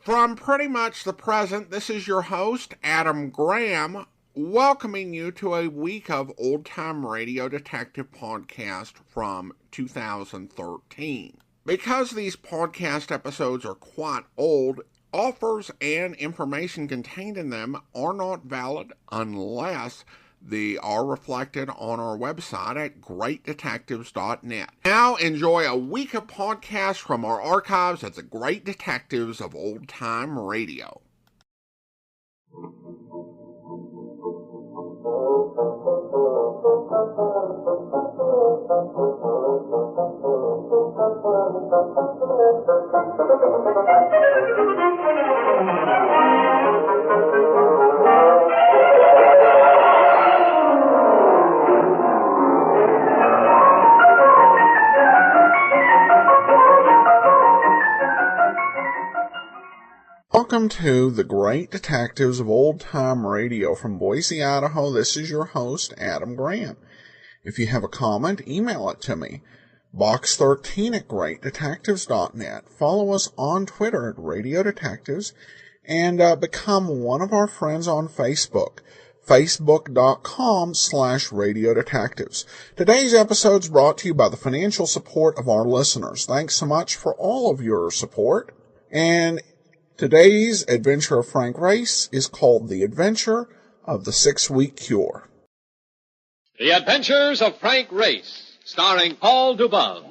From pretty much the present, this is your host, Adam Graham, welcoming you to a week of old-time radio detective podcast from 2013. Because these podcast episodes are quite old, offers and information contained in them are not valid unless they are reflected on our website at greatdetectives.net. Now enjoy a week of podcasts from our archives at the Great Detectives of Old Time Radio. Welcome to the Great Detectives of Old Time Radio from Boise, Idaho. This is your host, Adam Graham. If you have a comment, email it to me. Box13 at greatdetectives.net. Follow us on Twitter at Radio Detectives and become one of our friends on Facebook. Facebook.com/Radio Detectives. Today's episode is brought to you by the financial support of our listeners. Thanks so much for all of your support. And today's adventure of Frank Race is called The Adventure of the 6-Week Cure. The Adventures of Frank Race, starring Paul Dubov.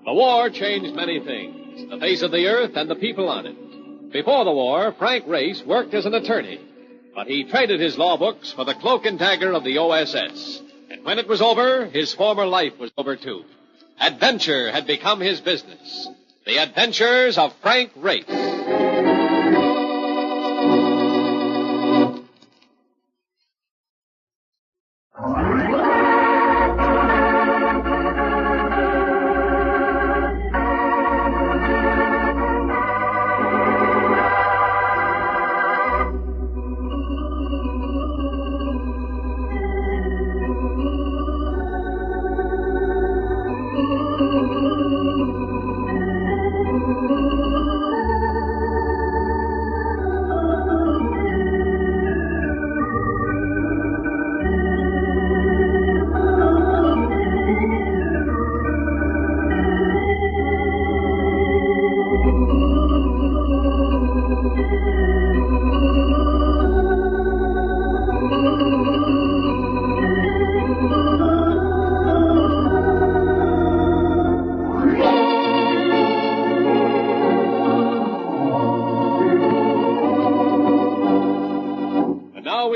The war changed many things, the face of the earth and the people on it. Before the war, Frank Race worked as an attorney, but he traded his law books for the cloak and dagger of the OSS. And when it was over, his former life was over too. Adventure had become his business. The Adventures of Frank Race.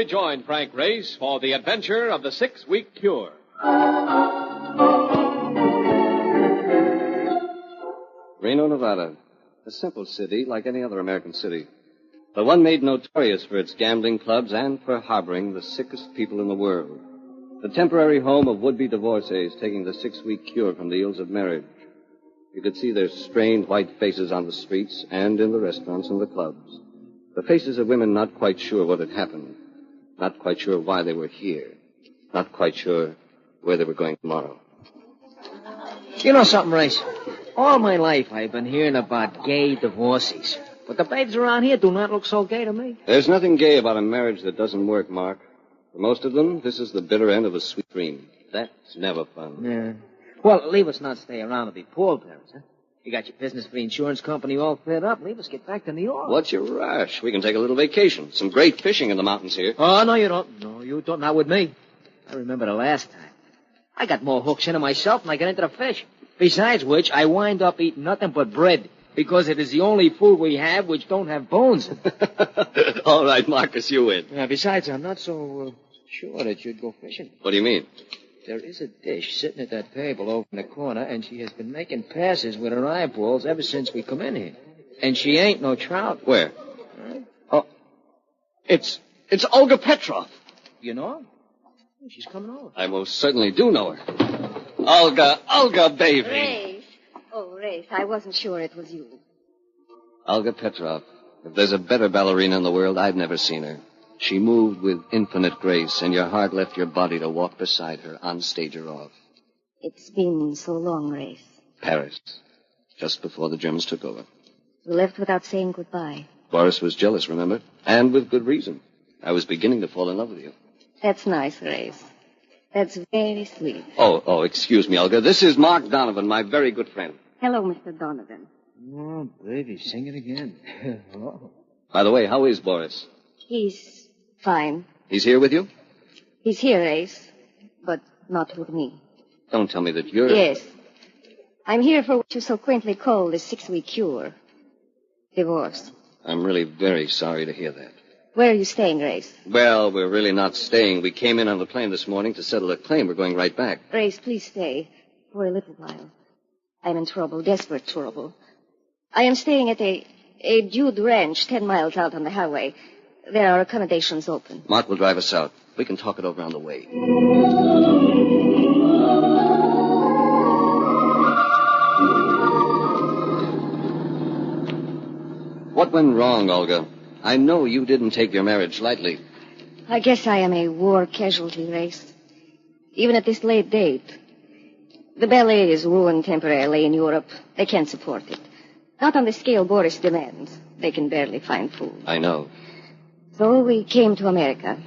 Join Frank Race for the adventure of the 6-Week Cure. Reno, Nevada. A simple city like any other American city. But one made notorious for its gambling clubs and for harboring the sickest people in the world. The temporary home of would-be divorcees taking the 6-week cure from the ills of marriage. You could see their strained white faces on the streets and in the restaurants and the clubs. The faces of women not quite sure what had happened. Not quite sure why they were here. Not quite sure where they were going tomorrow. You know something, Race? All my life I've been hearing about gay divorcees. But the babes around here do not look so gay to me. There's nothing gay about a marriage that doesn't work, Mark. For most of them, this is the bitter end of a sweet dream. That's never fun. Yeah. Well, leave us not stay around and be pallbearers, huh? You got your business for the insurance company all cleared up. Leave us get back to New York. What's your rush? We can take a little vacation. Some great fishing in the mountains here. Oh, no, you don't. No, you don't. Not with me. I remember the last time. I got more hooks into myself than I got into the fish. Besides which, I wind up eating nothing but bread because it is the only food we have which don't have bones. All right, Marcus, you win. Besides, I'm not so sure that you'd go fishing. What do you mean? There is a dish sitting at that table over in the corner, and she has been making passes with her eyeballs ever since we come in here. And she ain't no trout. Where? Huh? Oh, it's Olga Petrov. You know her? She's coming over. I most certainly do know her. Olga, baby. Race. Oh, Race, I wasn't sure it was you. Olga Petrov. If there's a better ballerina in the world, I've never seen her. She moved with infinite grace, and your heart left your body to walk beside her, on stage or off. It's been so long, Race. Paris, just before the Germans took over. You left without saying goodbye. Boris was jealous, remember? And with good reason. I was beginning to fall in love with you. That's nice, Race. That's very sweet. Oh, excuse me, Olga. This is Mark Donovan, my very good friend. Hello, Mr. Donovan. Oh, baby, sing it again. Oh. By the way, how is Boris? He's fine. He's here with you? He's here, Race, but not with me. Don't tell me that you're... Yes. I'm here for what you so quaintly call the 6-week cure. Divorce. I'm really very sorry to hear that. Where are you staying, Race? Well, we're really not staying. We came in on the plane this morning to settle a claim. We're going right back. Race, please stay for a little while. I'm in trouble, desperate trouble. I am staying at a Dude ranch 10 miles out on the highway. There are accommodations open. Mark will drive us out. We can talk it over on the way. What went wrong, Olga? I know you didn't take your marriage lightly. I guess I am a war casualty, Race. Even at this late date. The ballet is ruined temporarily in Europe. They can't support it. Not on the scale Boris demands. They can barely find food. I know. So we came to America.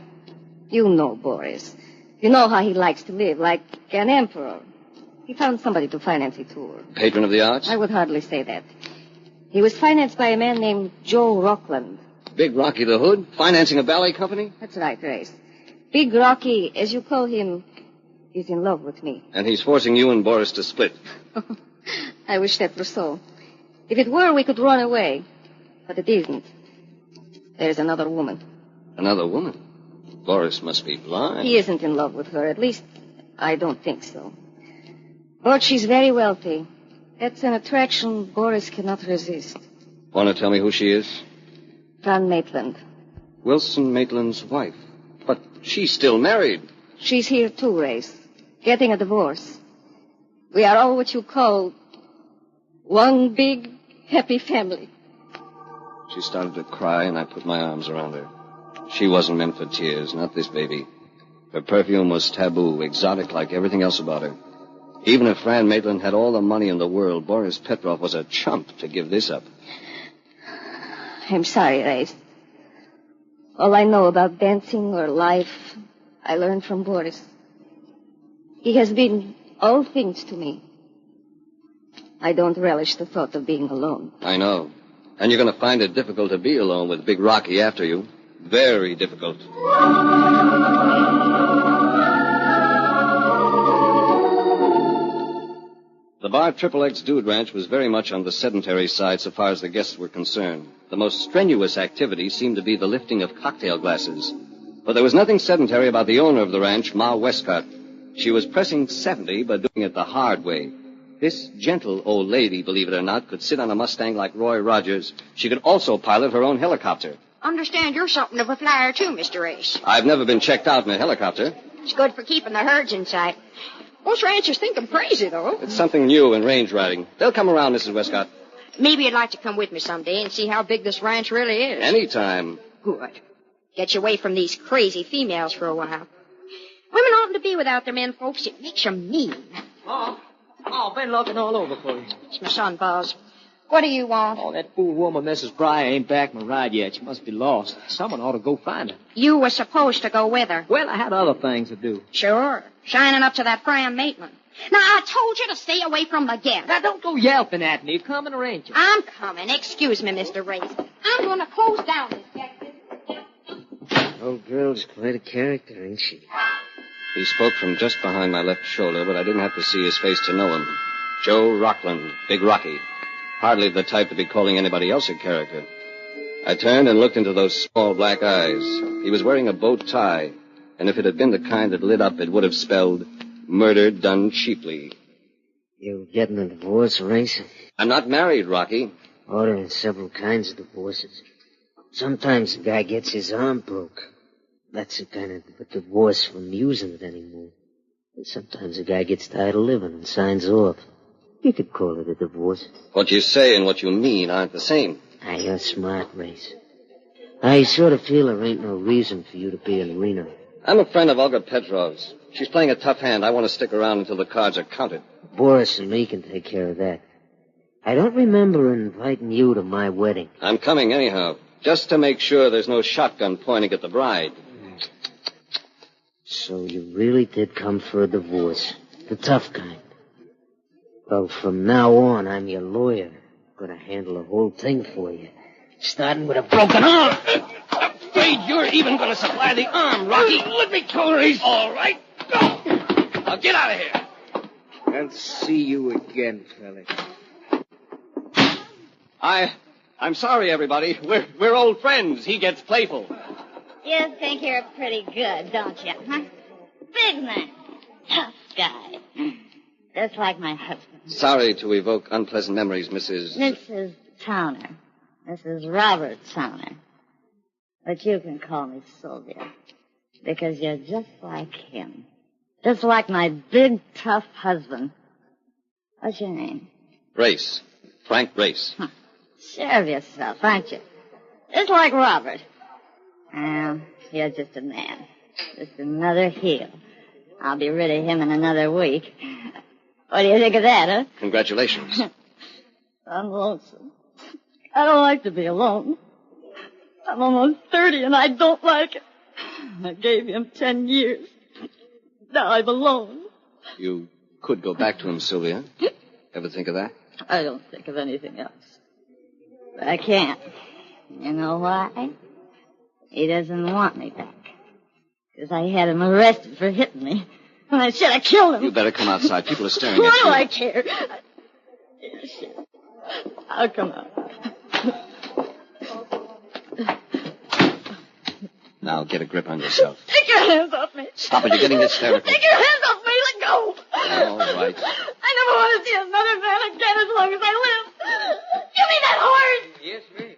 You know Boris. You know how he likes to live, like an emperor. He found somebody to finance a tour. Patron of the arts? I would hardly say that. He was financed by a man named Joe Rockland. Big Rocky the Hood? Financing a ballet company? That's right, Race. Big Rocky, as you call him, is in love with me. And he's forcing you and Boris to split. I wish that were so. If it were, we could run away. But it isn't. There's another woman. Another woman? Boris must be blind. He isn't in love with her. At least, I don't think so. But she's very wealthy. That's an attraction Boris cannot resist. Want to tell me who she is? Van Maitland. Wilson Maitland's wife. But she's still married. She's here too, Race. Getting a divorce. We are all what you call one big, happy family. She started to cry, and I put my arms around her. She wasn't meant for tears, not this baby. Her perfume was taboo, exotic like everything else about her. Even if Fran Maitland had all the money in the world, Boris Petrov was a chump to give this up. I'm sorry, Race. All I know about dancing or life, I learned from Boris. He has been all things to me. I don't relish the thought of being alone. I know. And you're going to find it difficult to be alone with Big Rocky after you. Very difficult. The bar XXX Dude Ranch was very much on the sedentary side so far as the guests were concerned. The most strenuous activity seemed to be the lifting of cocktail glasses. But there was nothing sedentary about the owner of the ranch, Ma Westcott. She was pressing 70, but doing it the hard way. This gentle old lady, believe it or not, could sit on a Mustang like Roy Rogers. She could also pilot her own helicopter. Understand you're something of a flyer, too, Mr. Ace. I've never been checked out in a helicopter. It's good for keeping the herds in sight. Most ranchers think I'm crazy, though. It's something new in range riding. They'll come around, Mrs. Westcott. Maybe you'd like to come with me someday and see how big this ranch really is. Anytime. Good. Get you away from these crazy females for a while. Women oughtn't to be without their men, folks. It makes them mean. Oh, been looking all over for you. It's my son, Buzz. What do you want? Oh, that fool woman, Mrs. Breyer, ain't back my ride yet. She must be lost. Someone ought to go find her. You were supposed to go with her. Well, I had other things to do. Sure. Shining up to that Fran Maitland. Now, I told you to stay away from the guests. Now, don't go yelping at me. Come and arrange it. I'm coming. Excuse me, Mr. Race. I'm going to close down this section. Old girl's quite a character, ain't she? He spoke from just behind my left shoulder, but I didn't have to see his face to know him. Joe Rockland, Big Rocky. Hardly the type to be calling anybody else a character. I turned and looked into those small black eyes. He was wearing a bow tie, and if it had been the kind that lit up, it would have spelled murder done cheaply. You getting a divorce, Race? I'm not married, Rocky. Oh, there are several kinds of divorces. Sometimes a guy gets his arm broke. That's a kind of a divorce from using it anymore. And sometimes a guy gets tired of living and signs off. You could call it a divorce. What you say and what you mean aren't the same. Ah, you're smart, Race. I sort of feel there ain't no reason for you to be in Reno. I'm a friend of Olga Petrov's. She's playing a tough hand. I want to stick around until the cards are counted. Boris and me can take care of that. I don't remember inviting you to my wedding. I'm coming anyhow, just to make sure there's no shotgun pointing at the bride. So you really did come for a divorce. The tough kind. Well, from now on, I'm your lawyer. Gonna handle the whole thing for you. Starting with a broken arm. I'm afraid you're even going to supply the arm, Rocky. Let me kill her. He's all right. Go. Now get out of here. I'll see you again, fella. I'm sorry, everybody. We're old friends. He gets playful. You think you're pretty good, don't you, huh? Big man. Tough guy. Just like my husband. Sorry to evoke unpleasant memories, Mrs. Mrs. Towner. This is Robert Towner. But you can call me Sylvia. Because you're just like him. Just like my big, tough husband. What's your name? Race. Frank Race. Huh. Sure of yourself, aren't you? Just like Robert. Well, you're just a man. Just another heel. I'll be rid of him in another week. What do you think of that, huh? Congratulations. I'm lonesome. I don't like to be alone. I'm almost 30 and I don't like it. I gave him 10 years. Now I'm alone. You could go back to him, Sylvia. Ever think of that? I don't think of anything else. But I can't. You know why? He doesn't want me back. Because I had him arrested for hitting me. And I should have killed him. You better come outside. People are staring Why at you. do I care? Yes, I'll come out. Now get a grip on yourself. Take your hands off me. Stop it. You're getting hysterical. Take your hands off me. Let go. All right. I never want to see another man again as long as I live. Give me that horse. Yes, ma'am.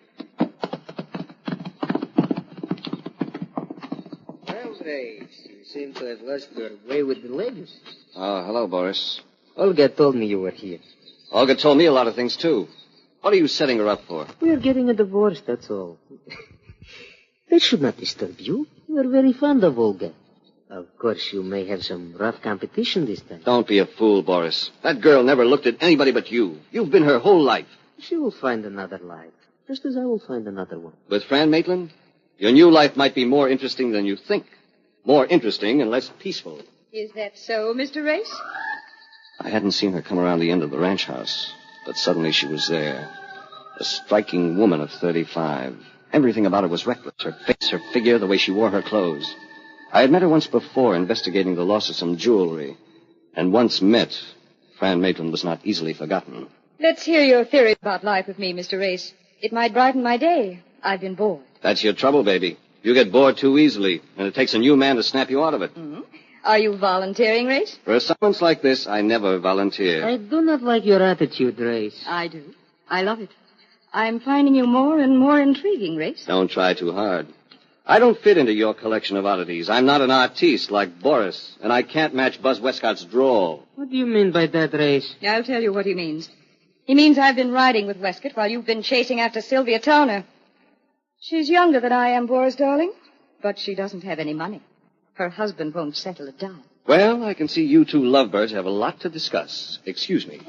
Well, Grace, you seem to have lost your way with the ladies. Oh, hello, Boris. Olga told me you were here. Olga told me a lot of things, too. What are you setting her up for? We're getting a divorce, that's all. That should not disturb you. You're very fond of Olga. Of course, you may have some rough competition this time. Don't be a fool, Boris. That girl never looked at anybody but you. You've been her whole life. She will find another life, just as I will find another one. With Fran Maitland, your new life might be more interesting than you think. More interesting and less peaceful. Is that so, Mr. Race? I hadn't seen her come around the end of the ranch house, but suddenly she was there. A striking woman of 35. Everything about her was reckless. Her face, her figure, the way she wore her clothes. I had met her once before investigating the loss of some jewelry. And once met, Fran Maitland was not easily forgotten. Let's hear your theory about life with me, Mr. Race. It might brighten my day. I've been bored. That's your trouble, baby. You get bored too easily, and it takes a new man to snap you out of it. Mm-hmm. Are you volunteering, Race? For assignments like this, I never volunteer. I do not like your attitude, Grace. I do. I love it. I'm finding you more and more intriguing, Race. Don't try too hard. I don't fit into your collection of oddities. I'm not an artiste like Boris, and I can't match Buzz Westcott's drawl. What do you mean by that, Grace? I'll tell you what he means. He means I've been riding with Westcott while you've been chasing after Sylvia Towner. She's younger than I am, Boris, darling, but she doesn't have any money. Her husband won't settle a dime. Well, I can see you two lovebirds have a lot to discuss. Excuse me.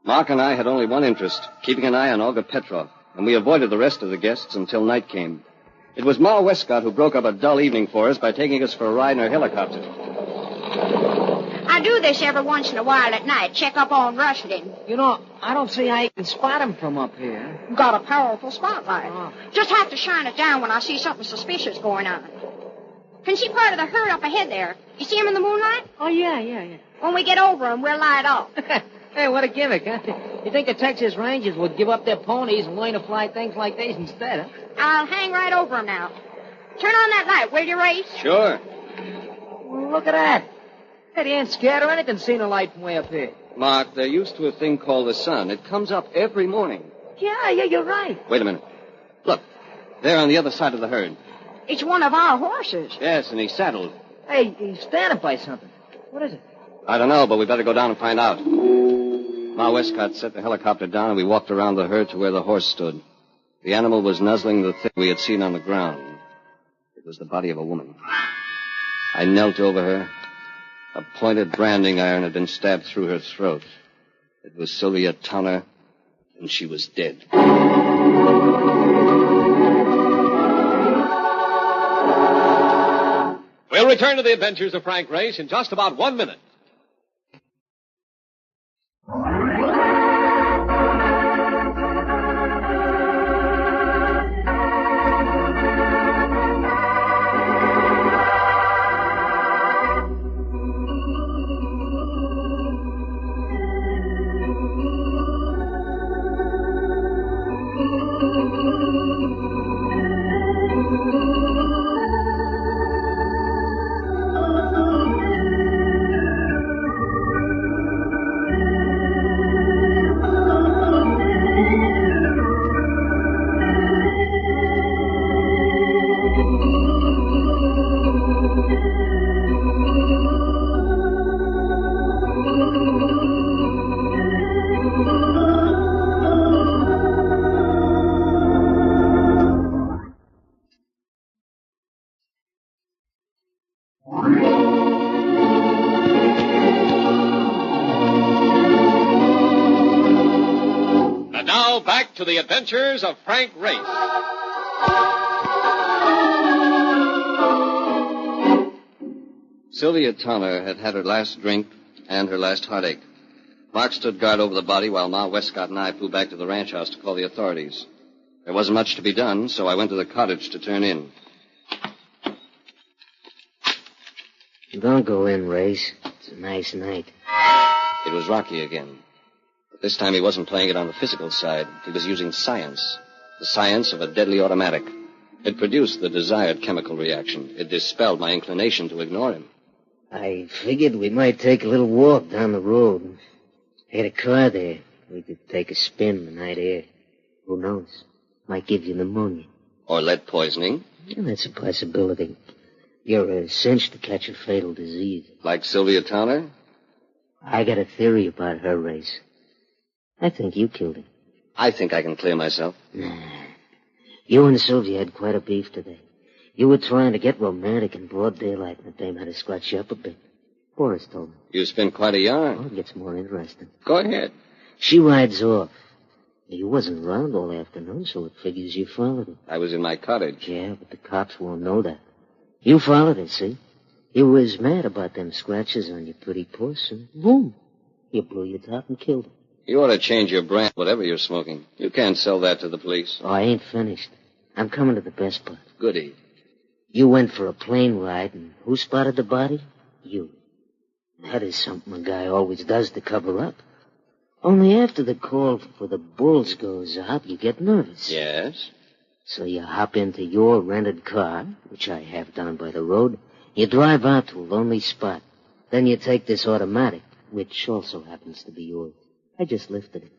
Mark and I had only one interest, keeping an eye on Olga Petrov, and we avoided the rest of the guests until night came. It was Ma Westcott who broke up a dull evening for us by taking us for a ride in her helicopter. I do this every once in a while at night, check up on Rushdie. You know, I don't see how you can spot him from up here. Got a powerful spotlight. Just have to shine it down when I see something suspicious going on. Can see part of the herd up ahead there. You see him in the moonlight? Oh, yeah. When we get over him, we'll light off. Hey, what a gimmick, huh? You think the Texas Rangers would give up their ponies and learn to fly things like these instead, huh? I'll hang right over him now. Turn on that light, will you, Race? Sure. Well, look at that. Hey, he ain't scared or anything seeing a light from way up here. Mark, they're used to a thing called the sun. It comes up every morning. Yeah, you're right. Wait a minute. Look, there on the other side of the herd. It's one of our horses. Yes, and he's saddled. Hey, he's standing by something. What is it? I don't know, but we better go down and find out. Ma Westcott set the helicopter down, and we walked around the herd to where the horse stood. The animal was nuzzling the thing we had seen on the ground. It was the body of a woman. I knelt over her. A pointed branding iron had been stabbed through her throat. It was Sylvia Towner, and she was dead. We'll return to the adventures of Frank Race in just about 1 minute. To the adventures of Frank Race. Sylvia Towner had had her last drink and her last heartache. Mark stood guard over the body while Ma Westcott and I flew back to the ranch house to call the authorities. There wasn't much to be done, so I went to the cottage to turn in. Don't go in, Race. It's a nice night. It was Rocky again. This time he wasn't playing it on the physical side. He was using science. The science of a deadly automatic. It produced the desired chemical reaction. It dispelled my inclination to ignore him. I figured we might take a little walk down the road. I had a car there. We could take a spin in the night air. Who knows? Might give you pneumonia. Or lead poisoning. Yeah, that's a possibility. You're a cinch to catch a fatal disease. Like Sylvia Towner? I got a theory about her, Race. I think you killed him. I think I can clear myself. Nah. You and Sylvia had quite a beef today. You were trying to get romantic in broad daylight, and the dame had to scratch you up a bit. Boris told me. You spin quite a yarn. Oh, it gets more interesting. Go ahead. She rides off. You wasn't around all afternoon, so it figures you followed her. I was in my cottage. Yeah, but the cops won't know that. You followed her, see? You was mad about them scratches on your pretty puss, and boom, you blew your top and killed her. You ought to change your brand, whatever you're smoking. You can't sell that to the police. Oh, I ain't finished. I'm coming to the best part. Goody. You went for a plane ride, and who spotted the body? You. That is something a guy always does to cover up. Only after the call for the bulls goes out, you get nervous. Yes? So you hop into your rented car, which I have down by the road. You drive out to a lonely spot. Then you take this automatic, which also happens to be yours. I just lifted it.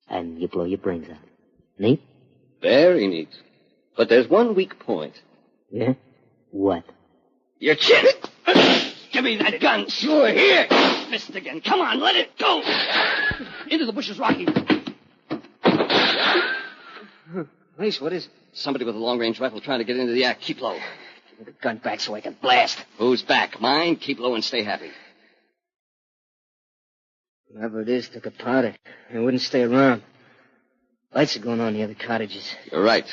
And you blow your brains out. Neat? Very neat. But there's one weak point. Yeah? What? Your chin. Give me that gun. Sure, here. Missed again. Come on, let it go. Into the bushes, Rocky. Race, what is... Somebody with a long-range rifle trying to get into the act. Keep low. Give me the gun back so I can blast. Who's back? Mine? Keep low and stay happy. Whoever it is took a powder. They wouldn't stay around. Lights are going on near the cottages. You're right.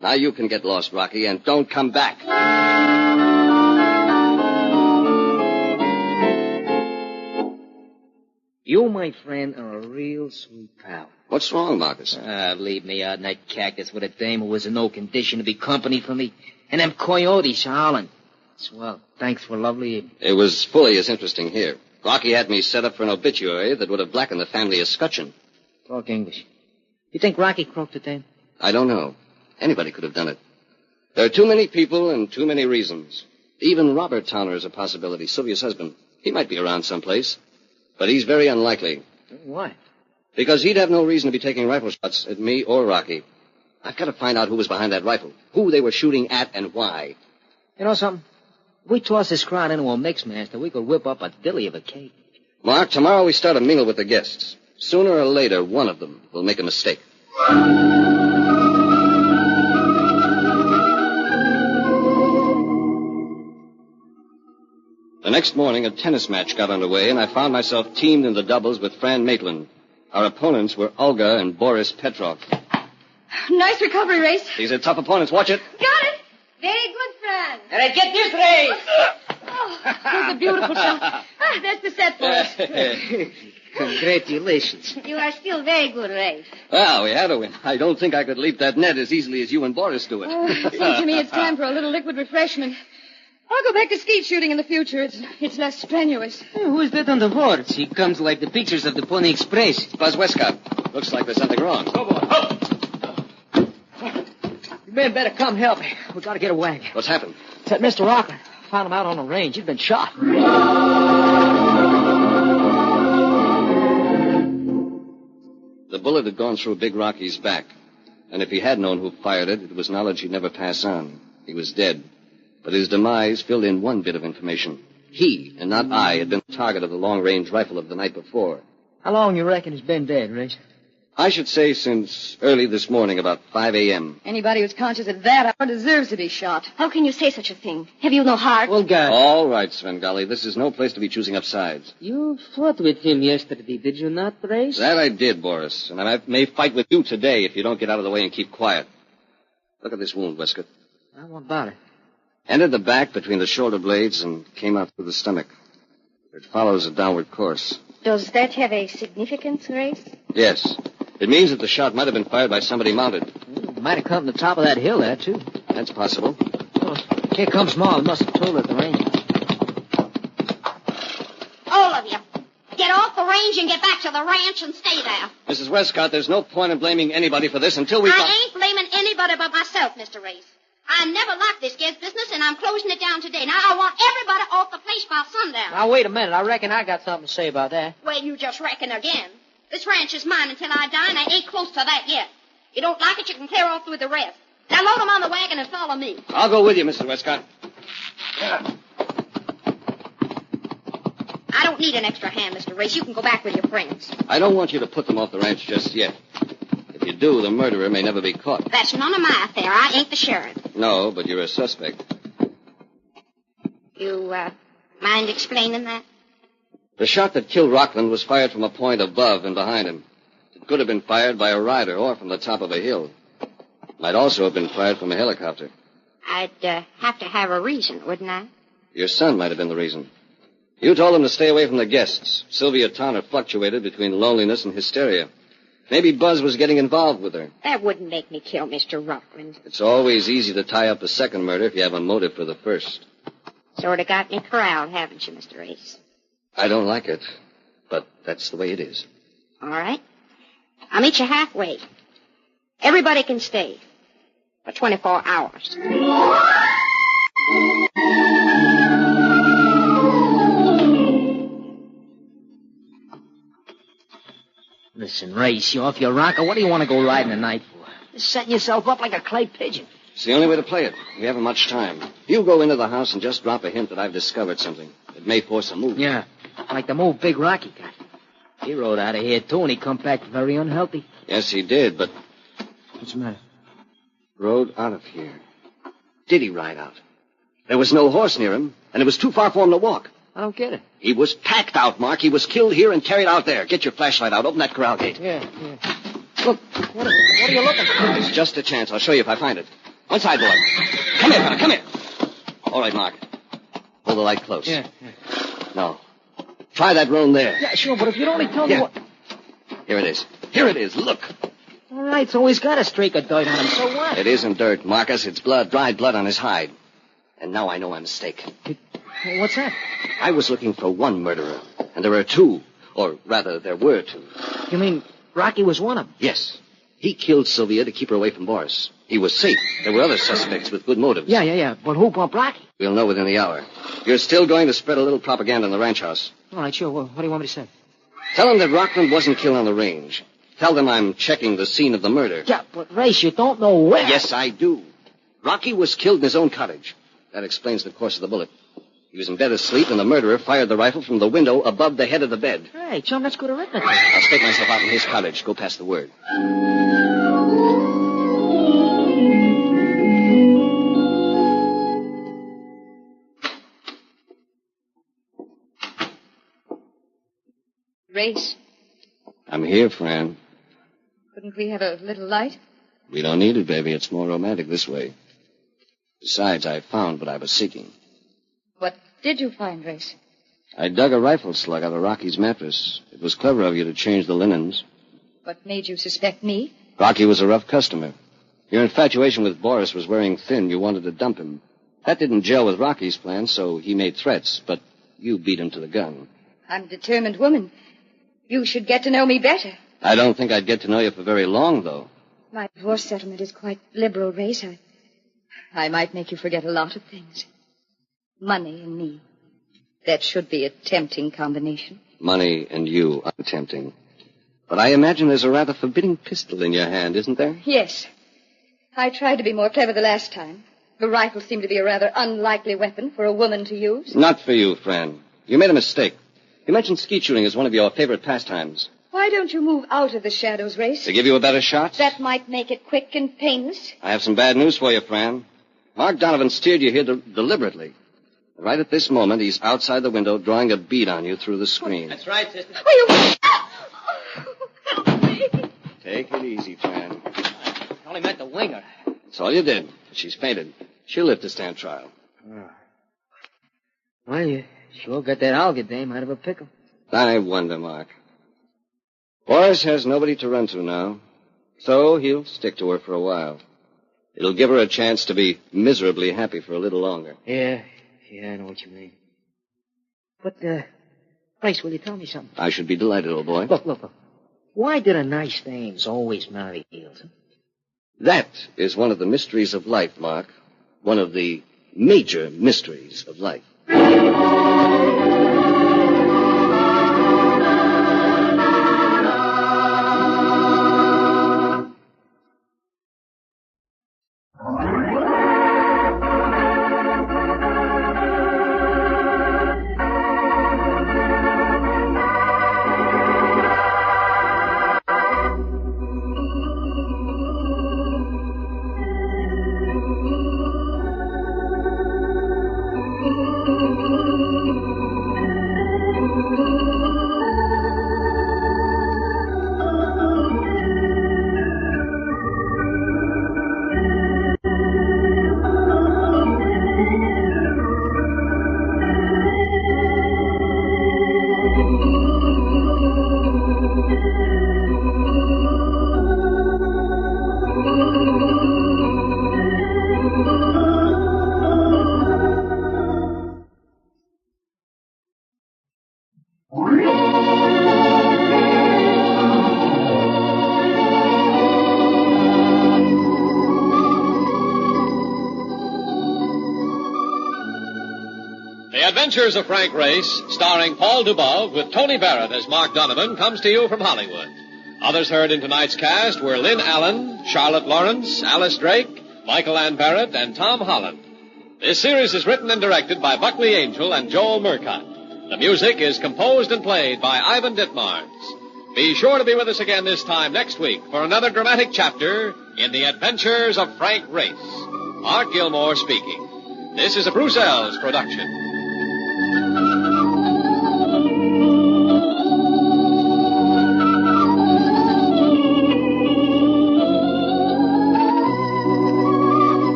Now you can get lost, Rocky, and don't come back. You, my friend, are a real sweet pal. What's wrong, Marcus? Leave me out in that cactus with a dame who was in no condition to be company for me. And them coyotes howling. Swell. Thanks for lovely evening. It was fully as interesting here. Rocky had me set up for an obituary that would have blackened the family escutcheon. Talk English. You think Rocky croaked the dame? I don't know. Anybody could have done it. There are too many people and too many reasons. Even Robert Towner is a possibility, Sylvia's husband. He might be around someplace. But he's very unlikely. Why? Because he'd have no reason to be taking rifle shots at me or Rocky. I've got to find out who was behind that rifle, who they were shooting at, and why. You know something? If we toss this crowd into a mix master, we could whip up a dilly of a cake. Mark, tomorrow we start a meal with the guests. Sooner or later, one of them will make a mistake. The next morning, a tennis match got underway, and I found myself teamed in the doubles with Fran Maitland. Our opponents were Olga and Boris Petrov. Nice recovery, Race. These are tough opponents. Watch it. Got it. Very good, Fran. And I get this, Race. Oh, that was a beautiful shot. That's the set for us. Congratulations. You are still very good, Ray. Well, we had to win. I don't think I could leap that net as easily as you and Boris do it. It seems to me it's time for a little liquid refreshment. I'll go back to skeet shooting in the future. It's less strenuous. Hey, who is that on the horse? He comes like the pictures of the Pony Express. It's Buzz Westcott. Looks like there's something wrong. Go, boy. You men better come help me. We gotta get a wagon. What's happened? It's that Mr. Rockland. Found him out on the range. He'd been shot. The bullet had gone through Big Rocky's back. And if he had known who fired it, it was knowledge he'd never pass on. He was dead. But his demise filled in one bit of information. He, and not I, had been the target of the long-range rifle of the night before. How long you reckon he's been dead, Race? I should say since early this morning, about 5 a.m. Anybody who's conscious at that hour deserves to be shot. How can you say such a thing? Have you no heart? Well, God. All right, Svengali, this is no place to be choosing up sides. You fought with him yesterday, did you not, Race? That I did, Boris, and I may fight with you today if you don't get out of the way and keep quiet. Look at this wound, Westcott. What about it? Entered the back between the shoulder blades and came out through the stomach. It follows a downward course. Does that have a significance, Grace? Yes. It means that the shot might have been fired by somebody mounted. Might have come from the top of that hill there, too. That's possible. Oh, here comes Ma. He must have told her at the range. All of you, get off the range and get back to the ranch and stay there. Mrs. Westcott, there's no point in blaming anybody for this until we... I ain't blaming anybody but myself, Mr. Race. I never liked this Ged's business, and I'm closing it down today. Now, I want everybody off the place by sundown. Now, wait a minute. I reckon I got something to say about that. Well, you just reckon again. This ranch is mine until I die, and I ain't close to that yet. You don't like it, you can clear off with the rest. Now, load them on the wagon and follow me. I'll go with you, Mrs. Westcott. I don't need an extra hand, Mr. Race. You can go back with your friends. I don't want you to put them off the ranch just yet. If you do, the murderer may never be caught. That's none of my affair. I ain't the sheriff. No, but you're a suspect. You, mind explaining that? The shot that killed Rockland was fired from a point above and behind him. It could have been fired by a rider or from the top of a hill. Might also have been fired from a helicopter. I'd have to have a reason, wouldn't I? Your son might have been the reason. You told him to stay away from the guests. Sylvia Towner fluctuated between loneliness and hysteria. Maybe Buzz was getting involved with her. That wouldn't make me kill Mr. Rockland. It's always easy to tie up a second murder if you have a motive for the first. Sort of got me corralled, haven't you, Mr. Ace? I don't like it, but that's the way it is. All right. I'll meet you halfway. Everybody can stay for 24 hours. Listen, Race, you off your rocker? What do you want to go riding tonight for? Just setting yourself up like a clay pigeon. It's the only way to play it. We haven't much time. You go into the house and just drop a hint that I've discovered something. It may force a move. Yeah, like the move Big Rocky got. He rode out of here, too, and he come back very unhealthy. Yes, he did, but... What's the matter? Rode out of here. Did he ride out? There was no horse near him, and it was too far for him to walk. I don't get it. He was packed out, Mark. He was killed here and carried out there. Get your flashlight out. Open that corral gate. Yeah. Look, what are you looking for? It's just a chance. I'll show you if I find it. One side, boy. Come here, fella. Come here. All right, Mark. Hold the light close. Yeah. No. Try that roan there. Yeah, sure, but if you'd only tell me what... Here it is. Here it is. Look. All right, so he's got a streak of dirt on him. So what? It isn't dirt, Marcus. It's blood, dried blood on his hide. And now I know my mistake. What's that? I was looking for one murderer, and there are two. Or rather, there were two. You mean Rocky was one of them? Yes. He killed Sylvia to keep her away from Boris. He was safe. There were other suspects with good motives. Yeah. But who bumped Rocky? We'll know within the hour. You're still going to spread a little propaganda in the ranch house. All right, sure. What do you want me to say? Tell them that Rockland wasn't killed on the range. Tell them I'm checking the scene of the murder. Yeah, but Race, you don't know where. Yes, I do. Rocky was killed in his own cottage. That explains the course of the bullet. He was in bed asleep, and the murderer fired the rifle from the window above the head of the bed. Hey, chum, that's good arithmetic. I'll stake myself out in his cottage. Go pass the word. Race, I'm here, Fran. couldn't we have a little light? We don't need it, baby. It's more romantic this way. Besides, I found what I was seeking. What did you find, Race? I dug a rifle slug out of Rocky's mattress. It was clever of you to change the linens. What made you suspect me? Rocky was a rough customer. Your infatuation with Boris was wearing thin. You wanted to dump him. That didn't gel with Rocky's plan, so he made threats, but you beat him to the gun. I'm a determined woman. You should get to know me better. I don't think I'd get to know you for very long, though. My divorce settlement is quite liberal, Race. I might make you forget a lot of things. Money and me. That should be a tempting combination. Money and you are tempting. But I imagine there's a rather forbidding pistol in your hand, isn't there? Yes. I tried to be more clever the last time. The rifle seemed to be a rather unlikely weapon for a woman to use. Not for you, friend. You made a mistake. You mentioned skeet shooting as one of your favorite pastimes. Why don't you move out of the shadows, Race? To give you a better shot? That might make it quick and painless. I have some bad news for you, Fran. Mark Donovan steered you here deliberately. Right at this moment, he's outside the window drawing a bead on you through the screen. That's right, sister. Take it easy, Fran. I only meant to wing her. That's all you did. She's fainted. She'll live to stand trial. Well, you sure got that Alga dame out of a pickle. I wonder, Mark. Boris has nobody to run to now, so he'll stick to her for a while. It'll give her a chance to be miserably happy for a little longer. Yeah, I know what you mean. But, Race, will you tell me something? I should be delighted, old boy. Look. Why do the nice dames always marry heels? Huh? That is one of the mysteries of life, Mark. One of the major mysteries of life. The Adventures of Frank Race, starring Paul Dubov with Tony Barrett as Mark Donovan, comes to you from Hollywood. Others heard in tonight's cast were Lynn Allen, Charlotte Lawrence, Alice Drake, Michael Ann Barrett, and Tom Holland. This series is written and directed by Buckley Angel and Joel Murcott. The music is composed and played by Ivan Ditmars. Be sure to be with us again this time next week for another dramatic chapter in The Adventures of Frank Race. Art Gilmore speaking. This is a Bruce Ells production.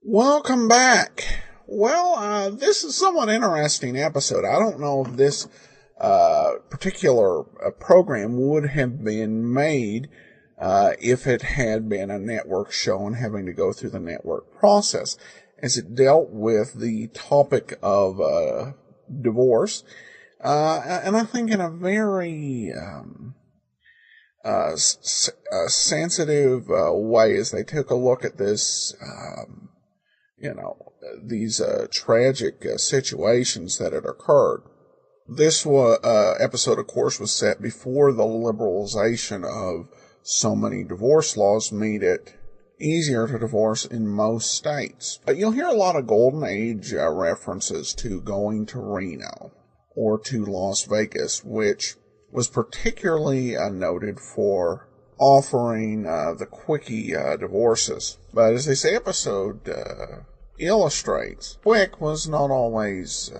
Welcome back. Well, this is a somewhat interesting episode. I don't know if this particular program would have been made if it had been a network show and having to go through the network process, as it dealt with the topic of divorce, and I think in a very sensitive way, as they took a look at this these tragic situations that had occurred. This episode, of course, was set before the liberalization of so many divorce laws made it easier to divorce in most states. But you'll hear a lot of Golden Age references to going to Reno or to Las Vegas, which was particularly noted for offering the quickie divorces. But as this episode illustrates, quick was not always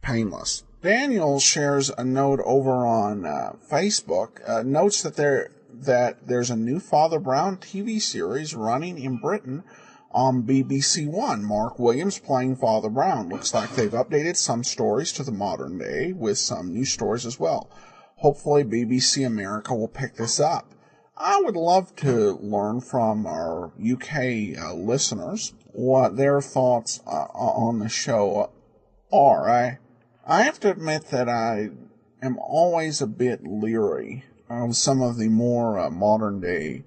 painless. Daniel shares a note over on Facebook, notes that there's a new Father Brown TV series running in Britain on BBC One. Mark Williams playing Father Brown. Looks like they've updated some stories to the modern day with some new stories as well. Hopefully BBC America will pick this up. I would love to learn from our UK listeners what their thoughts on the show are. I have to admit that I am always a bit leery of some of the more modern-day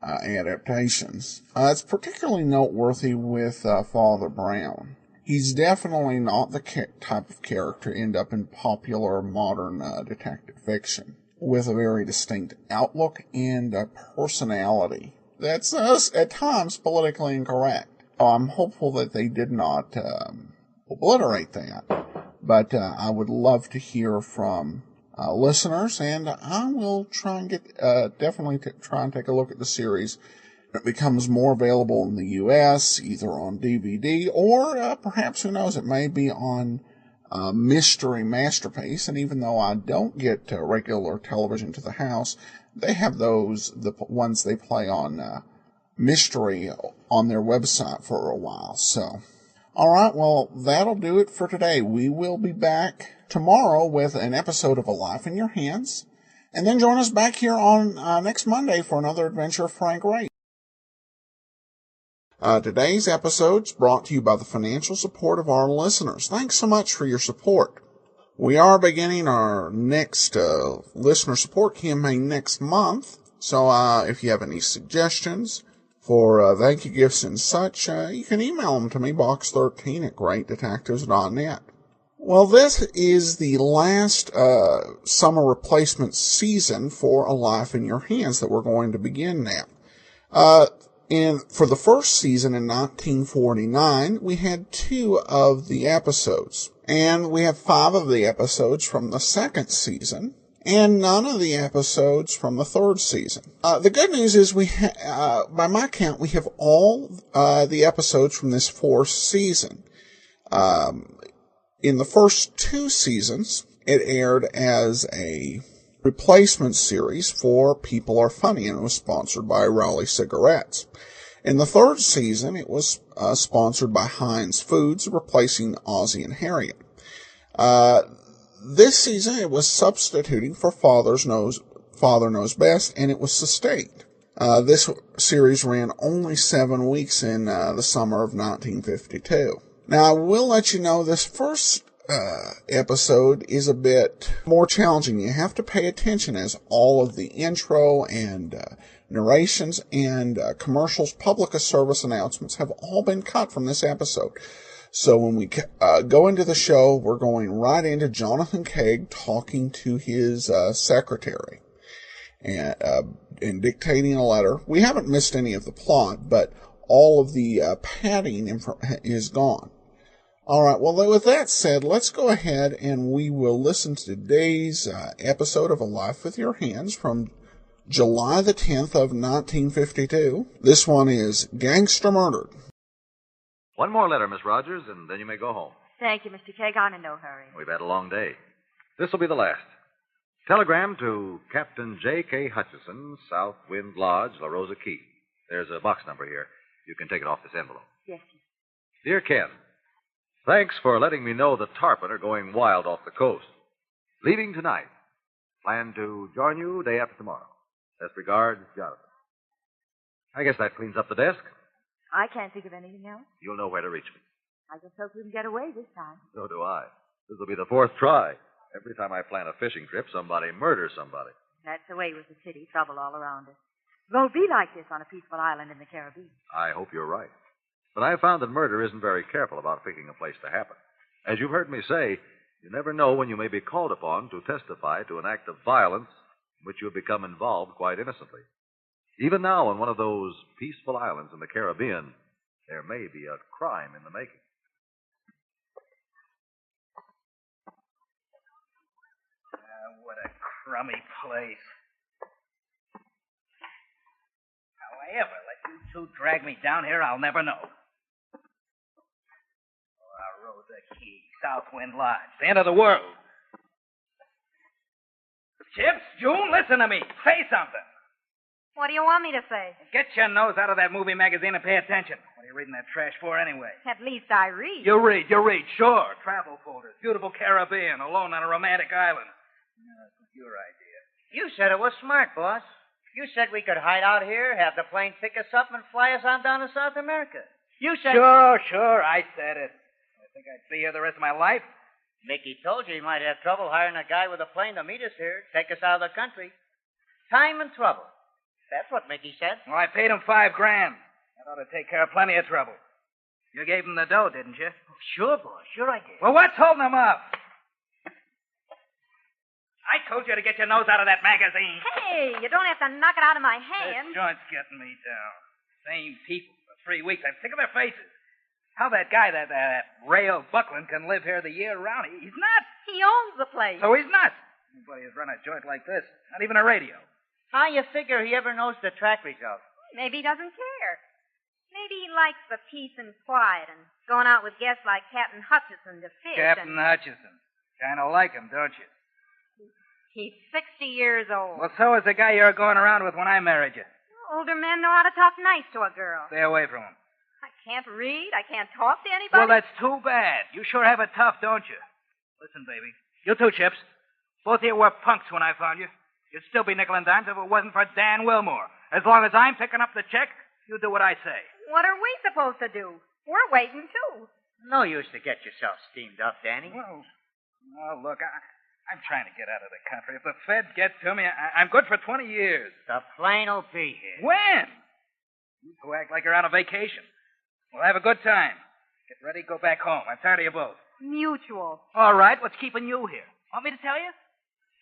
adaptations. It's particularly noteworthy with Father Brown. He's definitely not the type of character to end up in popular modern detective fiction, with a very distinct outlook and personality that's at times politically incorrect. I'm hopeful that they did not obliterate that. But I would love to hear from listeners, and I will try and try and take a look at the series. It becomes more available in the U.S., either on DVD or perhaps, who knows, it may be on Mystery Masterpiece. And even though I don't get regular television to the house, they have the ones they play on Mystery on their website for a while. So. All right, well, that'll do it for today. We will be back tomorrow with an episode of A Life in Your Hands, and then join us back here on next Monday for another adventure of Frank Race. Today's episode is brought to you by the financial support of our listeners. Thanks so much for your support. We are beginning our next listener support campaign next month, so if you have any suggestions for thank you gifts and such, you can email them to me, box13@greatdetectives.net. Well, this is the last summer replacement season for A Life in Your Hands that we're going to begin now. For the first season in 1949, we had 2 of the episodes, and we have 5 of the episodes from the second season, and none of the episodes from the third season. The good news is by my count, we have all the episodes from this 4th season. In the first 2 seasons, it aired as a replacement series for People Are Funny, and it was sponsored by Raleigh Cigarettes. In the 3rd season, it was sponsored by Heinz Foods, replacing Ozzie and Harriet. This season, it was substituting for Father Knows Best, and it was sustained. This series ran only 7 weeks in the summer of 1952. Now, I will let you know this first episode is a bit more challenging. You have to pay attention, as all of the intro and narrations and commercials, public service announcements have all been cut from this episode. So when we go into the show, we're going right into Jonathan Kegg talking to his secretary and dictating a letter. We haven't missed any of the plot, but all of the padding is gone. All right, well, with that said, let's go ahead and we will listen to today's episode of A Life with Your Hands from July the 10th of 1952. This one is Gangster Murdered. One more letter, Miss Rogers, and then you may go home. Thank you, Mr. Kegg. I'm in no hurry. We've had a long day. This will be the last. Telegram to Captain J.K. Hutchison, South Wind Lodge, La Rosa Key. There's a box number here. You can take it off this envelope. Yes, sir. Dear Ken, thanks for letting me know the tarpon are going wild off the coast. Leaving tonight. Plan to join you day after tomorrow. Best regards, Jonathan. I guess that cleans up the desk. I can't think of anything else. You'll know where to reach me. I just hope you can get away this time. So do I. This will be the 4th try. Every time I plan a fishing trip, somebody murders somebody. That's the way with the city. Trouble all around us. It won't be like this on a peaceful island in the Caribbean. I hope you're right. But I found that murder isn't very careful about picking a place to happen. As you've heard me say, you never know when you may be called upon to testify to an act of violence in which you have become involved quite innocently. Even now, on one of those peaceful islands in the Caribbean, there may be a crime in the making. What a crummy place. How I ever let you two drag me down here, I'll never know. Rosa Key, Southwind Lodge, the end of the world. Chips, June, listen to me. Say something. What do you want me to say? Get your nose out of that movie magazine and pay attention. What are you reading that trash for anyway? At least I read. You read, sure. Travel folders, beautiful Caribbean, alone on a romantic island. That's your idea. You said it was smart, boss. You said we could hide out here, have the plane pick us up, and fly us on down to South America. You said... Sure, I said it. I think I'd be here the rest of my life. Mickey told you he might have trouble hiring a guy with a plane to meet us here, take us out of the country. Time and trouble. That's what Mickey said. Well, I paid him $5,000. That ought to take care of plenty of trouble. You gave him the dough, didn't you? Oh, sure, boss. Sure I did. Well, what's holding him up? I told you to get your nose out of that magazine. Hey, you don't have to knock it out of my hand. This joint's getting me down. Same people for 3 weeks. I'm sick of their faces. How that guy, that Rail Buckland, can live here the year round? He's nuts. He owns the place. So he's nuts. Nobody has run a joint like this. Not even a radio. How you figure he ever knows the track results? Maybe he doesn't care. Maybe he likes the peace and quiet and going out with guests like Captain Hutchison to fish. Captain Hutchison. Kind of like him, don't you? He's 60 years old. Well, so is the guy you were going around with when I married you. Older men know how to talk nice to a girl. Stay away from him. I can't read. I can't talk to anybody. Well, that's too bad. You sure have it tough, don't you? Listen, baby. You too, Chips. Both of you were punks when I found you. You'd still be nickel and dimes if it wasn't for Dan Wilmore. As long as I'm picking up the check, you do what I say. What are we supposed to do? We're waiting, too. No use to get yourself steamed up, Danny. Well, look, I'm trying to get out of the country. If the feds get to me, I'm good for 20 years. The plane will be here. When? You two act like you're on a vacation. We'll have a good time. Get ready, go back home. I'm tired of you both. Mutual. All right, what's keeping you here? Want me to tell you?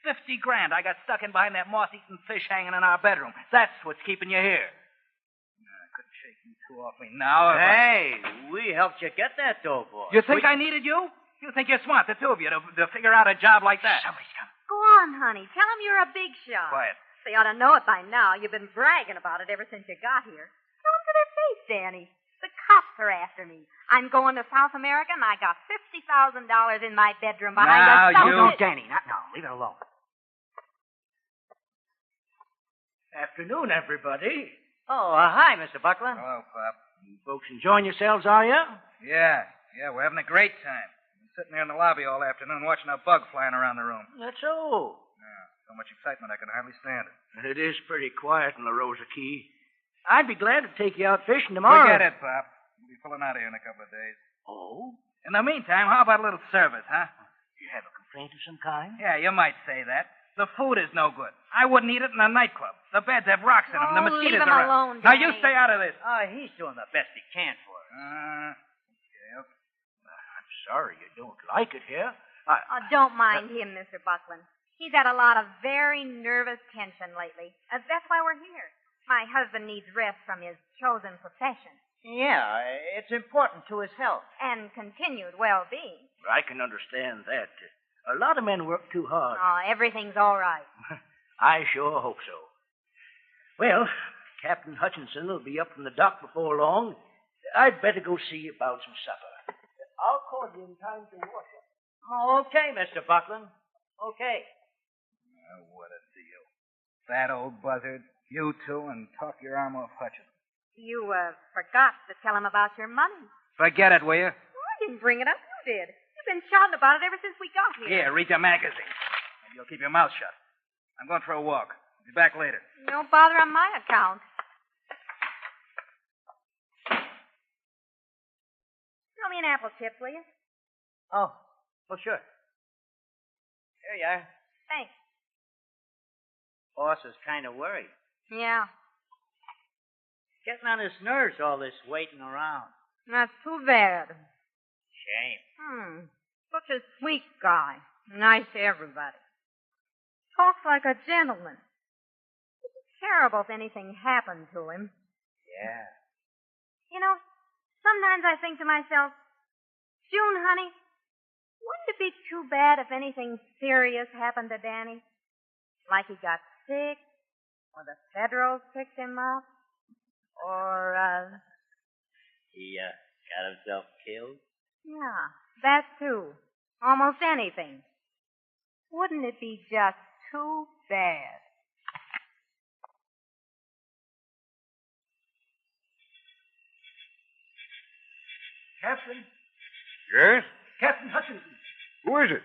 $50,000 I got stuck in behind that moth-eaten fish hanging in our bedroom. That's what's keeping you here. I couldn't shake you two off me now. Hey, we helped you get that dough, boy. You think I needed you? You think you're smart, the two of you, to figure out a job like that? Somebody's coming. Go on, honey. Tell them you're a big shot. Quiet. They ought to know it by now. You've been bragging about it ever since you got here. Tell them to their face, Danny. The cops are after me. I'm going to South America, and I got $50,000 in my bedroom behind a Now, you... Danny, not now. Leave it alone. Afternoon, everybody. Oh, hi, Mr. Buckland. Hello, Pop. You folks enjoying yourselves, are you? Yeah, we're having a great time. We're sitting here in the lobby all afternoon watching a bug flying around the room. That's so. Yeah, so much excitement I can hardly stand it. And it is pretty quiet in La Rosa Key. I'd be glad to take you out fishing tomorrow. Forget it, Pop. We'll be pulling out of here in a couple of days. Oh? In the meantime, how about a little service, huh? You have a complaint of some kind? Yeah, you might say that. The food is no good. I wouldn't eat it in a nightclub. The beds have rocks in them. The mosquitoes leave him are alone, Now, Danny. you stay out of this. Oh, he's doing the best he can for us. Yep. I'm sorry you don't like it here. Oh, don't mind him, Mr. Buckland. He's had a lot of very nervous tension lately. That's why we're here. My husband needs rest from his chosen profession. Yeah, it's important to his health. And continued well-being. I can understand that. A lot of men work too hard. Oh, everything's all right. I sure hope so. Well, Captain Hutchinson will be up from the dock before long. I'd better go see about some supper. I'll call you in time to wash up. Oh, okay, Mr. Buckland. Okay. What a deal. That old buzzard, you two, and talk your arm off Hutchinson. You, forgot to tell him about your money. Forget it, will you? Oh, I didn't bring it up. You did. You've been shouting about it ever since we got here. Here, read the magazine. Maybe you'll keep your mouth shut. I'm going for a walk. I'll be back later. No bother on my account. Throw me an apple chip, will you? Oh, well, sure. Here you are. Thanks. Boss is kind of worried. Yeah. Getting on his nerves, all this waiting around. That's too bad. Shame. Such a sweet guy. Nice to everybody. Talks like a gentleman. It's terrible if anything happened to him. Yeah. You know, sometimes I think to myself, June, honey, wouldn't it be too bad if anything serious happened to Danny? Like he got sick, or the Federals picked him up, or, He, got himself killed? yeah, that too. Almost anything. Wouldn't it be just too bad? Captain? Yes? Captain Hutchinson. Who is it?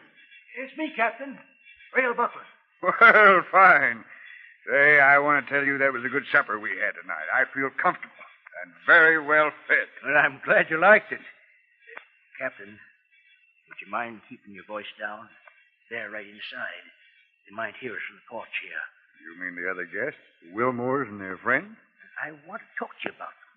It's me, Captain. Rail Butler. Well, fine. Say, I want to tell you that was a good supper we had tonight. I feel comfortable and very well fed. Well, I'm glad you liked it. Captain, would you mind keeping your voice down? They're right inside. They might hear us from the porch here. You mean the other guests, the Wilmores and their friend? I want to talk to you about them.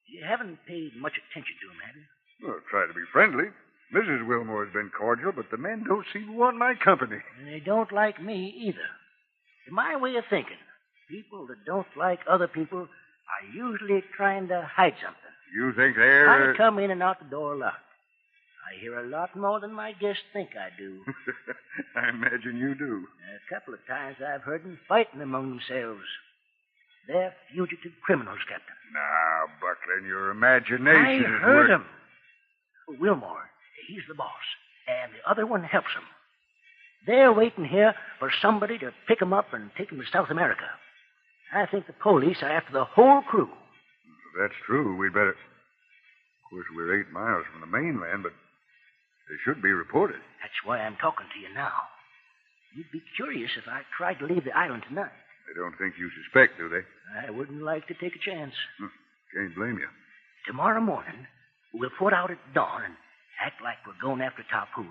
You haven't paid much attention to them, have you? Well, try to be friendly. Mrs. Wilmore's been cordial, but the men don't seem to want my company. And they don't like me either. In my way of thinking, people that don't like other people are usually trying to hide something. You think they're... I come in and out the door locked. I hear a lot more than my guests think I do. I imagine you do. A couple of times I've heard them fighting among themselves. They're fugitive criminals, Captain. Now, Buckland, your imagination I is heard work- them. Wilmore, he's the boss, and the other one helps him. They're waiting here for somebody to pick them up and take them to South America. I think the police are after the whole crew. If that's true, we'd better... Of course, we're 8 miles from the mainland, but they should be reported. That's why I'm talking to you now. You'd be curious if I tried to leave the island tonight. They don't think you suspect, do they? I wouldn't like to take a chance. Can't blame you. Tomorrow morning, we'll put out at dawn and act like we're going after Tarpoon.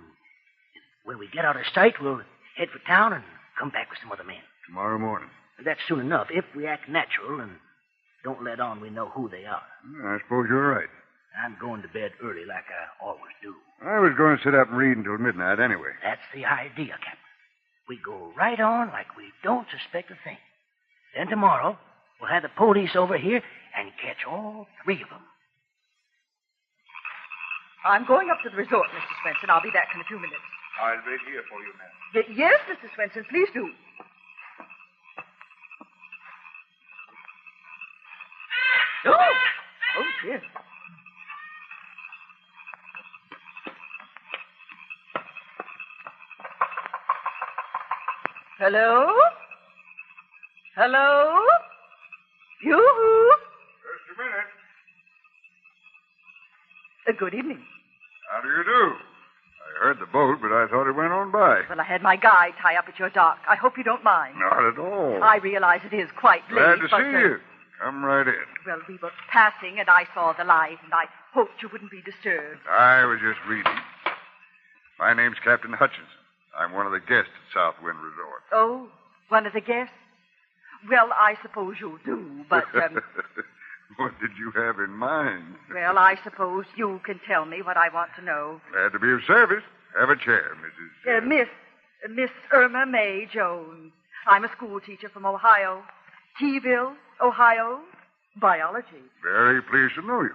When we get out of sight, we'll head for town and come back with some other men. Tomorrow morning. That's soon enough, if we act natural and don't let on we know who they are. I suppose you're right. I'm going to bed early like I always do. I was going to sit up and read until midnight anyway. That's the idea, Captain. We go right on like we don't suspect a thing. Then tomorrow, we'll have the police over here and catch all 3 of them. I'm going up to the resort, Mr. Swenson. I'll be back in a few minutes. I'll wait here for you, ma'am. Yes, Mr. Swenson, please do. Oh, dear. Hello? Hello? Yoo-hoo! Just a minute. Good evening. How do you do? I heard the boat, but I thought it went on by. Well, I had my guide tie up at your dock. I hope you don't mind. Not at all. I realize it is quite Glad late, to see you. Come right in. Well, we were passing, and I saw the light, and I hoped you wouldn't be disturbed. I was just reading. My name's Captain Hutchinson. I'm one of the guests at Southwind Resort. Oh, one of the guests? Well, I suppose you do, but, What did you have in mind? well, I suppose you can tell me what I want to know. Glad to be of service. Have a chair, Mrs. Miss Irma May Jones. I'm a school teacher from Ohio. T-ville, Ohio. Biology. Very pleased to know you.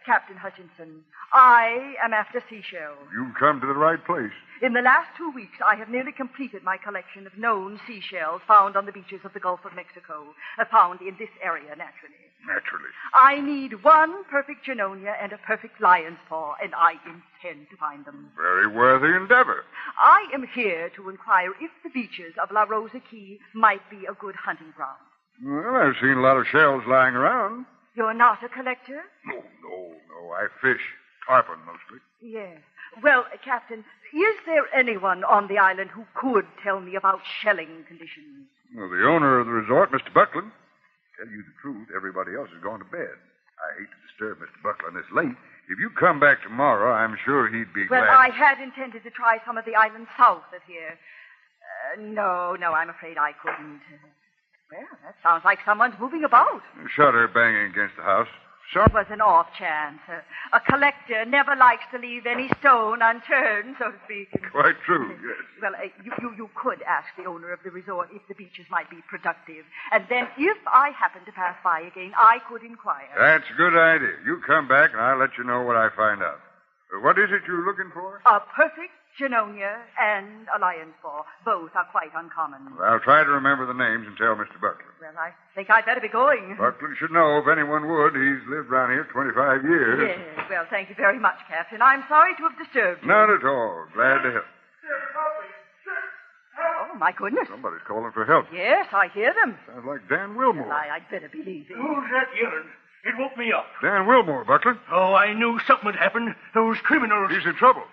Captain Hutchinson, I am after seashells. You've come to the right place. In the last 2 weeks, I have nearly completed my collection of known seashells found on the beaches of the Gulf of Mexico, found in this area, naturally. Naturally. I need one perfect Junonia and a perfect lion's paw, and I intend to find them. Very worthy endeavor. I am here to inquire if the beaches of La Rosa Key might be a good hunting ground. Well, I've seen a lot of shells lying around. You're not a collector? No. I fish. Tarpon, mostly. Yes. Well, Captain, is there anyone on the island who could tell me about shelling conditions? Well, the owner of the resort, Mr. Buckland. Tell you the truth, everybody else has gone to bed. I hate to disturb Mr. Buckland this late. If you come back tomorrow, I'm sure he'd be Well, glad. I had intended to try some of the islands south of here. No, I'm afraid I couldn't. Well, that sounds like someone's moving about. A shutter banging against the house. So? It was an off chance. A collector never likes to leave any stone unturned, so to speak. Quite true, yes. Well, you could ask the owner of the resort if the beaches might be productive. And then, if I happen to pass by again, I could inquire. That's a good idea. You come back, and I'll let you know what I find out. What is it you're looking for? A perfect Chinonia and a lion's paw. Both are quite uncommon. Well, I'll try to remember the names and tell Mr. Buckland. Well, I think I'd better be going. Buckland should know if anyone would. He's lived around here 25 years. Yes, well, thank you very much, Captain. I'm sorry to have disturbed you. Not at all. Glad to help. Oh, my goodness. Somebody's calling for help. Yes, I hear them. Sounds like Dan Wilmore. Well, I'd better be leaving. Who's that yelling? It woke me up. Dan Wilmore, Buckland. Oh, I knew something had happened. Those criminals. He's in trouble.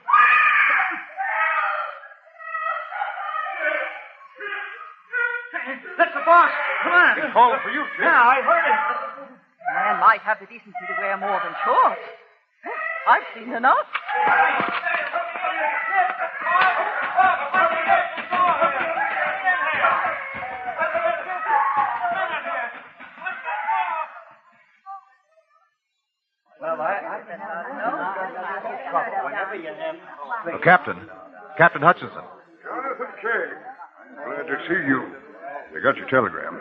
That's the boss. Come on. He's calling for you, Chief. Yeah, I heard him. Man might have the decency to wear more than shorts. I've seen enough. Captain Hutchinson. Jonathan Kegg. Glad to see you. I got your telegram.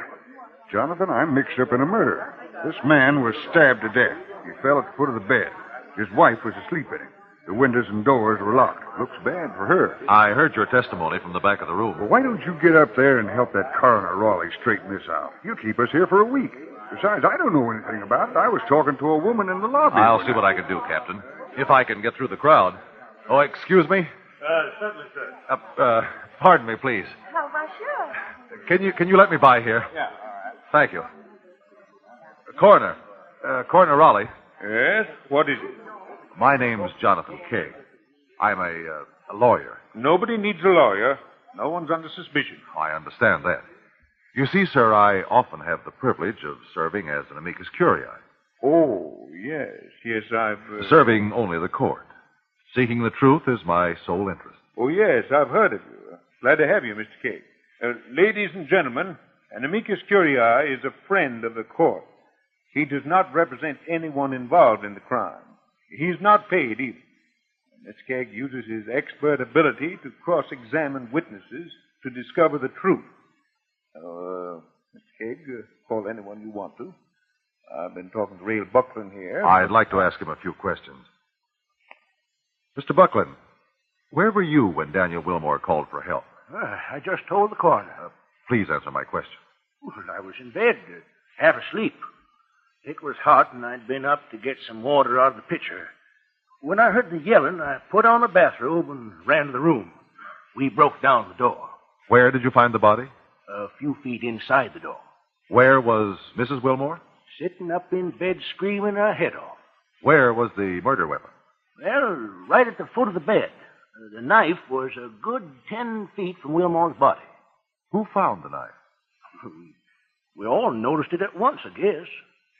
Jonathan, I'm mixed up in a murder. This man was stabbed to death. He fell at the foot of the bed. His wife was asleep in him. The windows and doors were locked. Looks bad for her. I heard your testimony from the back of the room. Well, why don't you get up there and help that coroner Raleigh straighten this out? He'll keep us here for a week. Besides, I don't know anything about it. I was talking to a woman in the lobby. I'll see what I can do, Captain. If I can get through the crowd. Oh, excuse me? Certainly, sir. Pardon me, please. Oh, well, sure. Can you let me by here? Yeah, all right. Thank you. Coroner. Coroner Raleigh. Yes? What is it? My name's Jonathan Kegg. I'm a lawyer. Nobody needs a lawyer. No one's under suspicion. I understand that. You see, sir, I often have the privilege of serving as an amicus curiae. Oh, yes. Yes, I've... Serving only the court. Seeking the truth is my sole interest. Oh, yes, I've heard of you. Glad to have you, Mr. Kegg. Ladies and gentlemen, an amicus curiae is a friend of the court. He does not represent anyone involved in the crime. He's not paid either. Mr. Kegg uses his expert ability to cross-examine witnesses to discover the truth. Mr. Kegg, call anyone you want to. I've been talking to Rail Buckland here. I'd like to ask him a few questions. Mr. Buckland, where were you when Daniel Wilmore called for help? I just told the coroner. Please answer my question. Well, I was in bed, half asleep. It was hot, and I'd been up to get some water out of the pitcher. When I heard the yelling, I put on a bathrobe and ran to the room. We broke down the door. Where did you find the body? A few feet inside the door. Where was Mrs. Wilmore? Sitting up in bed screaming her head off. Where was the murder weapon? Well, right at the foot of the bed. The knife was a good 10 feet from Wilmore's body. Who found the knife? We all noticed it at once, I guess.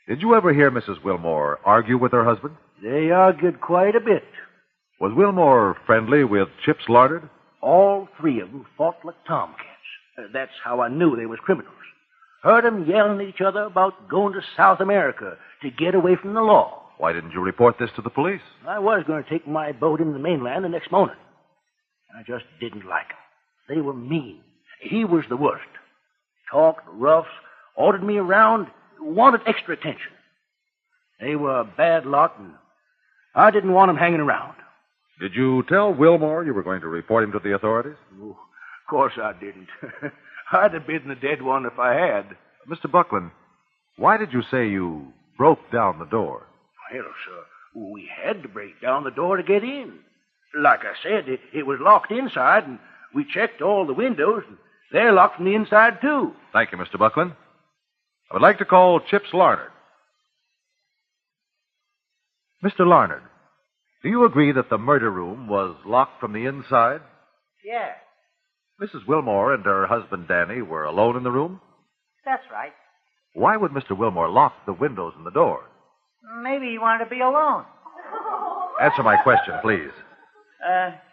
Did you ever hear Mrs. Wilmore argue with her husband? They argued quite a bit. Was Wilmore friendly with Chips Larned? All three of them fought like tomcats. That's how I knew they was criminals. Heard them yelling at each other about going to South America to get away from the law. Why didn't you report this to the police? I was going to take my boat into the mainland the next morning. I just didn't like them. They were mean. He was the worst. Talked rough, ordered me around, wanted extra attention. They were a bad lot, and I didn't want them hanging around. Did you tell Wilmore you were going to report him to the authorities? Oh, of course I didn't. I'd have been the dead one if I had. Mr. Buckland, why did you say you broke down the door? Well, sir, we had to break down the door to get in. Like I said, it was locked inside, and we checked all the windows, and they're locked from the inside, too. Thank you, Mr. Buckland. I would like to call Chips Larned. Mr. Larned, do you agree that the murder room was locked from the inside? Yeah, Mrs. Wilmore and her husband, Danny, were alone in the room? that's right. Why would Mr. Wilmore lock the windows and the door? Maybe he wanted to be alone. Answer my question, please.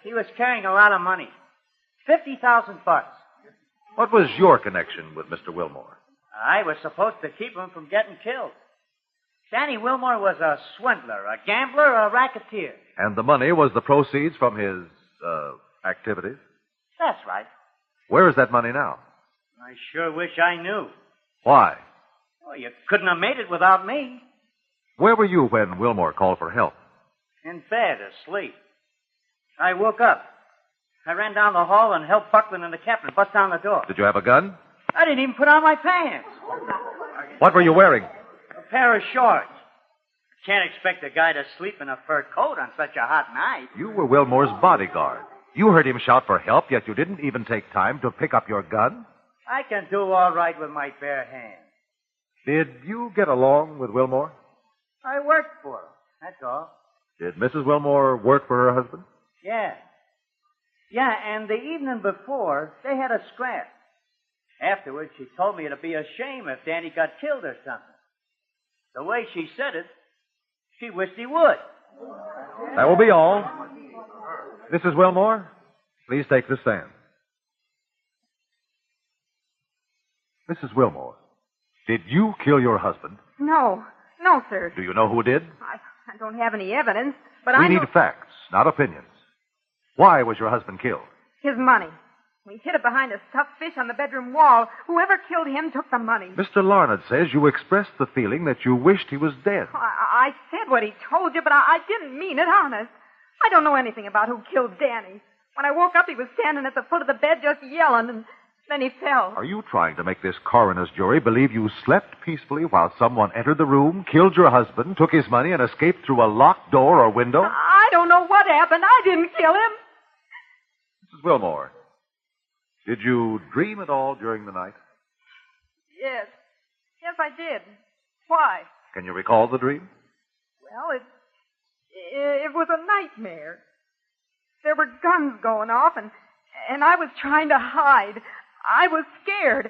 He was carrying a lot of money. $50,000. What was your connection with Mr. Wilmore? I was supposed to keep him from getting killed. Danny Wilmore was a swindler, a gambler, a racketeer. And the money was the proceeds from his, activities? That's right. Where is that money now? I sure wish I knew. Why? Well, you couldn't have made it without me. Where were you when Wilmore called for help? In bed, asleep. I woke up. I ran down the hall and helped Buckland and the captain bust down the door. Did you have a gun? I didn't even put on my pants. What were you wearing? A pair of shorts. Can't expect a guy to sleep in a fur coat on such a hot night. You were Wilmore's bodyguard. You heard him shout for help, yet you didn't even take time to pick up your gun? I can do all right with my bare hands. Did you get along with Wilmore? I worked for him, that's all. Did Mrs. Wilmore work for her husband? Yeah. Yeah, and the evening before, they had a scrap. Afterwards, she told me it'd be a shame if Danny got killed or something. The way she said it, she wished he would. That will be all. Mrs. Wilmore, please take the stand. Mrs. Wilmore, did you kill your husband? No, sir. Do you know who did? I don't have any evidence, but We I know need facts, not opinions. Why was your husband killed? his money. We hid it behind a stuffed fish on the bedroom wall. Whoever killed him took the money. Mr. Larned says you expressed the feeling that you wished he was dead. I said what he told you, but I didn't mean it, honest. I don't know anything about who killed Danny. When I woke up, he was standing at the foot of the bed just yelling, and then he fell. Are you trying to make this coroner's jury believe you slept peacefully while someone entered the room, killed your husband, took his money, and escaped through a locked door or window? I don't know what happened. I didn't kill him. Mrs. Wilmore, did you dream at all during the night? Yes. Yes, I did. Why? Can you recall the dream? Well, it was a nightmare. There were guns going off, and I was trying to hide. I was scared.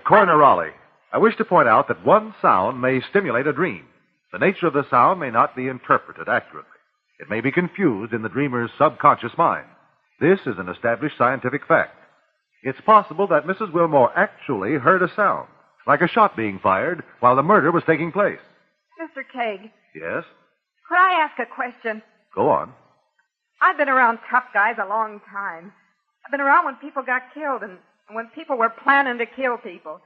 Coroner Raleigh, I wish to point out that one sound may stimulate a dream. The nature of the sound may not be interpreted accurately. It may be confused in the dreamer's subconscious mind. This is an established scientific fact. It's possible that Mrs. Wilmore actually heard a sound, like a shot being fired while the murder was taking place. Mr. Kegg, Yes? could I ask a question? Go on. I've been around tough guys a long time. I've been around when people got killed and when people were planning to kill people.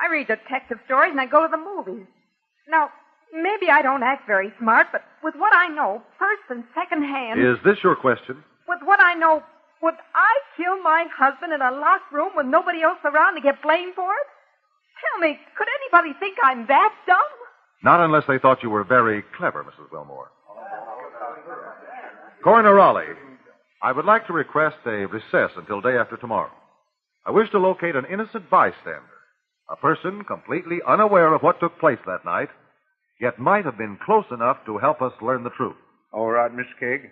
I read detective stories and I go to the movies. Now, maybe I don't act very smart, but with what I know, first and second hand... Is this your question? With what I know, would I kill my husband in a locked room with nobody else around to get blamed for it? Tell me, could anybody think I'm that dumb? Not unless they thought you were very clever, Mrs. Wilmore. Coroner Raleigh, I would like to request a recess until day after tomorrow. I wish to locate an innocent bystander, a person completely unaware of what took place that night, yet might have been close enough to help us learn the truth. All right, Mr. Kegg.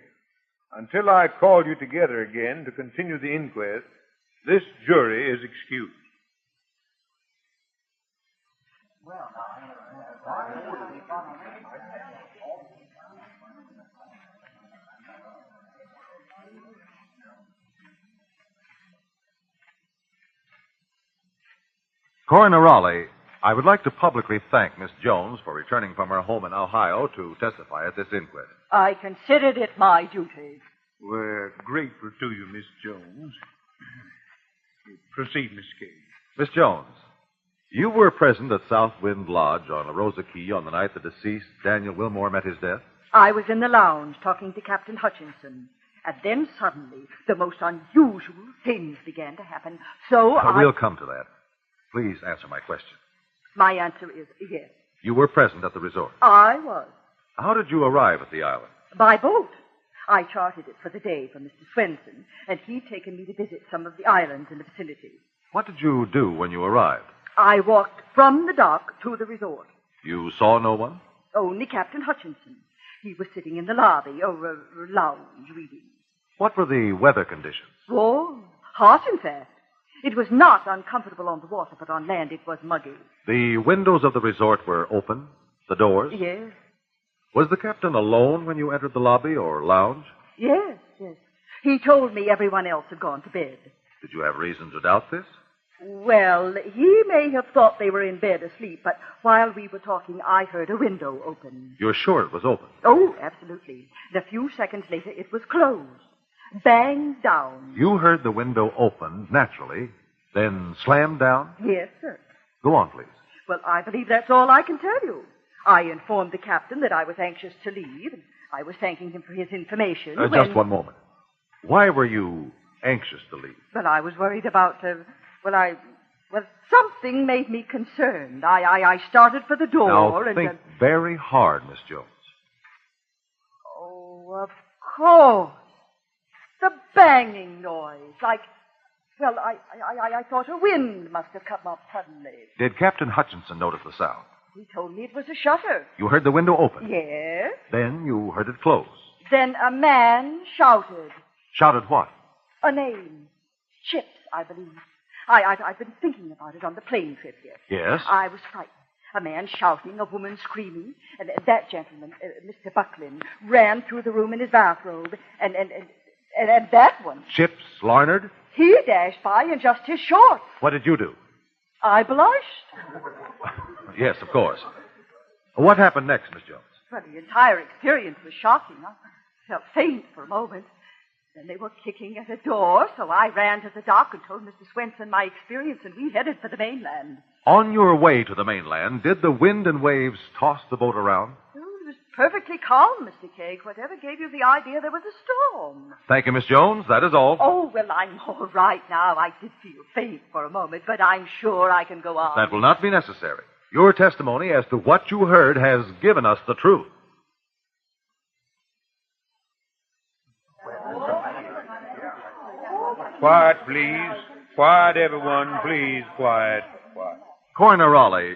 Until I call you together again to continue the inquest, this jury is excused. Coroner Raleigh, I would like to publicly thank Miss Jones for returning from her home in Ohio to testify at this inquest. I considered it my duty. We're grateful to you, Miss Jones. Proceed, Miss Kegg. Miss Jones, you were present at Southwind Lodge on Arosa Key on the night the deceased Daniel Wilmore met his death? I was in the lounge talking to Captain Hutchinson. And then suddenly, the most unusual things began to happen. So We'll come to that. Please answer my question. My answer is yes. You were present at the resort. I was. How did you arrive at the island? By boat. I chartered it for the day for Mr. Swenson, and he'd taken me to visit some of the islands in the vicinity. What did you do when you arrived? I walked from the dock to the resort. You saw no one? Only Captain Hutchinson. He was sitting in the lobby, or lounge, reading. What were the weather conditions? Oh, hot, in fact. It was not uncomfortable on the water, but on land it was muggy. The windows of the resort were open? The doors? Yes. Was the captain alone when you entered the lobby or lounge? Yes. He told me everyone else had gone to bed. Did you have reason to doubt this? Well, he may have thought they were in bed asleep, but while we were talking, I heard a window open. You're sure it was open? Oh, absolutely. And a few seconds later, it was closed. Banged down. You heard the window open, naturally, then slammed down? Yes, sir. Go on, please. Well, I believe that's all I can tell you. I informed the captain that I was anxious to leave, and I was thanking him for his information. Just one moment. Why were you anxious to leave? Well, I was worried about, something made me concerned. I started for the door Now, and... think very hard, Miss Jones. Oh, of course. The banging noise. I thought a wind must have come up suddenly. Did Captain Hutchinson notice the sound? He told me it was a shutter. You heard the window open? Yes. Then you heard it close. Then a man shouted. Shouted what? A name. Chips, I believe. I've been thinking about it on the plane trip here. Yes? I was frightened. A man shouting, a woman screaming, and that gentleman, Mr. Bucklin, ran through the room in his bathrobe, and that one. Chips Larnard? He dashed by in just his shorts. What did you do? I blushed. Yes, of course. What happened next, Miss Jones? Well, the entire experience was shocking. I felt faint for a moment. Then they were kicking at a door, so I ran to the dock and told Mr. Swenson my experience, and we headed for the mainland. On your way to the mainland, did the wind and waves toss the boat around? Oh, it was perfectly calm, Mr. Kegg. Whatever gave you the idea there was a storm? Thank you, Miss Jones. That is all. Oh, well, I'm all right now. I did feel faint for a moment, but I'm sure I can go on. That will not be necessary. Your testimony as to what you heard has given us the truth. Quiet, please. Quiet, everyone. Please, quiet. Quiet. Coroner Raleigh,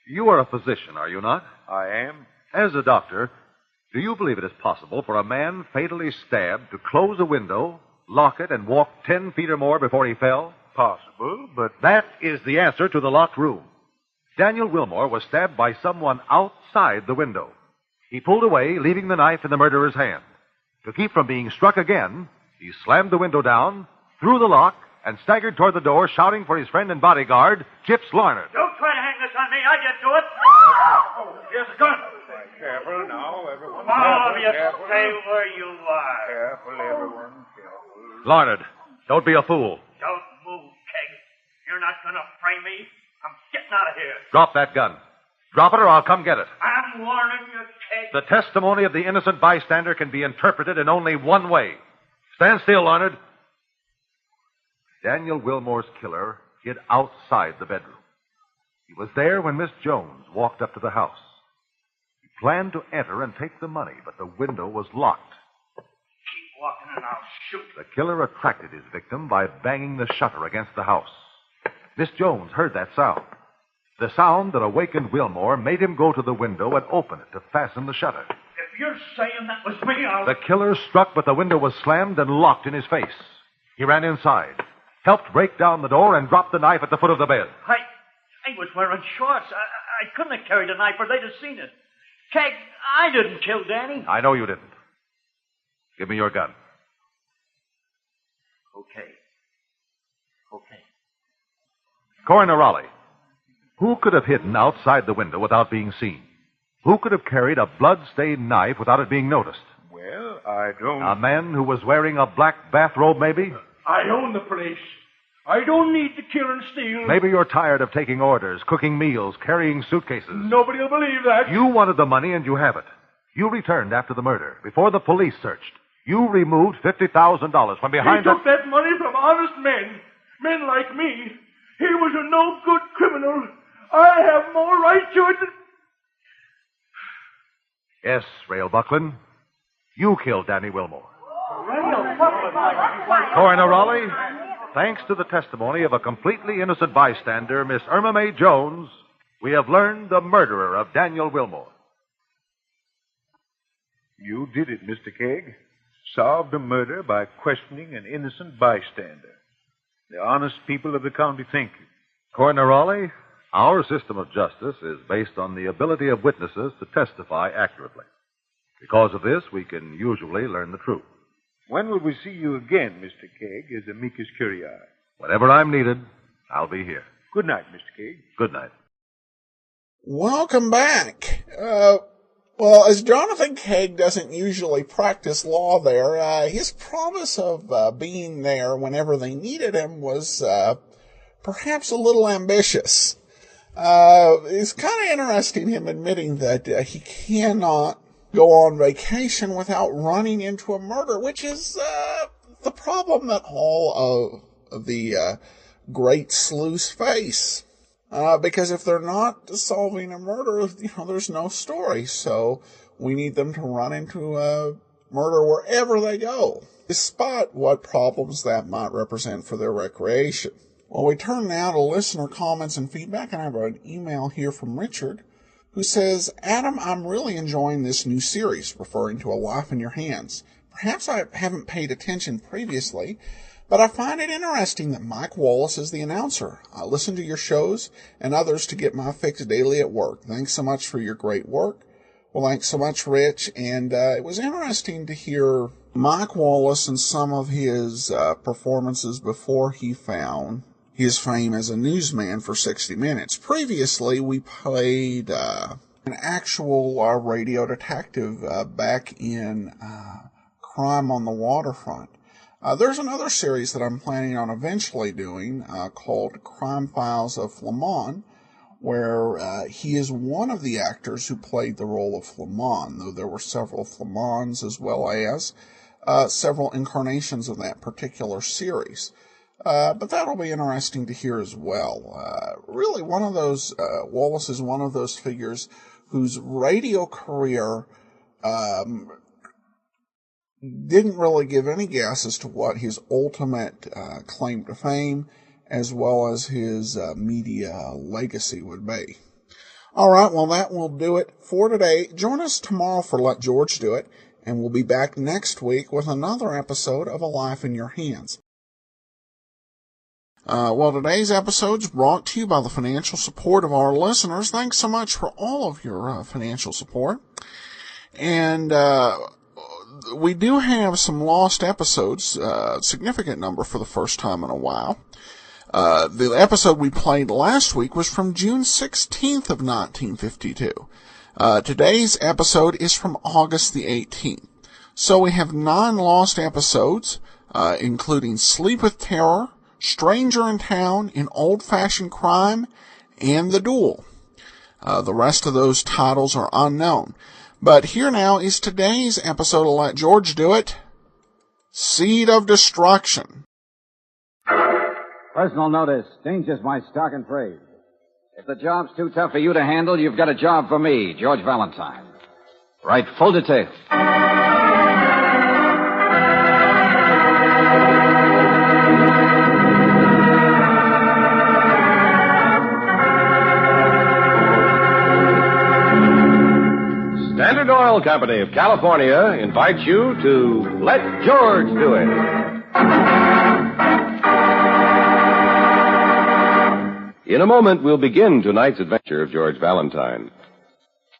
you are a physician, are you not? I am. As a doctor, do you believe it is possible for a man fatally stabbed to close a window, lock it, and walk 10 feet or more before he fell? Possible, but... That is the answer to the locked room. Daniel Wilmore was stabbed by someone outside the window. He pulled away, leaving the knife in the murderer's hand. To keep from being struck again, he slammed the window down, threw the lock, and staggered toward the door, shouting for his friend and bodyguard, Chips Larnard. Don't try to hang this on me. I didn't do it. Here's a gun. Careful now, everyone. All of you Careful. stay where you are. Careful, everyone. Careful. Larnard, don't be a fool. Don't move, Kegg. You're not going to frame me. I'm getting out of here. Drop that gun. Drop it or I'll come get it. I'm warning you, Kegg. The testimony of the innocent bystander can be interpreted in only one way. Stand still, Larnard. Daniel Wilmore's killer hid outside the bedroom. He was there when Miss Jones walked up to the house. He planned to enter and take the money, but the window was locked. Keep walking and I'll shoot. The killer attracted his victim by banging the shutter against the house. Miss Jones heard that sound. The sound that awakened Wilmore made him go to the window and open it to fasten the shutter. If you're saying that was me, I'll... The killer struck, but the window was slammed and locked in his face. He ran inside, helped break down the door, and dropped the knife at the foot of the bed. I was wearing shorts. I couldn't have carried a knife or they'd have seen it. Kegg, I didn't kill Danny. I know you didn't. Give me your gun. Okay. Coroner Raleigh, who could have hidden outside the window without being seen? Who could have carried a blood-stained knife without it being noticed? Well, I don't... A man who was wearing a black bathrobe, maybe? I own the place. I don't need to kill and steal. Maybe you're tired of taking orders, cooking meals, carrying suitcases. Nobody will believe that. You wanted the money and you have it. You returned after the murder, before the police searched. You removed $50,000 from behind He took that money from honest men. Men like me. He was a no-good criminal. I have more right to it than... Yes, Rail Bucklin. You killed Danny Wilmore. Coroner Raleigh, thanks to the testimony of a completely innocent bystander, Miss Irma Mae Jones, we have learned the murderer of Daniel Wilmore. You did it, Mr. Kegg. Solved a murder by questioning an innocent bystander. The honest people of the county thank you. Coroner Raleigh, our system of justice is based on the ability of witnesses to testify accurately. Because of this, we can usually learn the truth. When will we see you again, Mr. Kegg, as amicus curiae? Whenever I'm needed, I'll be here. Good night, Mr. Kegg. Good night. Welcome back. Well, as Jonathan Kegg doesn't usually practice law there, his promise of being there whenever they needed him was perhaps a little ambitious. It's kind of interesting him admitting that he cannot go on vacation without running into a murder, which is the problem that all of the great sleuths face. Because if they're not solving a murder, there's no story. So we need them to run into a murder wherever they go, despite what problems that might represent for their recreation. Well, we turn now to listener comments and feedback, and I have an email here from Richard, who says, Adam, I'm really enjoying this new series, referring to A Life in Your Hands. Perhaps I haven't paid attention previously, but I find it interesting that Mike Wallace is the announcer. I listen to your shows and others to get my fix daily at work. Thanks so much for your great work. Well, thanks so much, Rich. And it was interesting to hear Mike Wallace and some of his performances before he found his fame as a newsman for 60 Minutes. Previously, we played an actual radio detective back in Crime on the Waterfront. There's another series that I'm planning on eventually doing called Crime Files of Flamon, where he is one of the actors who played the role of Flamon, though there were several Flamons as well as several incarnations of that particular series. But that'll be interesting to hear as well. Really, one of those, Wallace is one of those figures whose radio career didn't really give any guess as to what his ultimate claim to fame as well as his media legacy would be. All right, well, that will do it for today. Join us tomorrow for Let George Do It, and we'll be back next week with another episode of A Life in Your Hands. Well, today's episode is brought to you by the financial support of our listeners. Thanks so much for all of your financial support. And we do have some lost episodes, a significant number for the first time in a while. The episode we played last week was from June 16th of 1952. Today's episode is from August the 18th. So we have 9 lost episodes, including Sleep with Terror, Stranger in Town, An Old-Fashioned Crime, and The Duel. The rest of those titles are unknown. But here now is today's episode of Let George Do It, Seed of Destruction. Personal notice. Danger's my stock and trade. If the job's too tough for you to handle, you've got a job for me, George Valentine. Write full details. Standard Oil Company of California invites you to Let George Do It. In a moment, we'll begin tonight's adventure of George Valentine.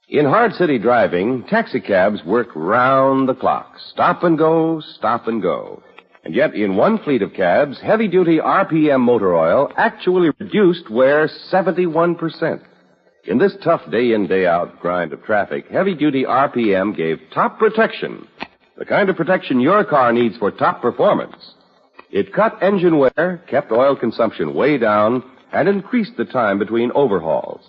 In hard city driving, taxicabs work round the clock. Stop and go, stop and go. And yet, in one fleet of cabs, heavy-duty RPM motor oil actually reduced wear 71%. In this tough day-in, day-out grind of traffic, heavy-duty RPM gave top protection, the kind of protection your car needs for top performance. It cut engine wear, kept oil consumption way down, and increased the time between overhauls.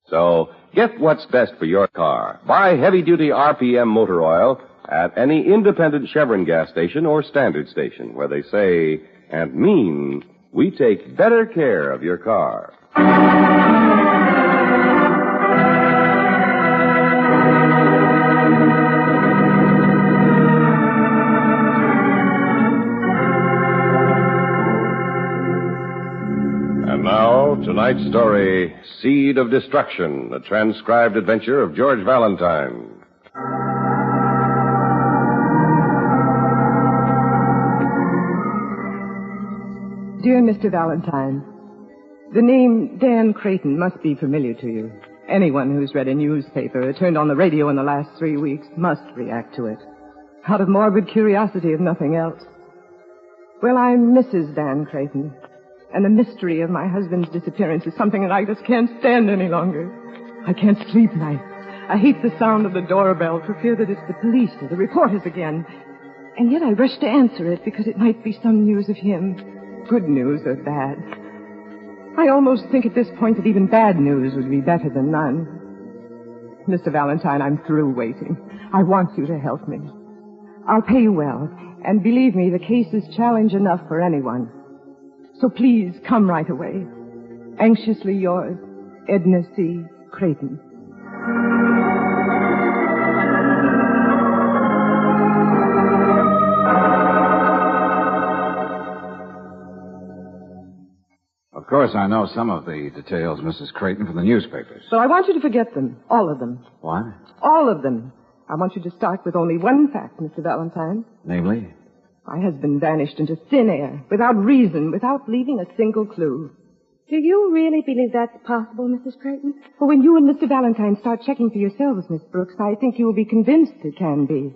So, get what's best for your car. Buy heavy-duty RPM motor oil at any independent Chevron gas station or standard station, where they say and mean, we take better care of your car. Now, tonight's story, Seed of Destruction, a transcribed adventure of George Valentine. Dear Mr. Valentine, the name Dan Creighton must be familiar to you. Anyone who's read a newspaper or turned on the radio in the last 3 weeks must react to it, out of morbid curiosity if nothing else. Well, I'm Mrs. Dan Creighton. And the mystery of my husband's disappearance is something that I just can't stand any longer. I can't sleep nights. I hate the sound of the doorbell for fear that it's the police or the reporters again. And yet I rush to answer it because it might be some news of him. Good news or bad. I almost think at this point that even bad news would be better than none. Mr. Valentine, I'm through waiting. I want you to help me. I'll pay you well. And believe me, the case is challenge enough for anyone. So please, come right away. Anxiously yours, Edna C. Creighton. Of course, I know some of the details, Mrs. Creighton, from the newspapers. So I want you to forget them. All of them. What? All of them. I want you to start with only one fact, Mr. Valentine. Namely? My husband vanished into thin air, without reason, without leaving a single clue. Do you really believe that's possible, Mrs. Creighton? Well, when you and Mr. Valentine start checking for yourselves, Miss Brooks, I think you will be convinced it can be.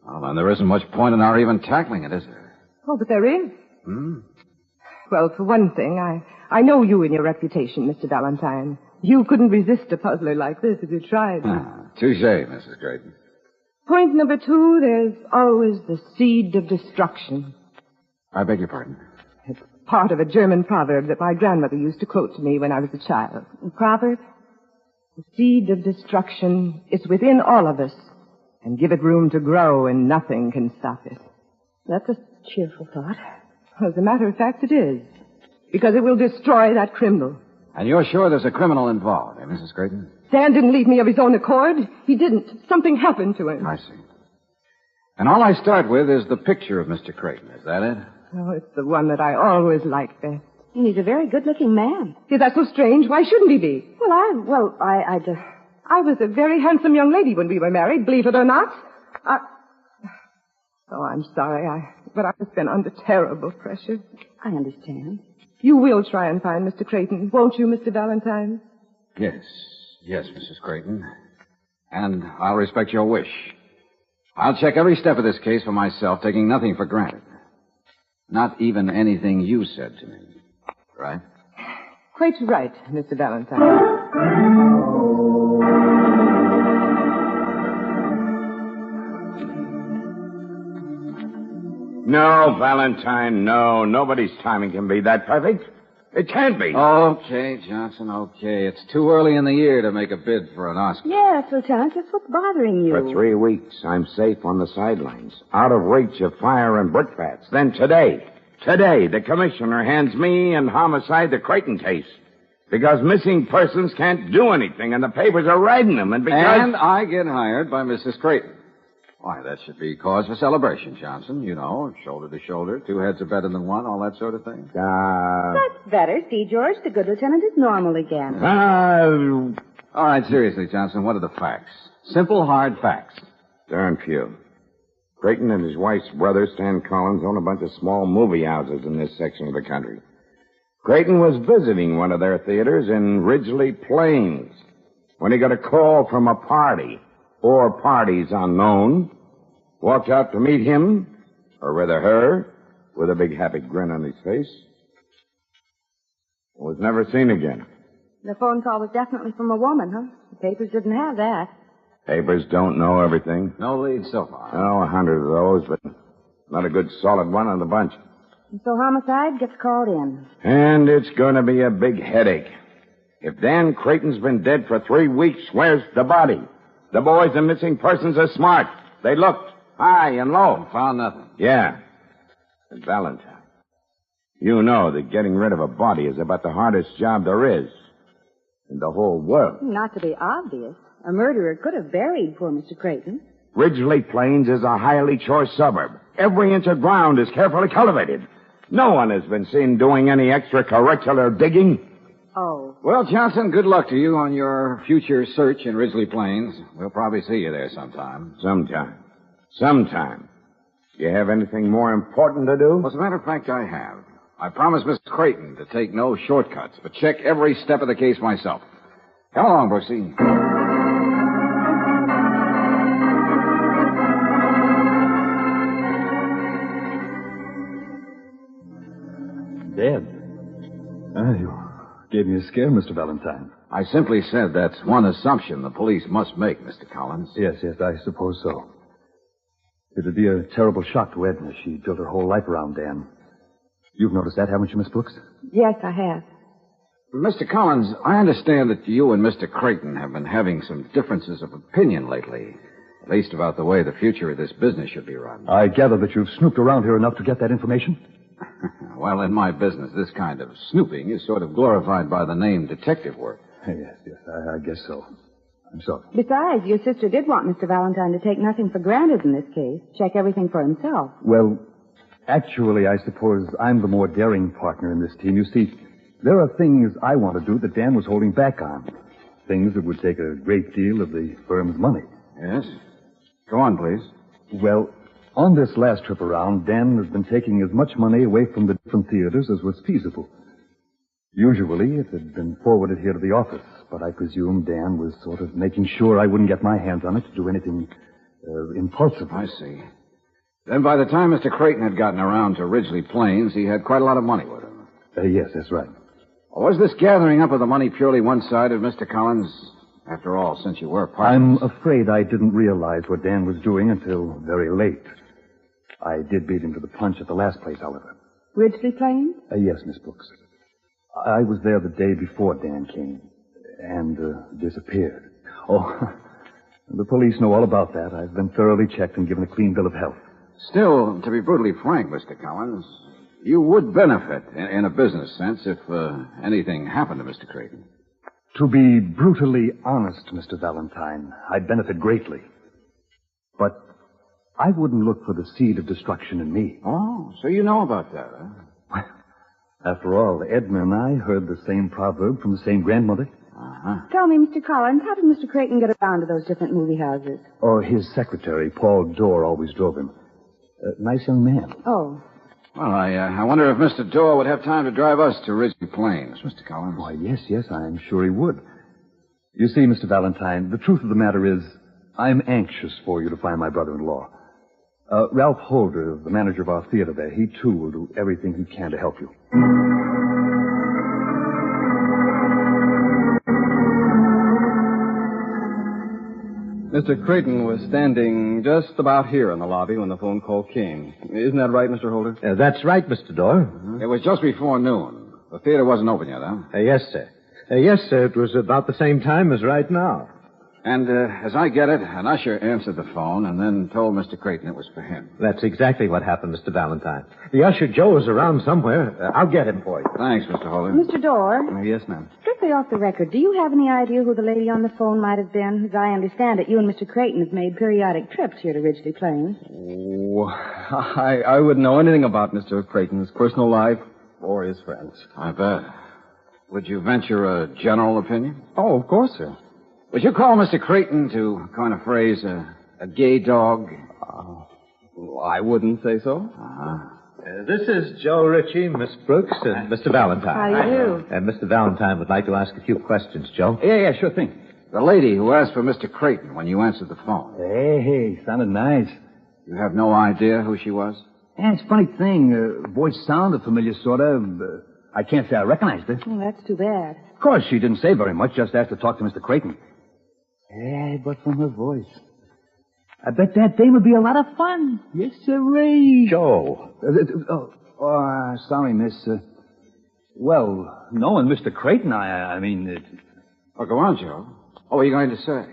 Well, then there isn't much point in our even tackling it, is there? Oh, but there is. Hmm? Well, for one thing, I know you and your reputation, Mr. Valentine. You couldn't resist a puzzler like this if you tried. Touche, Mrs. Creighton. Point number 2, there's always the seed of destruction. I beg your pardon? It's part of a German proverb that my grandmother used to quote to me when I was a child. A proverb? The seed of destruction is within all of us, and give it room to grow and nothing can stop it. That's a cheerful thought. As a matter of fact, it is. Because it will destroy that criminal. And you're sure there's a criminal involved, eh, Mrs. Creighton? Dan didn't leave me of his own accord. He didn't. Something happened to him. I see. And all I start with is the picture of Mr. Creighton. Is that it? Oh, it's the one that I always liked best. And he's a very good-looking man. Is that so strange? Why shouldn't he be? Well, I just... I was a very handsome young lady when we were married, believe it or not. Oh, I'm sorry, but I've been under terrible pressure. I understand. You will try and find Mr. Creighton, won't you, Mr. Valentine? Yes, Mrs. Creighton. And I'll respect your wish. I'll check every step of this case for myself, taking nothing for granted. Not even anything you said to me. Right? Quite right, Mr. Valentine. No, Valentine, no. Nobody's timing can be that perfect. It can't be. Okay, Johnson, okay. It's too early in the year to make a bid for an Oscar. Yes, Lieutenant, that's what's bothering you. For 3 weeks, I'm safe on the sidelines, out of reach of fire and brickbats. Then today, the commissioner hands me and homicide the Creighton case. Because missing persons can't do anything, and the papers are writing them, and because... And I get hired by Mrs. Creighton. Why, that should be cause for celebration, Johnson. You know, shoulder to shoulder, 2 heads are better than one, all that sort of thing. That's better. See, George, the good lieutenant is normal again. All right, seriously, Johnson, what are the facts? Simple, hard facts. Darn few. Creighton and his wife's brother, Stan Collins, own a bunch of small movie houses in this section of the country. Creighton was visiting one of their theaters in Ridgely Plains when he got a call from a party, or parties unknown, walked out to meet him, or rather her, with a big happy grin on his face. Was never seen again. The phone call was definitely from a woman, huh? The papers didn't have that. Papers don't know everything. No lead so far. Oh, 100 of those, but not a good solid one on the bunch. And so homicide gets called in. And it's going to be a big headache. If Dan Creighton's been dead for 3 weeks, where's the body? The boys and missing persons are smart. They looked high and low. Found nothing. Yeah. And Valentine, you know that getting rid of a body is about the hardest job there is in the whole world. Not to be obvious, a murderer could have buried poor Mr. Creighton. Ridgely Plains is a highly choice suburb. Every inch of ground is carefully cultivated. No one has been seen doing any extracurricular digging. Oh. Well, Johnson, good luck to you on your future search in Ridgely Plains. We'll probably see you there sometime. Sometime. You have anything more important to do? Well, as a matter of fact, I have. I promised Miss Creighton to take no shortcuts, but check every step of the case myself. Come along, Brooksy. Dead. gave me a scare, Mr. Valentine. I simply said that's one assumption the police must make, Mr. Collins. Yes, I suppose so. It'd be a terrible shock to Edna. She built her whole life around Dan. You've noticed that, haven't you, Miss Brooks? Yes, I have. Mr. Collins, I understand that you and Mr. Creighton have been having some differences of opinion lately, at least about the way the future of this business should be run. I gather that you've snooped around here enough to get that information? Well, in my business, this kind of snooping is sort of glorified by the name detective work. Yes, I guess so. I'm sorry. Besides, your sister did want Mr. Valentine to take nothing for granted in this case. Check everything for himself. Well, actually, I suppose I'm the more daring partner in this team. You see, there are things I want to do that Dan was holding back on. Things that would take a great deal of the firm's money. Yes? Go on, please. Well, on this last trip around, Dan has been taking as much money away from the different theaters as was feasible. Usually, it had been forwarded here to the office, but I presume Dan was sort of making sure I wouldn't get my hands on it to do anything impulsive. I see. Then by the time Mr. Creighton had gotten around to Ridgely Plains, he had quite a lot of money with him. Yes, that's right. Was this gathering up of the money purely one-sided, Mr. Collins? After all, since you were partners. I'm afraid I didn't realize what Dan was doing until very late. I did beat him to the punch at the last place, however. Ridgely Plains? Yes, Miss Brooks. I was there the day before Dan came and disappeared. Oh, the police know all about that. I've been thoroughly checked and given a clean bill of health. Still, to be brutally frank, Mr. Collins, you would benefit in a business sense if anything happened to Mr. Creighton. To be brutally honest, Mr. Valentine, I'd benefit greatly. But I wouldn't look for the seed of destruction in me. Oh, so you know about that, huh? After all, Edna and I heard the same proverb from the same grandmother. Uh-huh. Tell me, Mr. Collins, how did Mr. Creighton get around to those different movie houses? Oh, his secretary, Paul Dorr, always drove him. Nice young man. Oh. Well, I wonder if Mr. Dorr would have time to drive us to Ridgely Plains, Mr. Collins. Why, yes, I'm sure he would. You see, Mr. Valentine, the truth of the matter is, I'm anxious for you to find my brother-in-law. Ralph Holder, the manager of our theater there, he, too, will do everything he can to help you. Mr. Creighton was standing just about here in the lobby when the phone call came. Isn't that right, Mr. Holder? That's right, Mr. Dorr. It was just before noon. The theater wasn't open yet, huh? Yes, sir. Yes, sir. It was about the same time as right now. And as I get it, an usher answered the phone and then told Mr. Creighton it was for him. That's exactly what happened, Mr. Valentine. The usher, Joe, is around somewhere. I'll get him for you. Thanks, Mr. Holder. Mr. Dorr? Yes, ma'am. Strictly off the record, do you have any idea who the lady on the phone might have been? As I understand it, you and Mr. Creighton have made periodic trips here to Ridgely Plains. Oh, I wouldn't know anything about Mr. Creighton's personal life or his friends. I bet. Would you venture a general opinion? Oh, of course, sir. Would you call Mr. Creighton, to coin a phrase, a gay dog? I wouldn't say so. This is Joe Ritchie, Miss Brooks, and Mr. Valentine. How do you do? And Mr. Valentine would like to ask a few questions, Joe. Yeah, sure thing. The lady who asked for Mr. Creighton when you answered the phone. Hey, sounded nice. You have no idea who she was? Yeah, it's a funny thing. Voice sounded familiar, sort of. I can't say I recognized her. Oh, that's too bad. Of course, she didn't say very much, just asked to talk to Mr. Creighton. Yeah, but from her voice. I bet that dame would be a lot of fun. Yes, sirree. Joe. Sorry, miss. Well, knowing Mr. Creighton, I mean... Oh, go on, Joe. What were you going to say?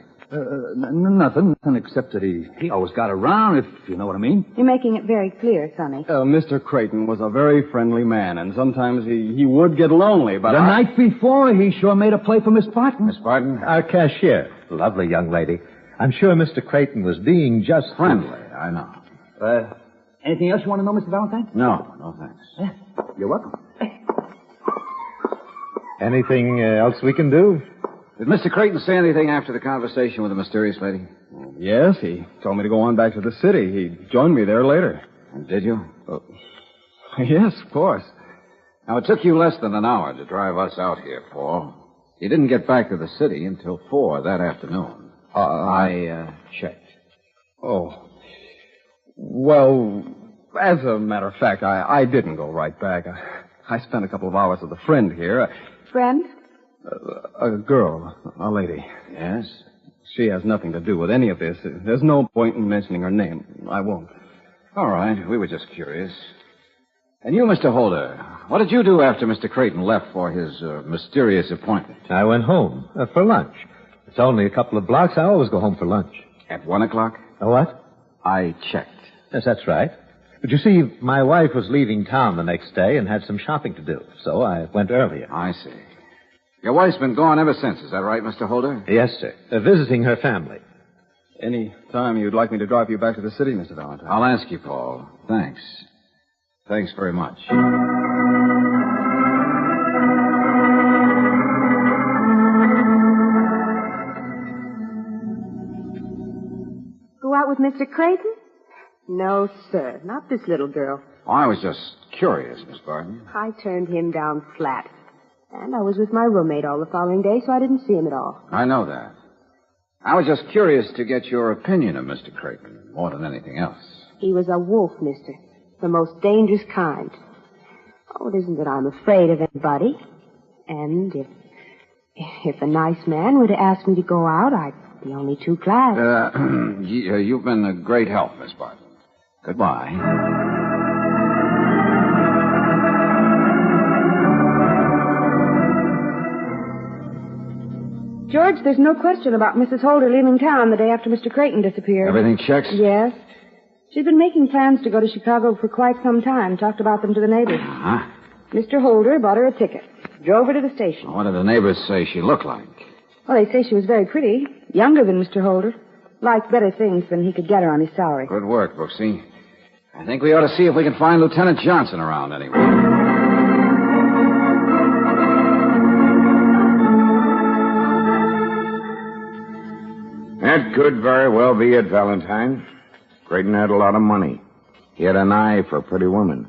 Nothing except that he always got around, if you know what I mean. You're making it very clear, Sonny. Mr. Creighton was a very friendly man, and sometimes he would get lonely, but The night before, he sure made a play for Miss Barton. Miss Barton? Our cashier. Lovely young lady. I'm sure Mr. Creighton was being just friendly. I know. Anything else you want to know, Mr. Valentine? No, thanks. You're welcome. Anything else we can do? Did Mr. Creighton say anything after the conversation with the mysterious lady? Yes, he told me to go on back to the city. He joined me there later. And did you? Yes, of course. Now, it took you less than an hour to drive us out here, Paul. You didn't get back to the city until 4 that afternoon. I checked. Oh. Well, as a matter of fact, I didn't go right back. I spent a couple of hours with a friend here. Friend? A girl, a lady. Yes? She has nothing to do with any of this. There's no point in mentioning her name. I won't. All right. We were just curious. And you, Mr. Holder, what did you do after Mr. Creighton left for his mysterious appointment? I went home for lunch. It's only a couple of blocks. I always go home for lunch. At 1 o'clock? What? I checked. Yes, that's right. But you see, my wife was leaving town the next day and had some shopping to do, so I went earlier. I see. Your wife's been gone ever since, is that right, Mr. Holder? Yes, sir. Visiting her family. Any time you'd like me to drive you back to the city, Mr. Valentine? I'll ask you, Paul. Thanks. Thanks very much. Go out with Mr. Creighton? No, sir. Not this little girl. Oh, I was just curious, Miss Barton. I turned him down flat. And I was with my roommate all the following day, so I didn't see him at all. I know that. I was just curious to get your opinion of Mr. Creighton, more than anything else. He was a wolf, mister. The most dangerous kind. Oh, it isn't that I'm afraid of anybody. And if a nice man were to ask me to go out, I'd be only too glad. You've been a great help, Miss Barton. Goodbye. George, there's no question about Mrs. Holder leaving town the day after Mr. Creighton disappeared. Everything checks? Yes. She's been making plans to go to Chicago for quite some time. Talked about them to the neighbors. Uh-huh. Mr. Holder bought her a ticket. Drove her to the station. What did the neighbors say she looked like? Well, they say she was very pretty. Younger than Mr. Holder. Liked better things than he could get her on his salary. Good work, Brooksy. I think we ought to see if we can find Lieutenant Johnson around anyway. That could very well be it, Valentine. Creighton had a lot of money. He had an eye for pretty women.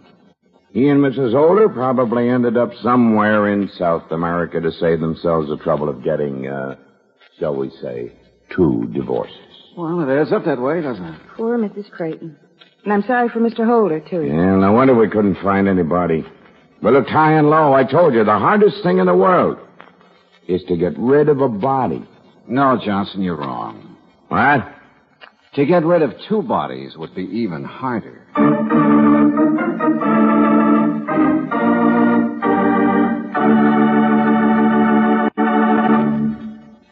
He and Mrs. Holder probably ended up somewhere in South America to save themselves the trouble of getting, shall we say, 2 divorces. Well, it adds up that way, doesn't it? Poor Mrs. Creighton. And I'm sorry for Mr. Holder, too. Yeah, no wonder we couldn't find anybody. But look high and low, I told you, the hardest thing in the world is to get rid of a body. No, Johnson, you're wrong. What? To get rid of 2 bodies would be even harder.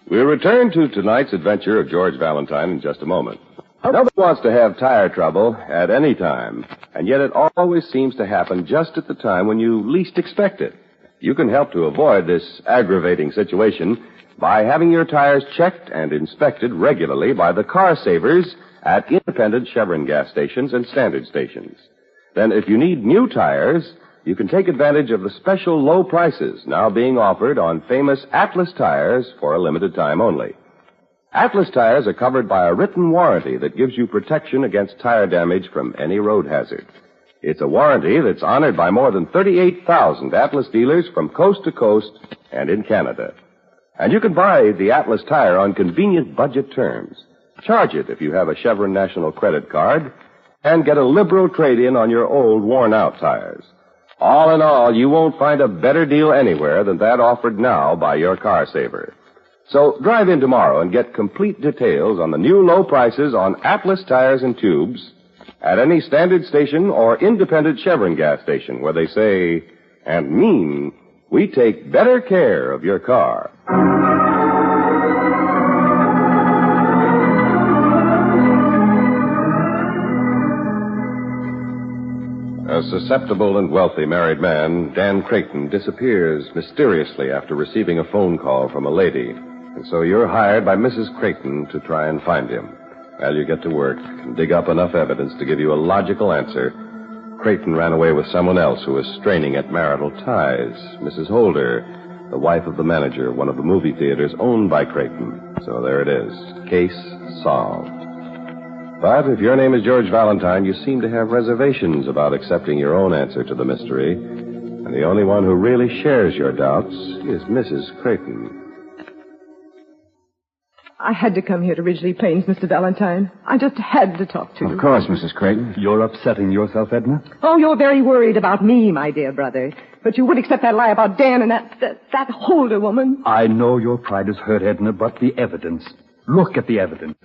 We'll return to tonight's adventure of George Valentine in just a moment. Nobody wants to have tire trouble at any time, and yet it always seems to happen just at the time when you least expect it. You can help to avoid this aggravating situation by having your tires checked and inspected regularly by the car savers at independent Chevron gas stations and standard stations. Then if you need new tires, you can take advantage of the special low prices now being offered on famous Atlas tires for a limited time only. Atlas tires are covered by a written warranty that gives you protection against tire damage from any road hazard. It's a warranty that's honored by more than 38,000 Atlas dealers from coast to coast and in Canada. And you can buy the Atlas tire on convenient budget terms. Charge it if you have a Chevron National Credit Card, and get a liberal trade-in on your old, worn-out tires. All in all, you won't find a better deal anywhere than that offered now by your car saver. So drive in tomorrow and get complete details on the new low prices on Atlas tires and tubes at any standard station or independent Chevron gas station where they say and mean, we take better care of your car. A susceptible and wealthy married man, Dan Creighton, disappears mysteriously after receiving a phone call from a lady. And so you're hired by Mrs. Creighton to try and find him. Well, you get to work and dig up enough evidence to give you a logical answer. Creighton ran away with someone else who was straining at marital ties. Mrs. Holder, the wife of the manager of one of the movie theaters owned by Creighton. So there it is. Case solved. But if your name is George Valentine, you seem to have reservations about accepting your own answer to the mystery. And the only one who really shares your doubts is Mrs. Creighton. I had to come here to Ridgely Plains, Mr. Valentine. I just had to talk to you. Of course, Mrs. Creighton. You're upsetting yourself, Edna? Oh, you're very worried about me, my dear brother. But you would accept that lie about Dan and that Holder woman. I know your pride is hurt, Edna, but the evidence. Look at the evidence.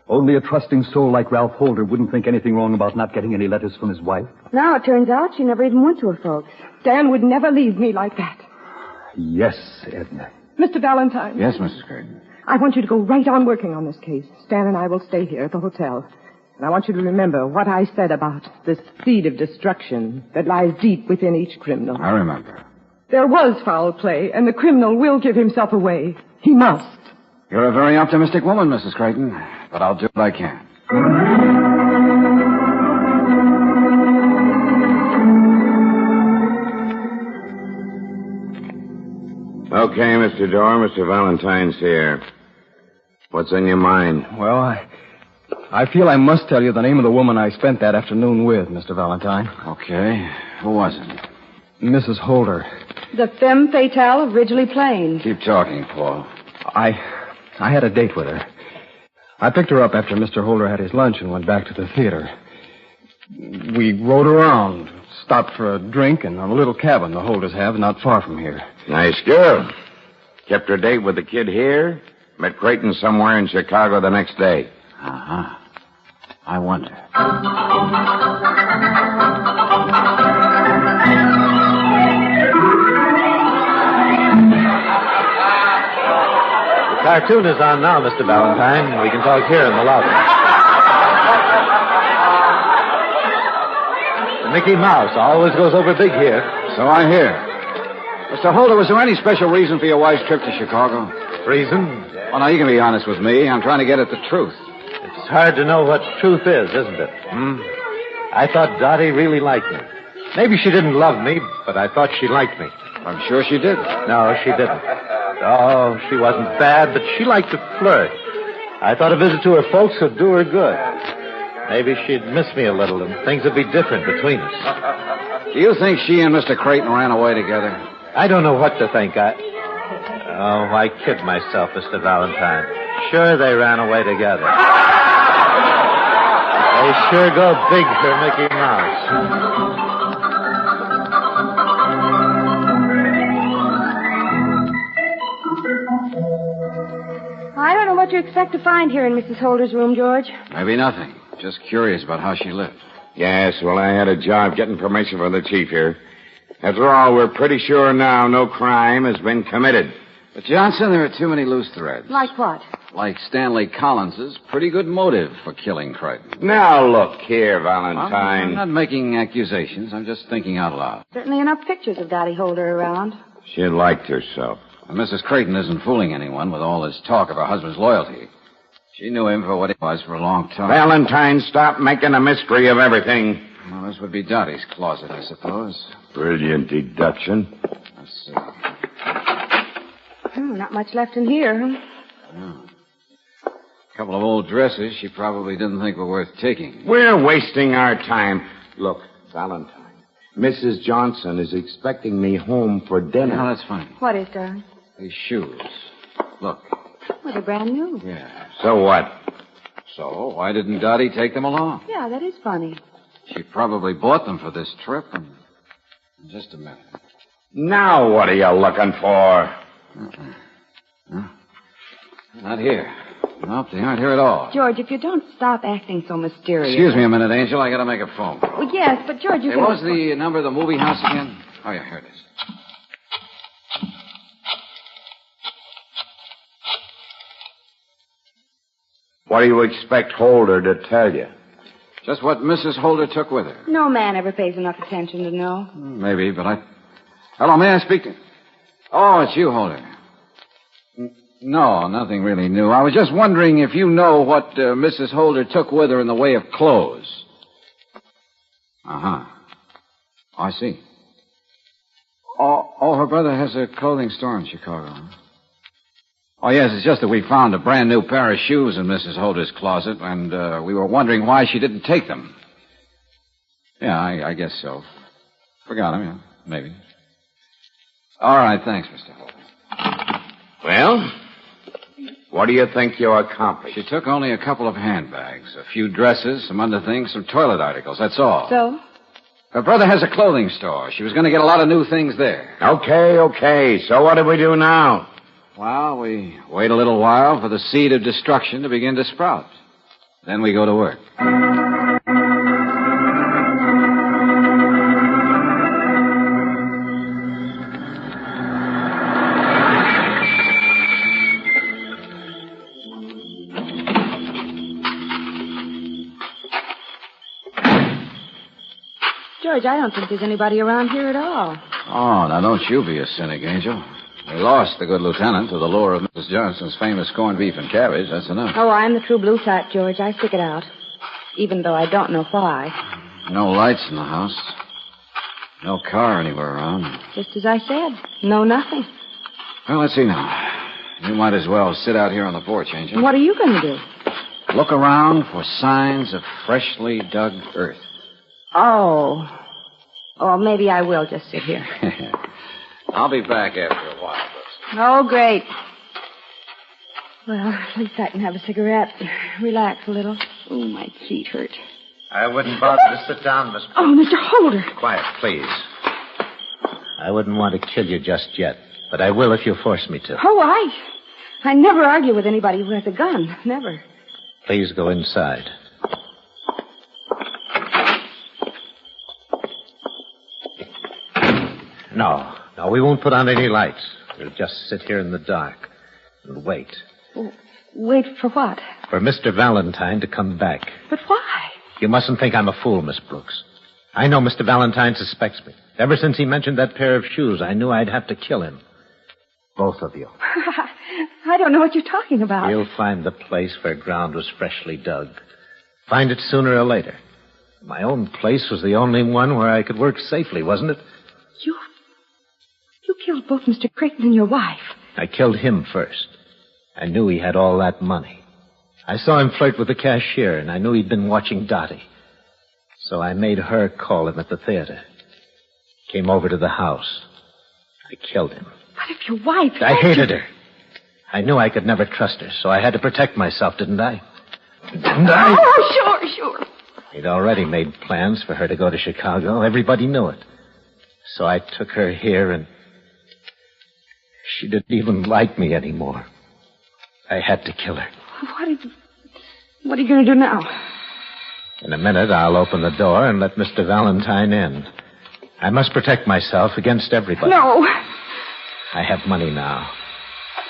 Only a trusting soul like Ralph Holder wouldn't think anything wrong about not getting any letters from his wife. Now it turns out she never even went to her folks. Dan would never leave me like that. Yes, Edna. Mr. Valentine. Yes, Mrs. Creighton. I want you to go right on working on this case. Stan and I will stay here at the hotel. And I want you to remember what I said about the seed of destruction that lies deep within each criminal. I remember. There was foul play, and the criminal will give himself away. He must. You're a very optimistic woman, Mrs. Creighton, but I'll do what I can. Okay, Mr. Dorr, Mr. Valentine's here. What's on your mind? Well, I feel I must tell you the name of the woman I spent that afternoon with, Mr. Valentine. Okay. Who was it? Mrs. Holder. The femme fatale of Ridgely Plains. Keep talking, Paul. I had a date with her. I picked her up after Mr. Holder had his lunch and went back to the theater. We rode around, stopped for a drink in a little cabin the Holders have not far from here. Nice girl. Kept her date with the kid here. Met Creighton somewhere in Chicago the next day. Uh-huh. I wonder. The cartoon is on now, Mr. Valentine. We can talk here in the lobby. The Mickey Mouse always goes over big here. So I hear. Mr. Holder, was there any special reason for your wife's trip to Chicago? Reason? Well, now, you can be honest with me. I'm trying to get at the truth. It's hard to know what truth is, isn't it? I thought Dottie really liked me. Maybe she didn't love me, but I thought she liked me. I'm sure she did. No, she didn't. Oh, she wasn't bad, but she liked to flirt. I thought a visit to her folks would do her good. Maybe she'd miss me a little, and things would be different between us. Do you think she and Mr. Creighton ran away together? I don't know what to think. I kid myself, Mr. Valentine. Sure, they ran away together. They sure go big for Mickey Mouse. I don't know what you expect to find here in Mrs. Holder's room, George. Maybe nothing. Just curious about how she lived. Yes, well, I had a job getting permission from the chief here. After all, we're pretty sure now no crime has been committed. But, Johnson, there are too many loose threads. Like what? Like Stanley Collins's pretty good motive for killing Creighton. Now, look here, Valentine. I'm not making accusations. I'm just thinking out loud. Certainly enough pictures of Dottie Holder around. She liked herself. And Mrs. Creighton isn't fooling anyone with all this talk of her husband's loyalty. She knew him for what he was for a long time. Valentine, stop making a mystery of everything. Well, this would be Dottie's closet, I suppose. Brilliant deduction. Let's see. Not much left in here, huh? Oh. A couple of old dresses she probably didn't think were worth taking. We're wasting our time. Look, Valentine, Mrs. Johnson is expecting me home for dinner. Oh, that's funny. What is, darling? These shoes. Look. Well, they're brand new. Yeah. So what? So, why didn't Dottie take them along? Yeah, that is funny. She probably bought them for this trip, and... Just a minute. Now what are you looking for? Huh? Not here. Nope, they aren't here at all. George, if you don't stop acting so mysterious... Excuse me a minute, Angel. I gotta make a phone. Well, yes, but George, you Hey, can... what was the number of the movie house again? Oh, yeah, here it is. What do you expect Holder to tell you? Just what Mrs. Holder took with her. No man ever pays enough attention to know. Maybe, but I... Hello, may I speak to... Oh, it's you, Holder. No, nothing really new. I was just wondering if you know what Mrs. Holder took with her in the way of clothes. Uh-huh. Oh, I see. Oh, her brother has a clothing store in Chicago. Oh, yes, it's just that we found a brand new pair of shoes in Mrs. Holder's closet, and we were wondering why she didn't take them. Yeah, I guess so. Forgot them, yeah, maybe. All right, thanks, Mr. Holder. Well, What do you think you accomplished? She took only a couple of handbags, a few dresses, some underthings, some toilet articles. That's all. So? Her brother has a clothing store. She was going to get a lot of new things there. Okay. So what do we do now? Well, we wait a little while for the seed of destruction to begin to sprout. Then we go to work. George, I don't think there's anybody around here at all. Oh, now don't you be a cynic, Angel. We lost the good lieutenant to the lure of Mrs. Johnson's famous corned beef and cabbage. That's enough. Oh, I'm the true blue type, George. I stick it out. Even though I don't know why. No lights in the house. No car anywhere around. Just as I said. No nothing. Well, let's see now. You might as well sit out here on the porch, Angel. What are you going to do? Look around for signs of freshly dug earth. Oh. Oh, maybe I will just sit here. I'll be back after a while. Oh, great. Well, at least I can have a cigarette. Relax a little. Oh, my feet hurt. I wouldn't bother to sit down, Miss... Oh, Mr. Holder. Quiet, please. I wouldn't want to kill you just yet, but I will if you force me to. Oh, I never argue with anybody who has a gun. Never. Please go inside. No, we won't put on any lights. We'll just sit here in the dark and wait. Wait for what? For Mr. Valentine to come back. But why? You mustn't think I'm a fool, Miss Brooks. I know Mr. Valentine suspects me. Ever since he mentioned that pair of shoes, I knew I'd have to kill him. Both of you. I don't know what you're talking about. You'll find the place where ground was freshly dug. Find it sooner or later. My own place was the only one where I could work safely, wasn't it? You killed both Mr. Creighton and your wife. I killed him first. I knew he had all that money. I saw him flirt with the cashier, and I knew he'd been watching Dottie. So I made her call him at the theater. Came over to the house. I killed him. But if your wife... I hated her. I knew I could never trust her, so I had to protect myself, didn't I? Didn't I? Oh, sure. He'd already made plans for her to go to Chicago. Everybody knew it. So I took her here, and she didn't even like me anymore. I had to kill her. What are you going to do now? In a minute, I'll open the door and let Mr. Valentine in. I must protect myself against everybody. No. I have money now.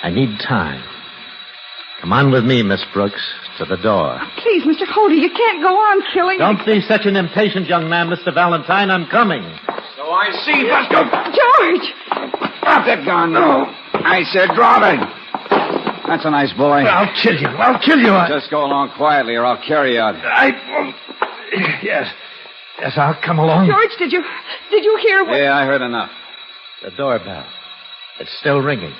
I need time. Come on with me, Miss Brooks, to the door. Please, Mr. Holder, you can't go on killing... Don't be such an impatient young man, Mr. Valentine. I'm coming. So I see. Let's go. George! Drop that gun. No. I said drop it. That's a nice boy. I'll kill you. Just go along quietly or I'll carry you out. Yes, I'll come along. George, did you hear what... Yeah, I heard enough. The doorbell. It's still ringing.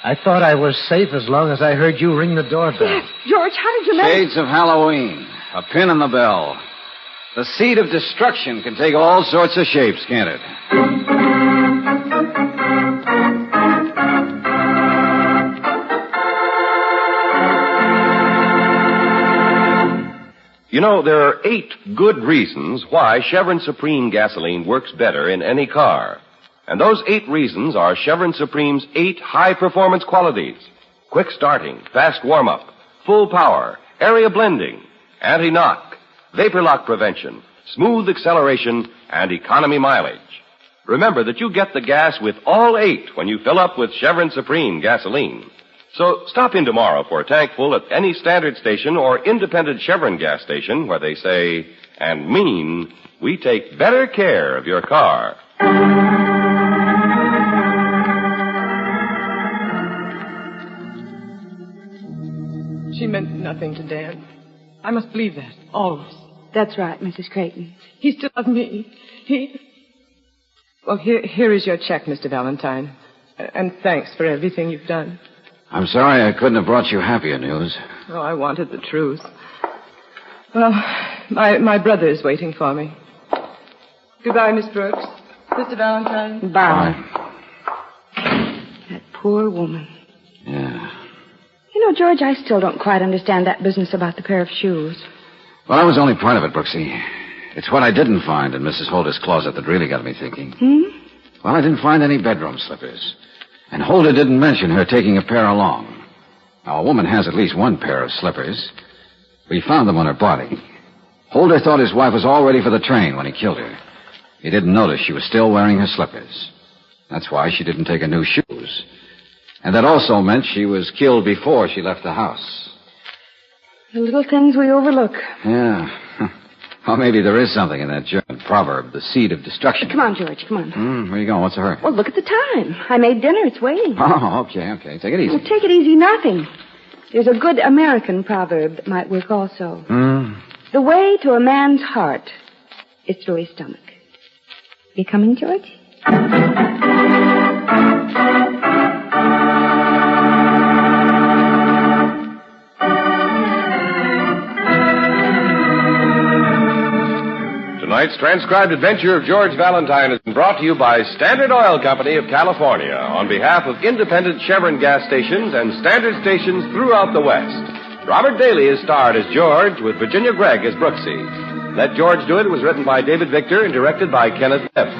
I thought I was safe as long as I heard you ring the doorbell. Yes, George, how did you manage... Shades of Halloween. A pin in the bell. The seed of destruction can take all sorts of shapes, can't it? You know, there are 8 good reasons why Chevron Supreme gasoline works better in any car. And those 8 reasons are Chevron Supreme's 8 high-performance qualities. Quick starting, fast warm-up, full power, area blending, anti-knock, vapor lock prevention, smooth acceleration, and economy mileage. Remember that you get the gas with all 8 when you fill up with Chevron Supreme gasoline. So stop in tomorrow for a tank full at any standard station or independent Chevron gas station where they say and mean we take better care of your car. She meant nothing to Dan. I must believe that, always. That's right, Mrs. Creighton. He still loves me. Well, here is your check, Mr. Valentine. And thanks for everything you've done. I'm sorry I couldn't have brought you happier news. Oh, I wanted the truth. Well, my brother is waiting for me. Goodbye, Miss Brooks. Mr. Valentine. Bye. That poor woman. Yeah. You You know, George, I still don't quite understand that business about the pair of shoes. Well, that was only part of it, Brooksy. It's what I didn't find in Mrs. Holder's closet that really got me thinking. Well, I didn't find any bedroom slippers. And Holder didn't mention her taking a pair along. Now, a woman has at least one pair of slippers. We found them on her body. Holder thought his wife was all ready for the train when he killed her. He didn't notice she was still wearing her slippers. That's why she didn't take her new shoes. And that also meant she was killed before she left the house. The little things we overlook. Yeah. Well, maybe there is something in that German proverb, the seed of destruction. Come on, George, come on. Where are you going? What's the hurry? Well, look at the time. I made dinner. It's waiting. Oh, okay. Take it easy. Well, take it easy, nothing. There's a good American proverb that might work also. The way to a man's heart is through his stomach. You coming, George? Tonight's transcribed adventure of George Valentine has been brought to you by Standard Oil Company of California on behalf of independent Chevron gas stations and Standard stations throughout the West. Robert Daly is starred as George with Virginia Gregg as Brooksy. Let George Do It was written by David Victor and directed by Kenneth Neff.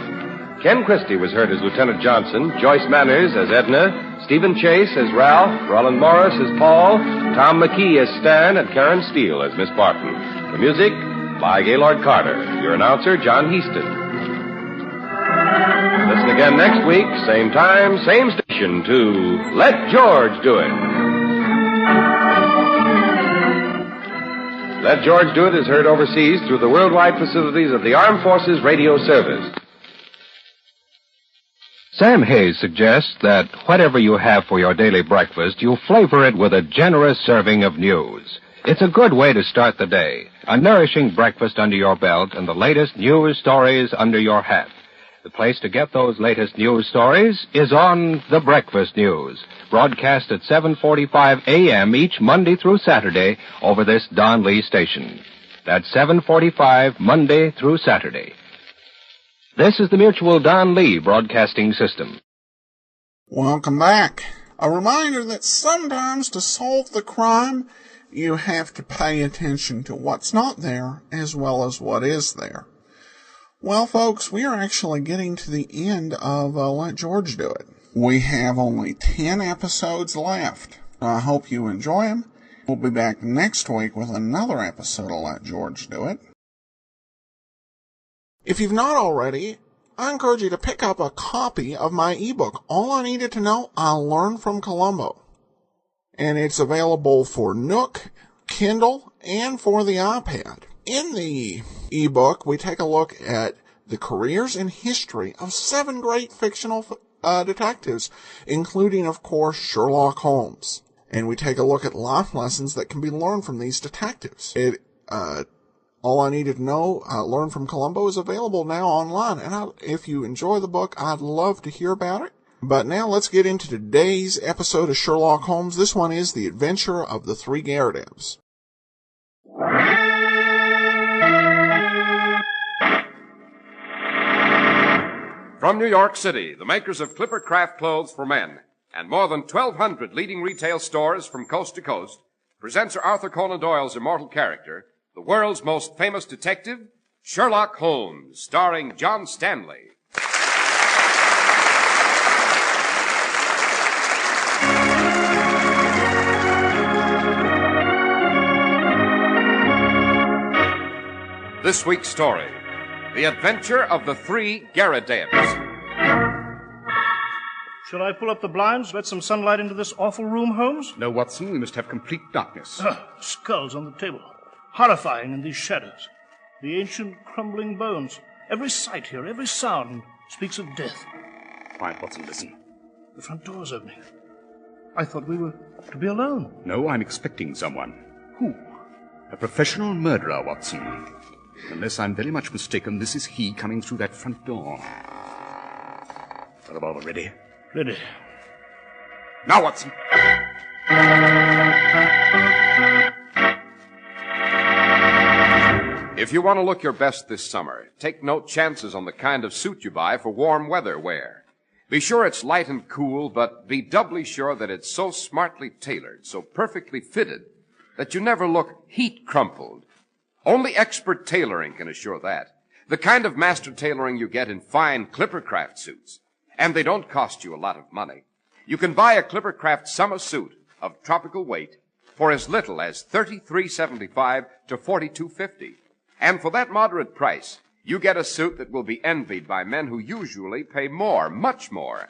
Ken Christie was heard as Lieutenant Johnson, Joyce Manners as Edna, Stephen Chase as Ralph, Roland Morris as Paul, Tom McKee as Stan, and Karen Steele as Miss Barton. The music by Gaylord Carter. Your announcer, John Heaston. Listen again next week, same time, same station, to Let George Do It. Let George Do It is heard overseas through the worldwide facilities of the Armed Forces Radio Service. Sam Hayes suggests that whatever you have for your daily breakfast, you flavor it with a generous serving of news. It's a good way to start the day. A nourishing breakfast under your belt and the latest news stories under your hat. The place to get those latest news stories is on The Breakfast News, broadcast at 7:45 a.m. each Monday through Saturday over this Don Lee station. That's 7:45 Monday through Saturday. This is the Mutual Don Lee Broadcasting System. Welcome back. A reminder that sometimes to solve the crime, you have to pay attention to what's not there as well as what is there. Well, folks, we are actually getting to the end of Let George Do It. We have only 10 episodes left. I hope you enjoy them. We'll be back next week with another episode of Let George Do It. If you've not already, I encourage you to pick up a copy of my ebook, All I Needed to Know, I Learned from Columbo. And it's available for Nook, Kindle, and for the iPad. In the ebook, we take a look at the careers and history of 7 great fictional detectives, including, of course, Sherlock Holmes. And we take a look at life lessons that can be learned from these detectives. All I Needed to Know, Learn from Columbo is available now online. And if you enjoy the book, I'd love to hear about it. But now let's get into today's episode of Sherlock Holmes. This one is The Adventure of the Three Garridebs. From New York City, the makers of Clipper Craft Clothes for Men and more than 1,200 leading retail stores from coast to coast presents Sir Arthur Conan Doyle's immortal character, the world's most famous detective, Sherlock Holmes, starring John Stanley. This week's story, The Adventure of the Three Garridebs. Shall I pull up the blinds, let some sunlight into this awful room, Holmes? No, Watson, we must have complete darkness. Skulls on the table. Horrifying in these shadows. The ancient crumbling bones. Every sight here, every sound speaks of death. Quiet, Watson, listen. The front door's opening. I thought we were to be alone. No, I'm expecting someone. Who? A professional murderer, Watson. Unless I'm very much mistaken, this is he coming through that front door. The revolver ready? Ready. Now, Watson. If you want to look your best this summer, take no chances on the kind of suit you buy for warm weather wear. Be sure it's light and cool, but be doubly sure that it's so smartly tailored, so perfectly fitted, that you never look heat-crumpled. Only expert tailoring can assure that. The kind of master tailoring you get in fine Clippercraft suits. And they don't cost you a lot of money. You can buy a Clippercraft summer suit of tropical weight for as little as $33.75 to $42.50. And for that moderate price, you get a suit that will be envied by men who usually pay more, much more.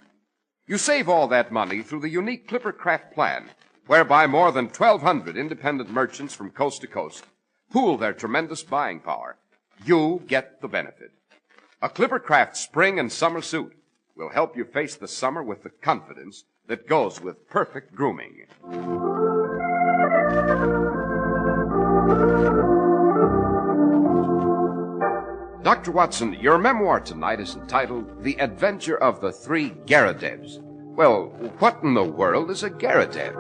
You save all that money through the unique Clippercraft plan, whereby more than 1,200 independent merchants from coast to coast pool their tremendous buying power. You get the benefit. A Clippercraft spring and summer suit will help you face the summer with the confidence that goes with perfect grooming. Dr. Watson, your memoir tonight is entitled The Adventure of the Three Garridebs. Well, what in the world is a Garrideb?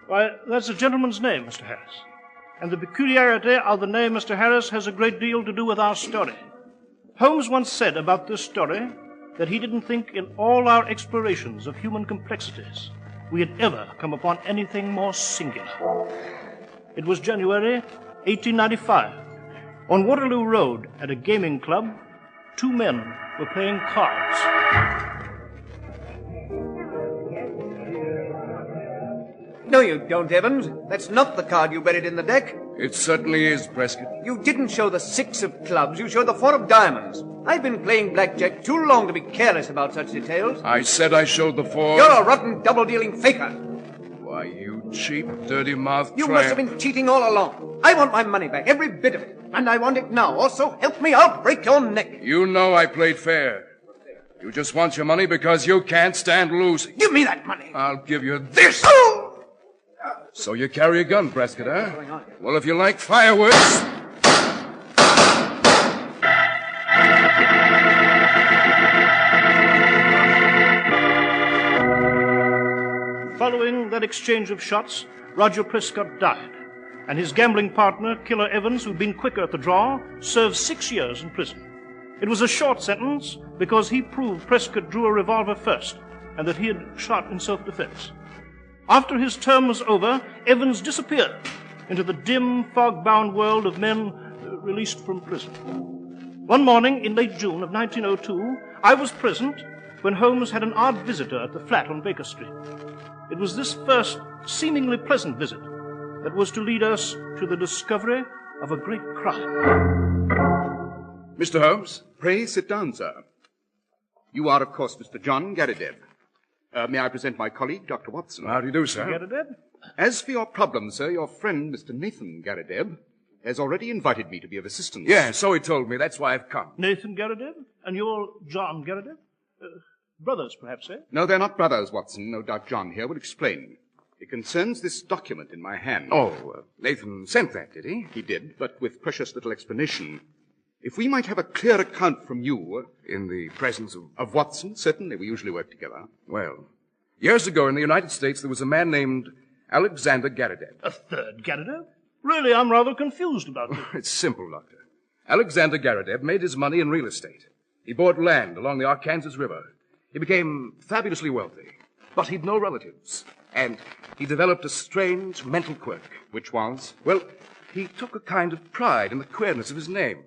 Why, that's a gentleman's name, Mr. Harris. And the peculiarity of the name, Mr. Harris, has a great deal to do with our story. Holmes once said about this story that he didn't think in all our explorations of human complexities we had ever come upon anything more singular. It was January 1895. On Waterloo Road, at a gaming club, two men were playing cards. No, you don't, Evans. That's not the card you buried in the deck. It certainly is, Prescott. You didn't show the 6 of clubs. You showed the 4 of diamonds. I've been playing blackjack too long to be careless about such details. I said I showed the 4. You're a rotten double-dealing faker. Why, you cheap, dirty-mouthed You tramp. must have been cheating all along. I want my money back, every bit of it. And I want it now. Also, help me, I'll break your neck. You know I played fair. You just want your money because you can't stand losing. Give me that money. I'll give you this. So you carry a gun, Prescott, huh? Well, if you like fireworks... Following that exchange of shots, Roger Prescott died, and his gambling partner, Killer Evans, who'd been quicker at the draw, served 6 years in prison. It was a short sentence because he proved Prescott drew a revolver first and that he had shot in self-defense. After his term was over, Evans disappeared into the dim, fog-bound world of men released from prison. One morning in late June of 1902, I was present when Holmes had an odd visitor at the flat on Baker Street. It was this first seemingly pleasant visit that was to lead us to the discovery of a great crime. Mr. Holmes, pray sit down, sir. You are, of course, Mr. John Garrideb. May I present my colleague, Dr. Watson? How do you do, sir? Garrideb? As for your problem, sir, your friend, Mr. Nathan Garrideb, has already invited me to be of assistance. Yeah, so he told me. That's why I've come. Nathan Garrideb? And you're John Garrideb? Brothers, perhaps, eh? No, they're not brothers, Watson. No doubt John here will explain. It concerns this document in my hand. Oh, Nathan sent that, did he? He did, but with precious little explanation. If we might have a clear account from you... In the presence of Watson, certainly. We usually work together. Well, years ago in the United States, there was a man named Alexander Garrideb. A third Garrideb? Really, I'm rather confused about this. It's simple, Doctor. Alexander Garrideb made his money in real estate. He bought land along the Arkansas River. He became fabulously wealthy, but he'd no relatives. And he developed a strange mental quirk. Which was? Well, he took a kind of pride in the queerness of his name.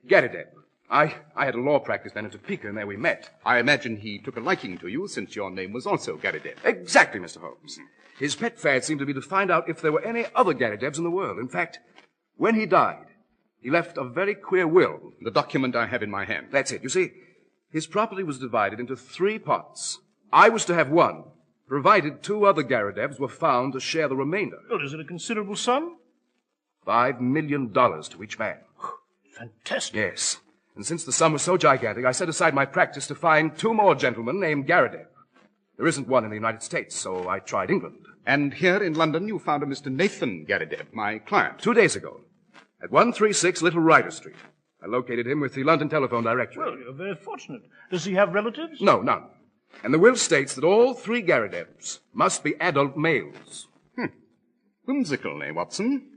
Garrideb. I had a law practice then in Topeka, and there we met. I imagine he took a liking to you, since your name was also Garrideb. Exactly, Mr. Holmes. His pet fad seemed to be to find out if there were any other Garridebs in the world. In fact, when he died, he left a very queer will. The document I have in my hand. That's it. You see, his property was divided into 3 parts. I was to have 1, provided 2 other Garridebs were found to share the remainder. Well, is it a considerable sum? $5 million to each man. Fantastic. Yes. And since the sum was so gigantic, I set aside my practice to find 2 more gentlemen named Garrideb. There isn't one in the United States, so I tried England. And here in London you found a Mr. Nathan Garrideb, my client. 2 days ago, at 136 Little Ryder Street. I located him with the London telephone directory. Well, you're very fortunate. Does he have relatives? No, none. And the will states that all 3 Garridebs must be adult males. Whimsical, eh, Watson?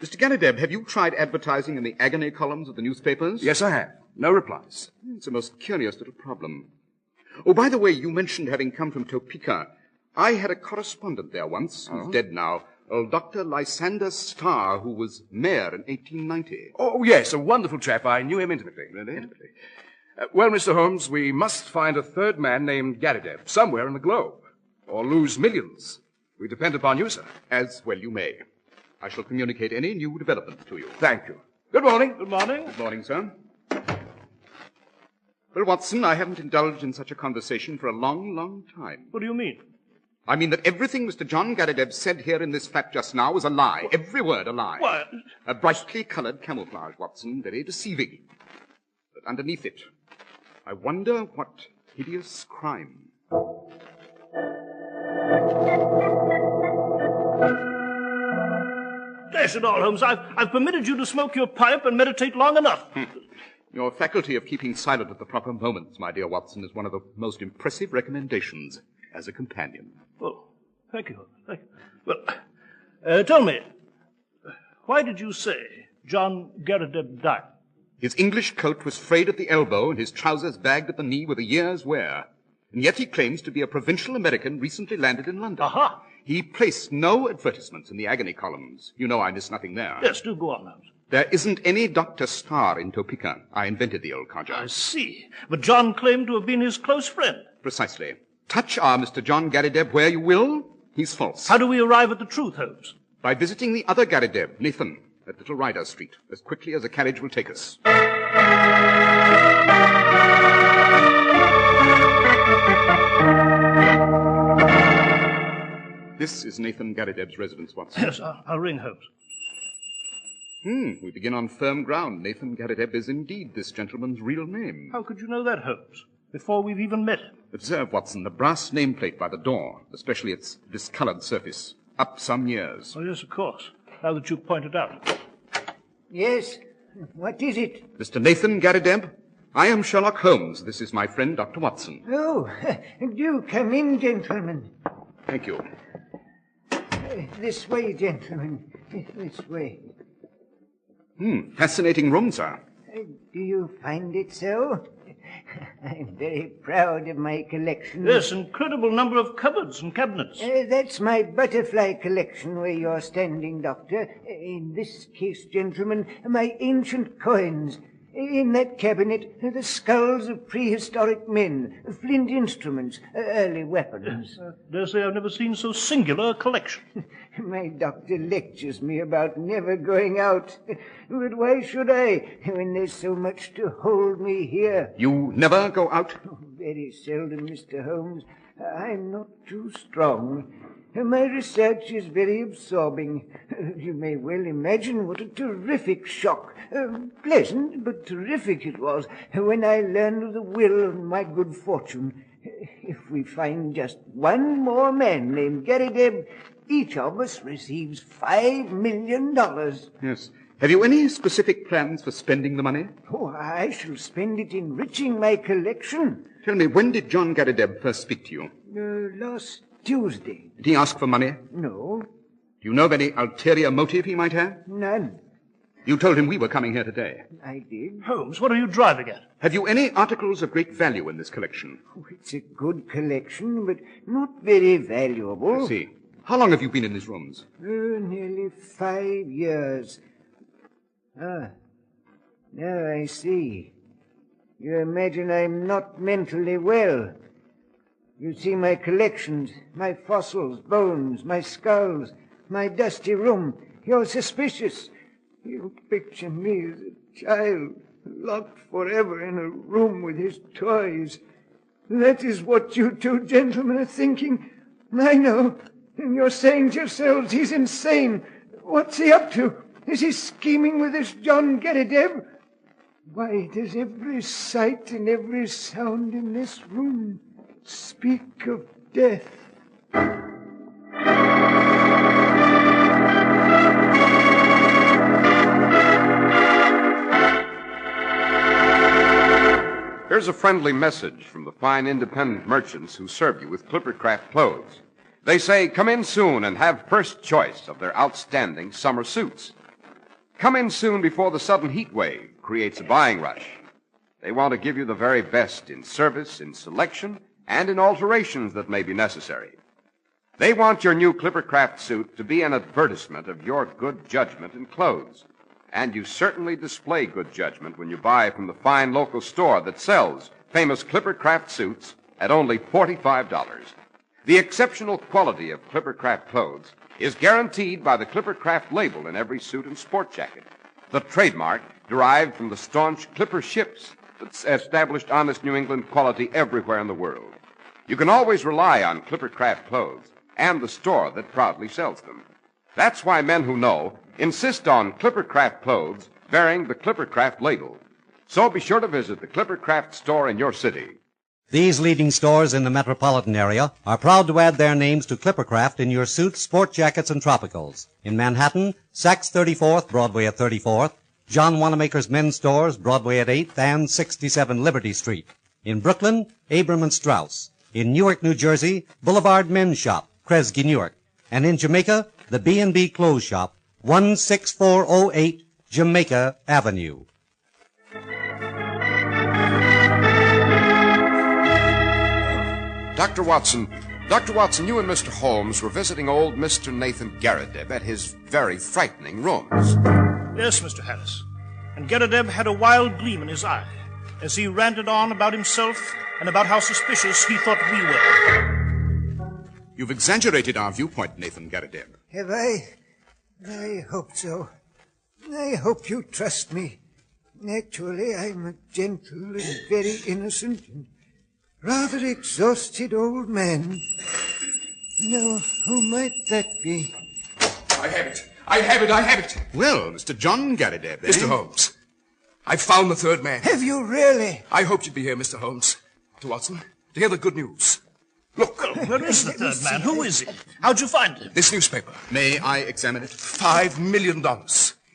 Mr. Garrideb, have you tried advertising in the agony columns of the newspapers? Yes, I have. No replies. It's a most curious little problem. Oh, by the way, you mentioned having come from Topeka. I had a correspondent there once, who's dead now, old Dr. Lysander Starr, who was mayor in 1890. Oh, yes, a wonderful chap. I knew him intimately. Really? Intimately. Well, Mr. Holmes, we must find a third man named Garridebs somewhere in the globe, or lose millions. We depend upon you, sir. As well you may. I shall communicate any new developments to you. Thank you. Good morning. Good morning. Good morning, sir. Well, Watson, I haven't indulged in such a conversation for a long, long time. What do you mean? I mean that everything Mr. John Garridebs said here in this flat just now was a lie. Every word a lie. What? A brightly colored camouflage, Watson. Very deceiving. But underneath it, I wonder what hideous crime. Dash it all, Holmes. I've permitted you to smoke your pipe and meditate long enough. Your faculty of keeping silent at the proper moments, my dear Watson, is one of the most impressive recommendations as a companion. Oh, thank you. Well, tell me, why did you say John Garrideb died? His English coat was frayed at the elbow and his trousers bagged at the knee with a year's wear. And yet he claims to be a provincial American recently landed in London. Aha! He placed no advertisements in the agony columns. You know I miss nothing there. Yes, do go on, Holmes. There isn't any Dr. Starr in Topeka. I invented the old codger. I see. But John claimed to have been his close friend. Precisely. Touch our Mr. John Garrideb where you will, he's false. How do we arrive at the truth, Holmes? By visiting the other Garrideb, Nathan, at Little Ryder Street, as quickly as a carriage will take us. This is Nathan Garrideb's residence, Watson. Yes, I'll ring Holmes. We begin on firm ground. Nathan Garrideb is indeed this gentleman's real name. How could you know that, Holmes? Before we've even met. Observe, Watson, the brass nameplate by the door, especially its discolored surface. Up some years. Oh, yes, of course. Now that you've pointed out. Yes? What is it? Mr. Nathan Garrideb, I am Sherlock Holmes. This is my friend, Dr. Watson. Oh, do come in, gentlemen. Thank you. This way, gentlemen. This way. Fascinating room, sir. Do you find it so? I'm very proud of my collection. Yes, incredible number of cupboards and cabinets. That's my butterfly collection where you're standing, Doctor. In this case, gentlemen, my ancient coins. In that cabinet, the skulls of prehistoric men, flint instruments, early weapons. Dare say I've never seen so singular a collection. My doctor lectures me about never going out. But why should I, when there's so much to hold me here? You never go out? Very seldom, Mr. Holmes. I'm not too strong. My research is very absorbing. You may well imagine what a terrific shock, pleasant but terrific it was, when I learned of the will of my good fortune. If we find just one more man named Garrideb, each of us receives $5 million. Yes. Have you any specific plans for spending the money? Oh, I shall spend it enriching my collection. Tell me, when did John Garrideb first speak to you? Last Tuesday. Did he ask for money? No. Do you know of any ulterior motive he might have? None. You told him we were coming here today. I did. Holmes, what are you driving at? Have you any articles of great value in this collection? Oh, it's a good collection, but not very valuable. I see. How long have you been in these rooms? Nearly 5 years. Now I see. You imagine I'm not mentally well. You see my collections, my fossils, bones, my skulls, my dusty room. You're suspicious. You picture me as a child, locked forever in a room with his toys. That is what you two gentlemen are thinking. I know. And you're saying to yourselves he's insane. What's he up to? Is he scheming with this John Garrideb? Why, does every sight and every sound in this room speak of death? Here's a friendly message from the fine independent merchants who serve you with Clippercraft clothes. They say, come in soon and have first choice of their outstanding summer suits. Come in soon before the sudden heat wave creates a buying rush. They want to give you the very best in service, in selection, and in alterations that may be necessary. They want your new Clippercraft suit to be an advertisement of your good judgment in clothes. And you certainly display good judgment when you buy from the fine local store that sells famous Clippercraft suits at only $45. The exceptional quality of Clippercraft clothes is guaranteed by the Clippercraft label in every suit and sport jacket, the trademark derived from the staunch Clipper ships that's established honest New England quality everywhere in the world. You can always rely on Clippercraft clothes and the store that proudly sells them. That's why men who know insist on Clippercraft clothes bearing the Clippercraft label. So be sure to visit the Clippercraft store in your city. These leading stores in the metropolitan area are proud to add their names to Clippercraft in your suits, sport jackets, and tropicals. In Manhattan, Saks 34th, Broadway at 34th, John Wanamaker's men's stores, Broadway at 8th and 67 Liberty Street. In Brooklyn, Abram and Strauss. In Newark, New Jersey, Boulevard Men's Shop, Kresge, Newark. And in Jamaica, the B&B Clothes Shop, 16408 Jamaica Avenue. Dr. Watson, you and Mr. Holmes were visiting old Mr. Nathan Garrideb at his very frightening rooms. Yes, Mr. Harris. And Garrideb had a wild gleam in his eye as he ranted on about himself and about how suspicious he thought we were. You've exaggerated our viewpoint, Nathan Garrideb. Have I? I hope so. I hope you trust me. Actually, I'm a gentle and very innocent and rather exhausted old man. Now, who might that be? I have it. Well, Mr. John Garrideb, Mr. Holmes, I've found the third man. Have you really? I hoped you'd be here, Mr. Holmes. Dr. Watson, to hear the good news. Look. Well, where is the third man? Who is he? How'd you find him? This newspaper. May I examine it? $5 million.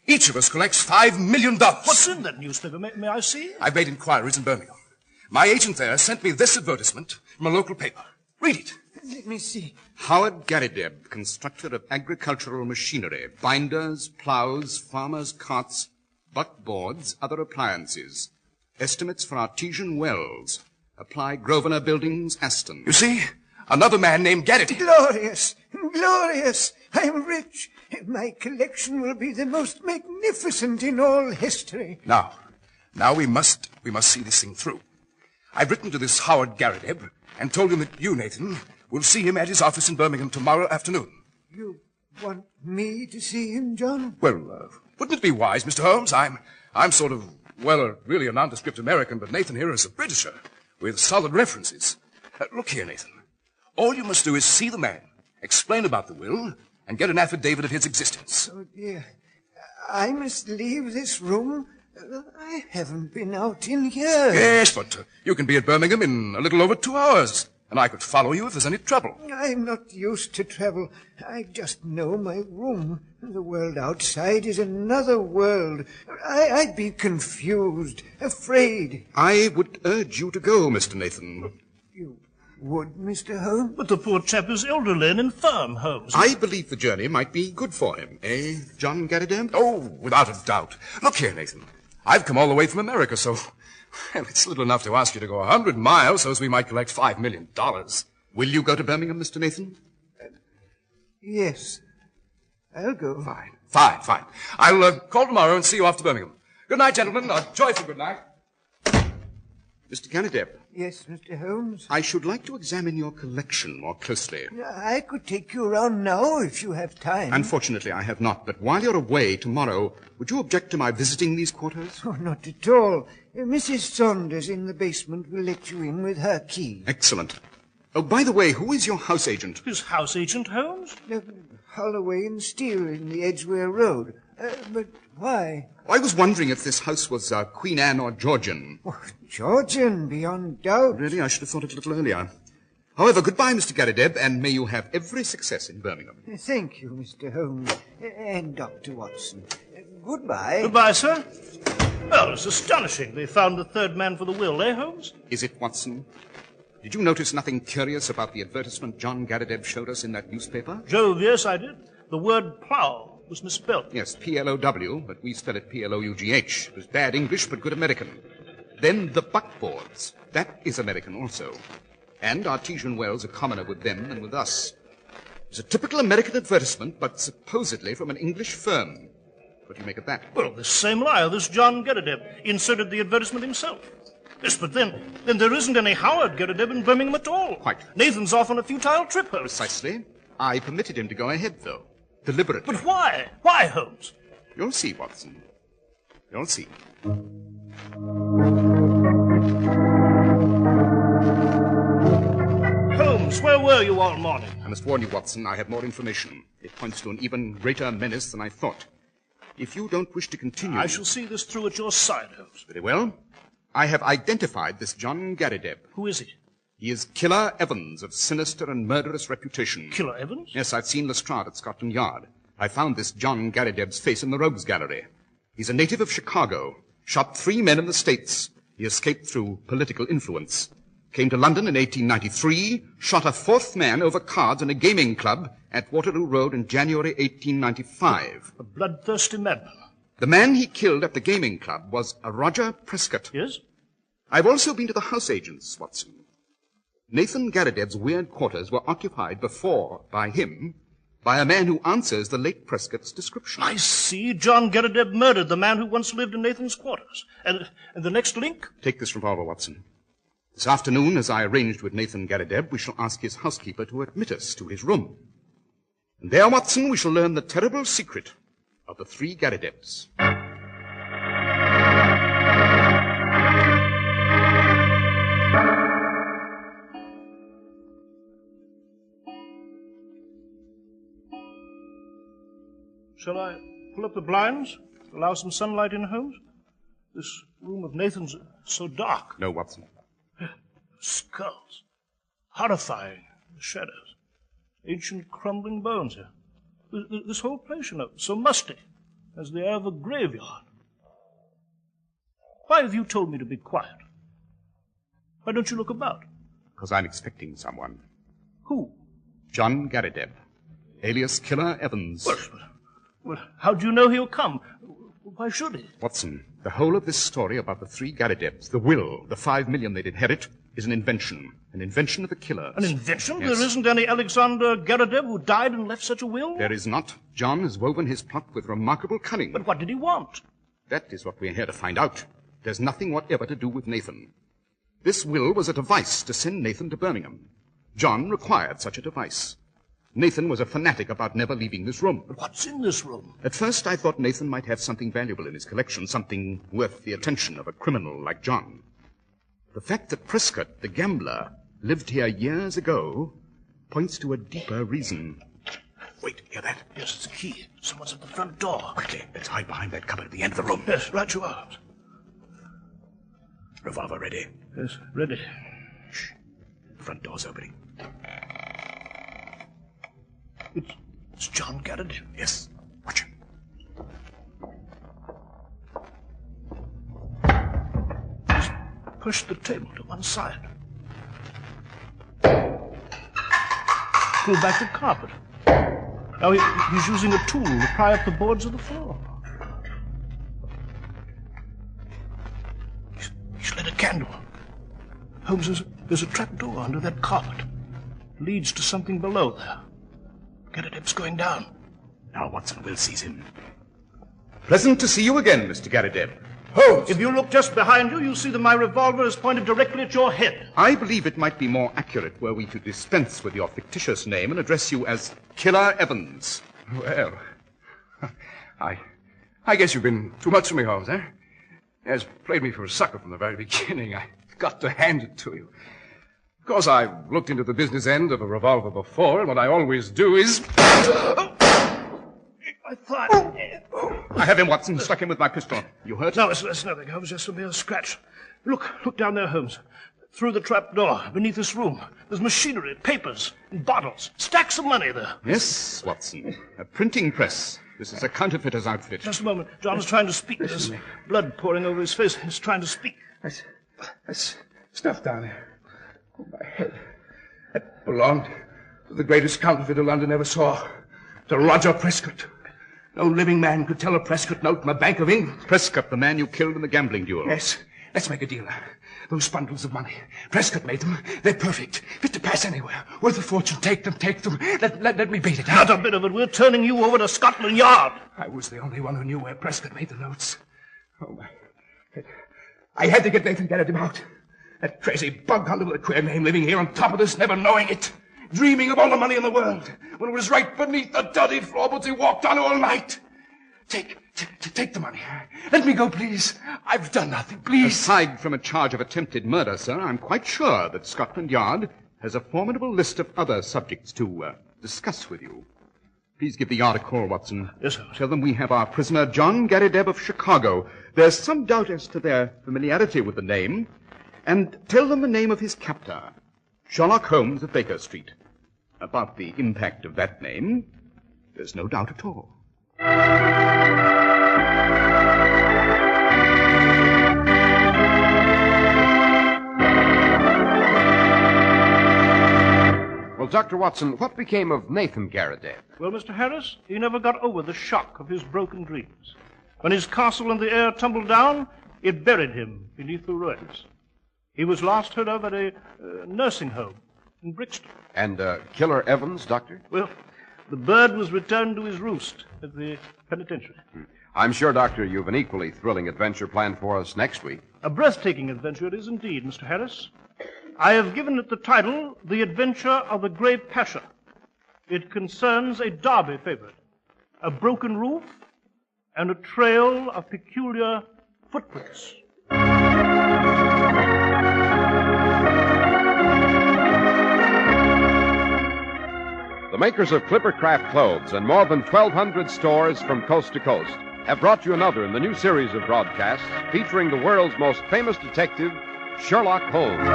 Each of us collects $5 million. What's in that newspaper? May I see? I've made inquiries in Birmingham. My agent there sent me this advertisement from a local paper. Read it. Let me see. Howard Garrideb, constructor of agricultural machinery, binders, plows, farmers' carts, buckboards, other appliances. Estimates for artesian wells. Apply Grosvenor Buildings, Aston. You see? Another man named Garrideb. Glorious! Glorious! I'm rich. My collection will be the most magnificent in all history. Now we must see this thing through. I've written to this Howard Garrideb and told him that you, Nathan, will see him at his office in Birmingham tomorrow afternoon. You want me to see him, John? Well, wouldn't it be wise, Mr. Holmes? I'm sort of, really a nondescript American, but Nathan here is a Britisher with solid references. Look here, Nathan. All you must do is see the man, explain about the will, and get an affidavit of his existence. Oh, dear. I must leave this room. I haven't been out in years. Yes, but you can be at Birmingham in a little over 2 hours, and I could follow you if there's any trouble. I'm not used to travel. I just know my room. The world outside is another world. I'd be confused, afraid. I would urge you to go, Mr. Nathan. You would, Mr. Holmes? But the poor chap is elderly and infirm, Holmes. I believe the journey might be good for him, eh, John Garrideb? Oh, without a doubt. Look here, Nathan. I've come all the way from America, so it's little enough to ask you to go 100 miles so as we might collect $5 million. Will you go to Birmingham, Mr. Nathan? Yes. I'll go. Fine. I'll call tomorrow and see you off to Birmingham. Good night, gentlemen. A joyful good night. Mr. Garrideb. Yes, Mr. Holmes? I should like to examine your collection more closely. I could take you around now if you have time. Unfortunately, I have not, but while you're away tomorrow, would you object to my visiting these quarters? Oh, not at all. Mrs. Saunders in the basement will let you in with her key. Excellent. Oh, by the way, who is your house agent? His house agent, Holmes? Holloway and Steele in the Edgware Road. But why? I was wondering if this house was Queen Anne or Georgian. Oh, Georgian, beyond doubt. Really, I should have thought it a little earlier. However, goodbye, Mr. Garrideb, and may you have every success in Birmingham. Thank you, Mr. Holmes. And Dr. Watson. Goodbye. Goodbye, sir. Well, it's astonishing. They found the third man for the will, eh, Holmes? Is it, Watson? Did you notice nothing curious about the advertisement John Garrideb showed us in that newspaper? Jove, yes, I did. The word plow was misspelled. Yes, P-L-O-W, but we spell it P-L-O-U-G-H. It was bad English, but good American. Then the buckboards. That is American also. And artesian wells are commoner with them than with us. It's a typical American advertisement, but supposedly from an English firm. What do you make of that? Well, this same liar, this John Garrideb, inserted the advertisement himself. Yes, but then there isn't any Howard Garrideb in Birmingham at all. Quite. Nathan's off on a futile trip, Holmes. Precisely. I permitted him to go ahead, though. Deliberately. But why? Why, Holmes? You'll see, Watson. You'll see. Holmes, where were you all morning? I must warn you, Watson, I have more information. It points to an even greater menace than I thought. If you don't wish to continue... I shall see this through at your side, Holmes. Very well. I have identified this John Garrideb. Who is he? He is Killer Evans, of sinister and murderous reputation. Killer Evans? Yes, I've seen Lestrade at Scotland Yard. I found this John Garrideb's face in the Rogues Gallery. He's a native of Chicago. Shot 3 men in the States. He escaped through political influence. Came to London in 1893, shot a 4th man over cards in a gaming club at Waterloo Road in January 1895. A bloodthirsty madman. The man he killed at the gaming club was a Roger Prescott. Yes? I've also been to the house agents, Watson. Nathan Garrideb's weird quarters were occupied before by him by a man who answers the late Prescott's description. I see. John Garrideb murdered the man who once lived in Nathan's quarters. And the next link? Take this revolver, Watson. This afternoon, as I arranged with Nathan Garrideb, we shall ask his housekeeper to admit us to his room. And there, Watson, we shall learn the terrible secret of the 3 Garridebs. Shall I pull up the blinds? Allow some sunlight in, Holmes? This room of Nathan's so dark. No, Watson. Skulls. Horrifying. The shadows. Ancient crumbling bones here. This whole place, you know, so musty, as the air of a graveyard. Why have you told me to be quiet? Why don't you look about? Because I'm expecting someone. Who? John Garrideb, alias Killer Evans. Well, how do you know he'll come? Why should he? Watson, the whole of this story about the 3 Garridebs, the will, the $5 million they'd inherit, is an invention of the killers. An invention? Yes. There isn't any Alexander Garrideb who died and left such a will? There is not. John has woven his plot with remarkable cunning. But what did he want? That is what we're here to find out. There's nothing whatever to do with Nathan. This will was a device to send Nathan to Birmingham. John required such a device. Nathan was a fanatic about never leaving this room. But what's in this room? At first, I thought Nathan might have something valuable in his collection, something worth the attention of a criminal like John. The fact that Prescott, the gambler, lived here years ago points to a deeper reason. Wait, hear that? Yes, it's a key. Someone's at the front door. Quickly, let's hide behind that cupboard at the end of the room. Yes, right you are. Revolver ready. Yes, ready. Shh. The front door's opening. It's John Garrideb. Yes. Watch him. He's pushed the table to one side. Pulled back the carpet. Now he's using a tool to pry up the boards of the floor. He's lit a candle. Holmes, there's a trap door under that carpet. Leads to something below there. Garrideb's going down. Now Watson will seize him. Pleasant to see you again, Mr. Garrideb. Holmes! If you look just behind you, you'll see that my revolver is pointed directly at your head. I believe it might be more accurate were we to dispense with your fictitious name and address you as Killer Evans. Well, I guess you've been too much for me, Holmes, eh? Has played me for a sucker from the very beginning. I got to hand it to you. Of course, I've looked into the business end of a revolver before, and what I always do is... I thought... I have him, Watson. Struck him with my pistol. You hurt? No, it's nothing, Holmes. Just a mere scratch. Look down there, Holmes. Through the trap door, beneath this room. There's machinery, papers, and bottles. Stacks of money there. Yes, Watson. A printing press. This is a counterfeiter's outfit. Just a moment. John's trying to speak. There's blood pouring over his face. He's trying to speak. That's stuff down there. On my head. That belonged to the greatest counterfeiter London ever saw. To Roger Prescott. No living man could tell a Prescott note from a Bank of England. Prescott, the man you killed in the gambling duel. Yes. Let's make a deal. Those bundles of money. Prescott made them. They're perfect. Fit to pass anywhere. Worth a fortune. Take them. Let me beat it. Not a bit of it. We're turning you over to Scotland Yard. I was the only one who knew where Prescott made the notes. Oh, my. I had to get Nathan Garrideb out. That crazy bug hunter with a queer name living here on top of us, never knowing it. Dreaming of all the money in the world. When it was right beneath the dirty floorboards he walked on all night. Take the money. Let me go, please. I've done nothing, please. Aside from a charge of attempted murder, sir, I'm quite sure that Scotland Yard has a formidable list of other subjects to discuss with you. Please give the Yard a call, Watson. Yes, sir. Tell them we have our prisoner, John Garrideb of Chicago. There's some doubt as to their familiarity with the name. And tell them the name of his captor, Sherlock Holmes of Baker Street. About the impact of that name, there's no doubt at all. Well, Dr. Watson, what became of Nathan Garrideb? Well, Mr. Harris, he never got over the shock of his broken dreams. When his castle in the air tumbled down, it buried him beneath the ruins. He was last heard of at a nursing home in Brixton. And Killer Evans, Doctor? Well, the bird was returned to his roost at the penitentiary. I'm sure, Doctor, you've an equally thrilling adventure planned for us next week. A breathtaking adventure it is indeed, Mr. Harris. I have given it the title, The Adventure of the Grey Pasha. It concerns a Derby favorite, a broken roof, and a trail of peculiar footprints. The makers of Clippercraft clothes and more than 1,200 stores from coast to coast have brought you another in the new series of broadcasts featuring the world's most famous detective, Sherlock Holmes.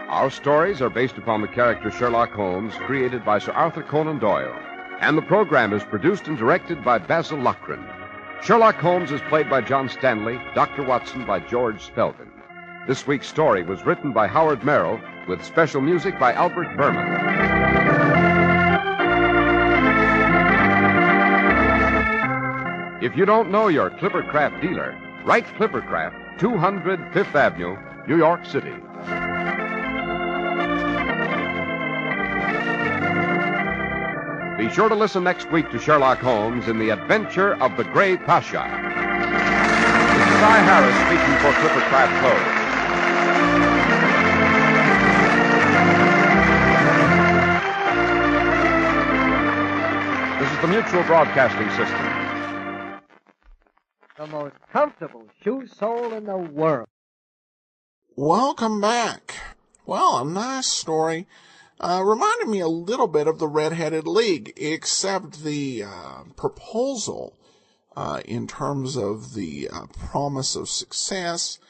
Our stories are based upon the character Sherlock Holmes, created by Sir Arthur Conan Doyle, and the program is produced and directed by Basil Lochran. Sherlock Holmes is played by John Stanley, Dr. Watson by George Spelvin. This week's story was written by Howard Merrill, with special music by Albert Berman. If you don't know your Clippercraft dealer, write Clippercraft, 200 Fifth Avenue, New York City. Be sure to listen next week to Sherlock Holmes in The Adventure of the Grey Pasha. This is I. Harris speaking for Clippercraft Clothes. This is the Mutual Broadcasting System. The most comfortable shoe sole in the world. Welcome back. Well, a nice story. Reminded me a little bit of the Red-Headed League, except the proposal in terms of the promise of success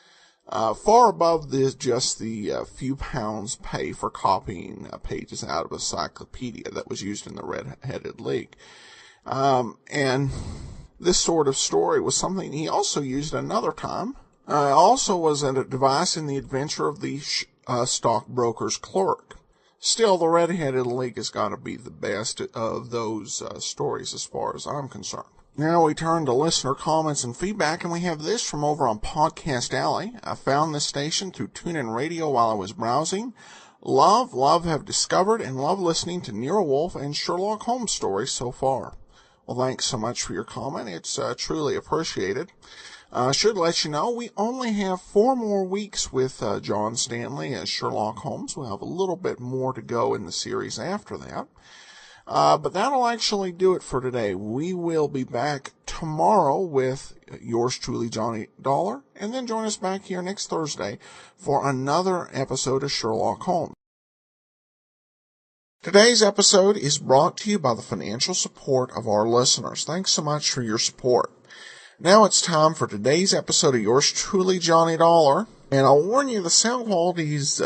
far above just the few pounds pay for copying pages out of a encyclopedia that was used in the Red-Headed League. And this sort of story was something he also used another time. Also was a device in the adventure of the stockbroker's clerk. Still, the Red-Headed League has got to be the best of those stories as far as I'm concerned. Now we turn to listener comments and feedback, and we have this from over on Podcast Alley. I found this station through TuneIn Radio while I was browsing. Love have discovered and love listening to Nero Wolfe and Sherlock Holmes stories so far. Well, thanks so much for your comment. It's truly appreciated. Should let you know we only have 4 more weeks with John Stanley as Sherlock Holmes. We'll have a little bit more to go in the series after that. But that'll actually do it for today. We will be back tomorrow with yours truly, Johnny Dollar, and then join us back here next Thursday for another episode of Sherlock Holmes. Today's episode is brought to you by the financial support of our listeners. Thanks so much for your support. Now it's time for today's episode of yours truly, Johnny Dollar. And I'll warn you, the sound quality's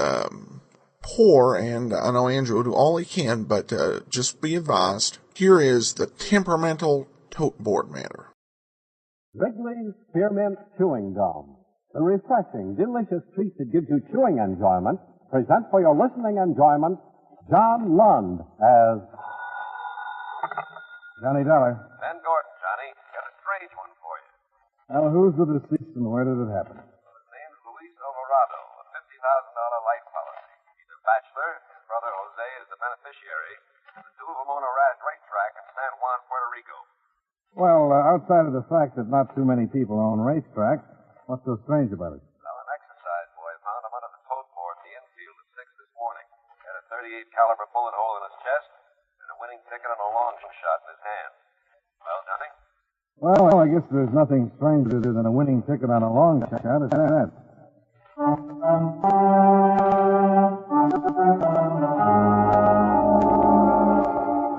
poor, and I know Andrew will do all he can, but just be advised. Here is the Temperamental Tote Board Matter. Wrigley's Spearmint Chewing Gum. The refreshing, delicious treat that gives you chewing enjoyment. Present for your listening enjoyment, John Lund as Johnny Dollar. Ben Gordon, Johnny. Got a strange one for you. Well, who's the deceased and where did it happen? His name's Luis Alvarado, a $50,000 life policy. He's a bachelor. His brother Jose is the beneficiary. The two of them own a racetrack in San Juan, Puerto Rico. Well, outside of the fact that not too many people own racetracks, what's so strange about it? Well, an exercise boy found him under the tote board in the infield at 6 this morning. He had a .38 caliber bullet hole in his chest and a winning ticket and a long shot in his hand. Well, Johnny? Well, I guess there's nothing stranger than a winning ticket on a long shot. It's that.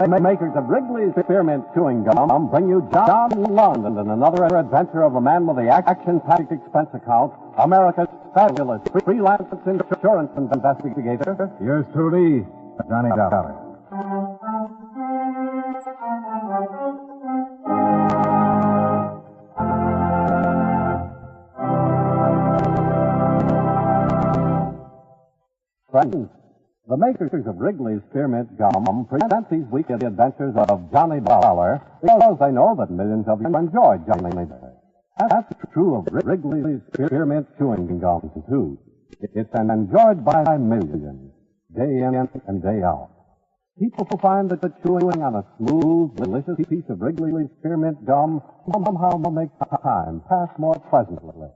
The makers of Wrigley's Spearmint Chewing Gum bring you John London and another adventure of the man with the action-packed expense account, America's fabulous freelance insurance investigator. Yours truly, Johnny Dollar. Friends, the makers of Wrigley's Spearmint Gum present these weekly adventures of Johnny Dollar because they know that millions of you enjoy Johnny Dollar. That's true of Wrigley's Spearmint Chewing Gum, too. It's enjoyed by millions, day in and day out. People find that the chewing on a smooth, delicious piece of Wrigley's Spearmint Gum somehow makes time pass more pleasantly.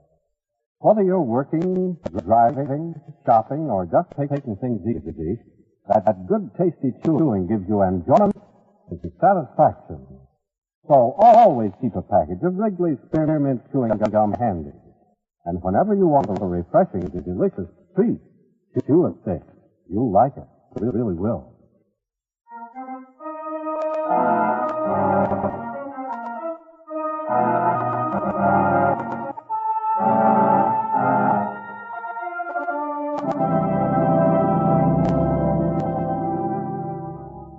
Whether you're working, driving, shopping, or just taking things easy, that good, tasty chewing gives you enjoyment and satisfaction. So always keep a package of Wrigley's Spearmint Chewing Gum handy. And whenever you want a refreshing, delicious treat, chew a stick. You'll like it. You really will.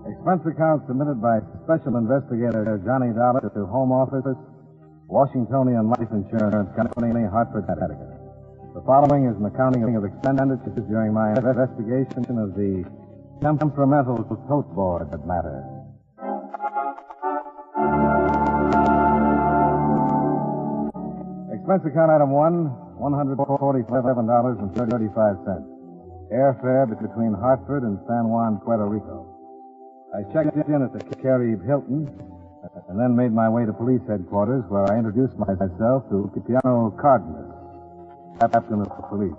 Expense account submitted by Special Investigator Johnny Dollar to Home Office, Washingtonian Life Insurance Company, Hartford, Connecticut. The following is an accounting of expenditures during my investigation of the Temperamental Tote Board matter. Expense account item 1, $147.35. Airfare between Hartford and San Juan, Puerto Rico. I checked in at the Carrie's Hilton and then made my way to police headquarters where I introduced myself to Piano Cardinal, captain of the police.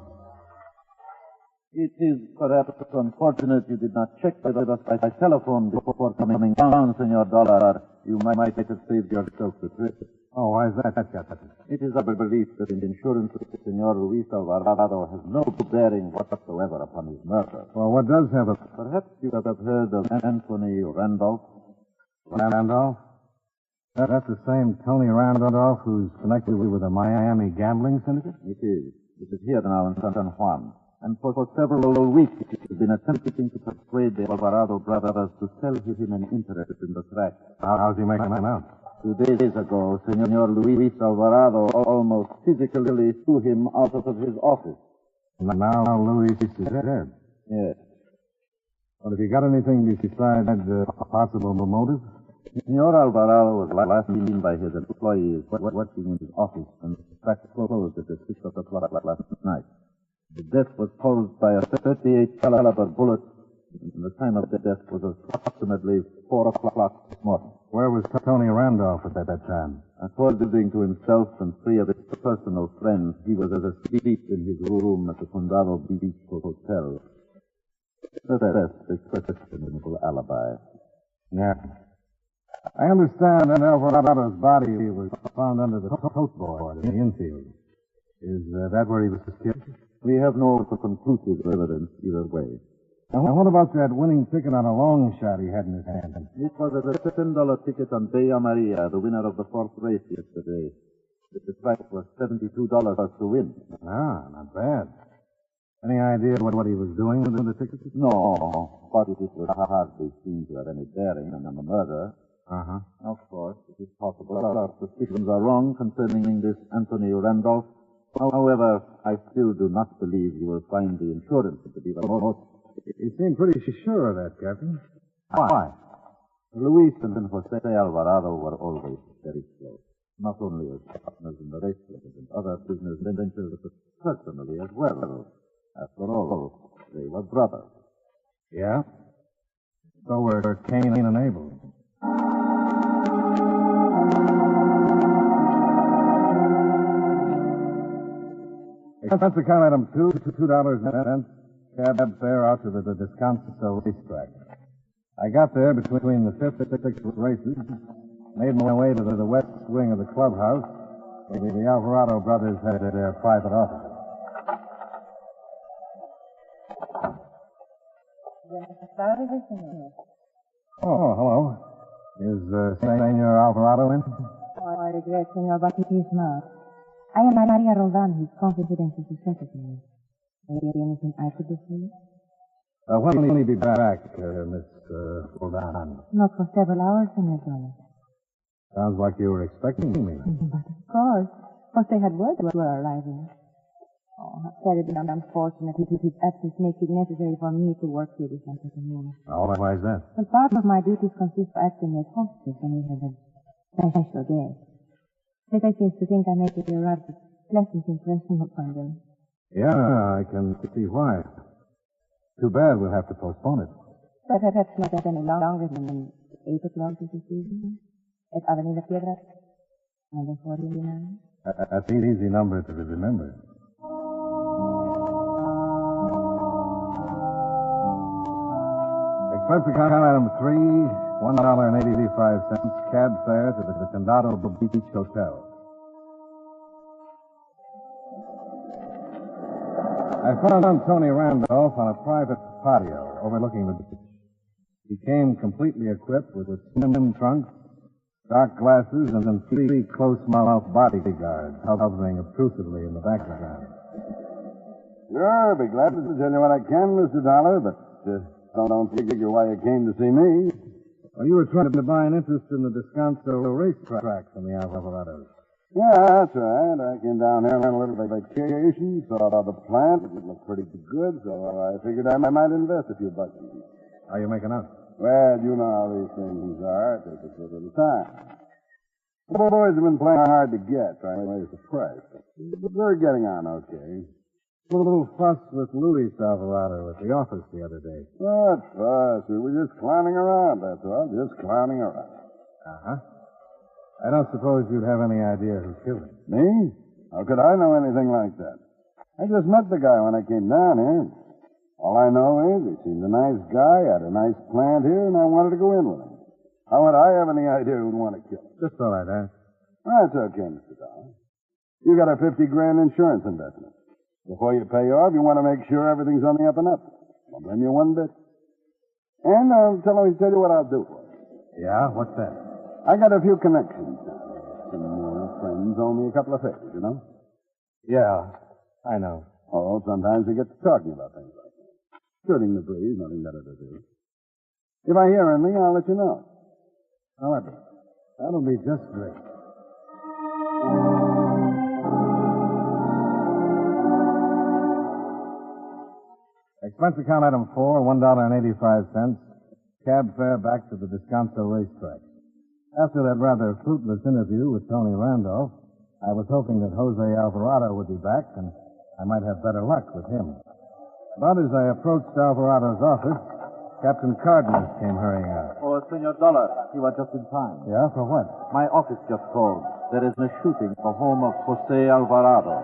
It is perhaps unfortunate you did not check with us by telephone before coming down, Senor Dollar. You might have saved yourself the trip. Oh, why is that, Captain? It is our belief that the insurance of Senor Luis Alvarado has no bearing whatsoever upon his murder. Well, what does have a... Perhaps you have heard of Anthony Randolph. Randolph? That's the same Tony Randolph who's connected with the Miami gambling syndicate? It is. It is here now in San Juan. And for several weeks it has been attempting to persuade the Alvarado brothers to sell him an interest in the track. How's he making that out? 2 days ago, Senor Luis Alvarado almost physically threw him out of his office. Now Luis is dead. Yes. Well, have you got anything besides a possible motive? Senor Alvarado was last seen by his employees working in his office and the track closed at 6 o'clock last night. The death was caused by a .38 caliber bullet, and the time of the death was approximately 4 o'clock this morning. Where was Tony Randolph at that time? According to himself and 3 of his personal friends, he was asleep in his room at the Condado Beach Hotel. That's a questionable alibi. Yeah. I understand that Alvarado's body was found under the tote board in the infield. Is that where he was killed? We have no conclusive evidence either way. Now, what about that winning ticket on a long shot he had in his hand? It was a $10 ticket on Bella Maria, the winner of the 4th race yesterday. The price was $72 to win. Ah, not bad. Any idea what he was doing with the ticket? No, but it would hardly seem to have any bearing on the murder. Uh-huh. Of course, it is possible our suspicions are wrong concerning this Anthony Randolph. However, I still do not believe you will find the insurance to be the most. You seem pretty sure of that, Captain. Why? Luis and Jose Alvarado were always very close, not only as partners in the race but in other business ventures, but personally as well. After all, they were brothers. Yeah? So were Cain and Abel. Expense account item $2.10. Cab fare out to the Descanso racetrack. I got there between the 5th and 6th races, made my way to the west wing of the clubhouse, where the Alvarado brothers had their private office. Oh, hello. Is Senor Alvarado in? Oh, I regret, Senor, but he is not. I am Maria Roldan, his confidential secretary. Maybe anything I could do for you? When will he be back, Miss Roldan? Not for several hours, Senor Dollar. Sounds like you were expecting me. But of course. Jose had word we were arriving. Oh, how terribly unfortunate. His absence makes it necessary for me to work here this afternoon. Oh, why is that? Well, part of my duties consists of acting as hostess when we have a special guest. Let us just to think I make it a rather pleasant impression upon them. Yeah, I can see why. Too bad we'll have to postpone it. But perhaps not any longer than 8 o'clock this evening at Avenida Piedra, number 49. That's an easy number to remember. Expense account item 3, $1.85, cab fare to the Condado Beach Hotel. I found Tony Randolph on a private patio overlooking the beach. He came completely equipped with slim trunks, dark glasses, and then 3 close-mouthed bodyguards hovering obtrusively in the background. Sure, I'll be glad to tell you what I can, Mr. Dollar, but don't figure why you came to see me. Well, you were trying to buy an interest in the Descanso racetrack from the Alvarados. Yeah, that's right. I came down here on a little vacation, saw the plant. It looked pretty good, so I figured I might invest a few bucks in it. How you making out? Well, you know how these things are. It takes a little time. The boys have been playing hard to get, trying to raise the price. But they're getting on okay. A little fuss with Luis Alvarado at the office the other day. What fuss? We were just clowning around, that's all. Just clowning around. Uh-huh. I don't suppose you'd have any idea who killed him. Me? How could I know anything like that? I just met the guy when I came down here. All I know is he seemed a nice guy, had a nice plant here, and I wanted to go in with him. How would I have any idea who'd want to kill him? Just thought I'd ask. That's okay, Mr. Dollar. You got a $50,000 insurance investment. Before you pay off, you want to make sure everything's on the up and up. I'll blame you one bit. And tell you what I'll do for you. Yeah? What's that? I got a few connections. Some friends owe me a couple of favors, you know? Yeah, I know. Oh, sometimes we get to talking about things like that. Shooting the breeze, nothing better to do. If I hear anything, I'll let you know. However, that'll be just great. Expense account item 4, $1.85, cab fare back to the Descanso racetrack. After that rather fruitless interview with Tony Randolph, I was hoping that Jose Alvarado would be back, and I might have better luck with him. But as I approached Alvarado's office, Captain Carlton came hurrying out. Oh, Senor Dollar, you are just in time. Yeah, for what? My office just called. There is a shooting at the home of Jose Alvarado.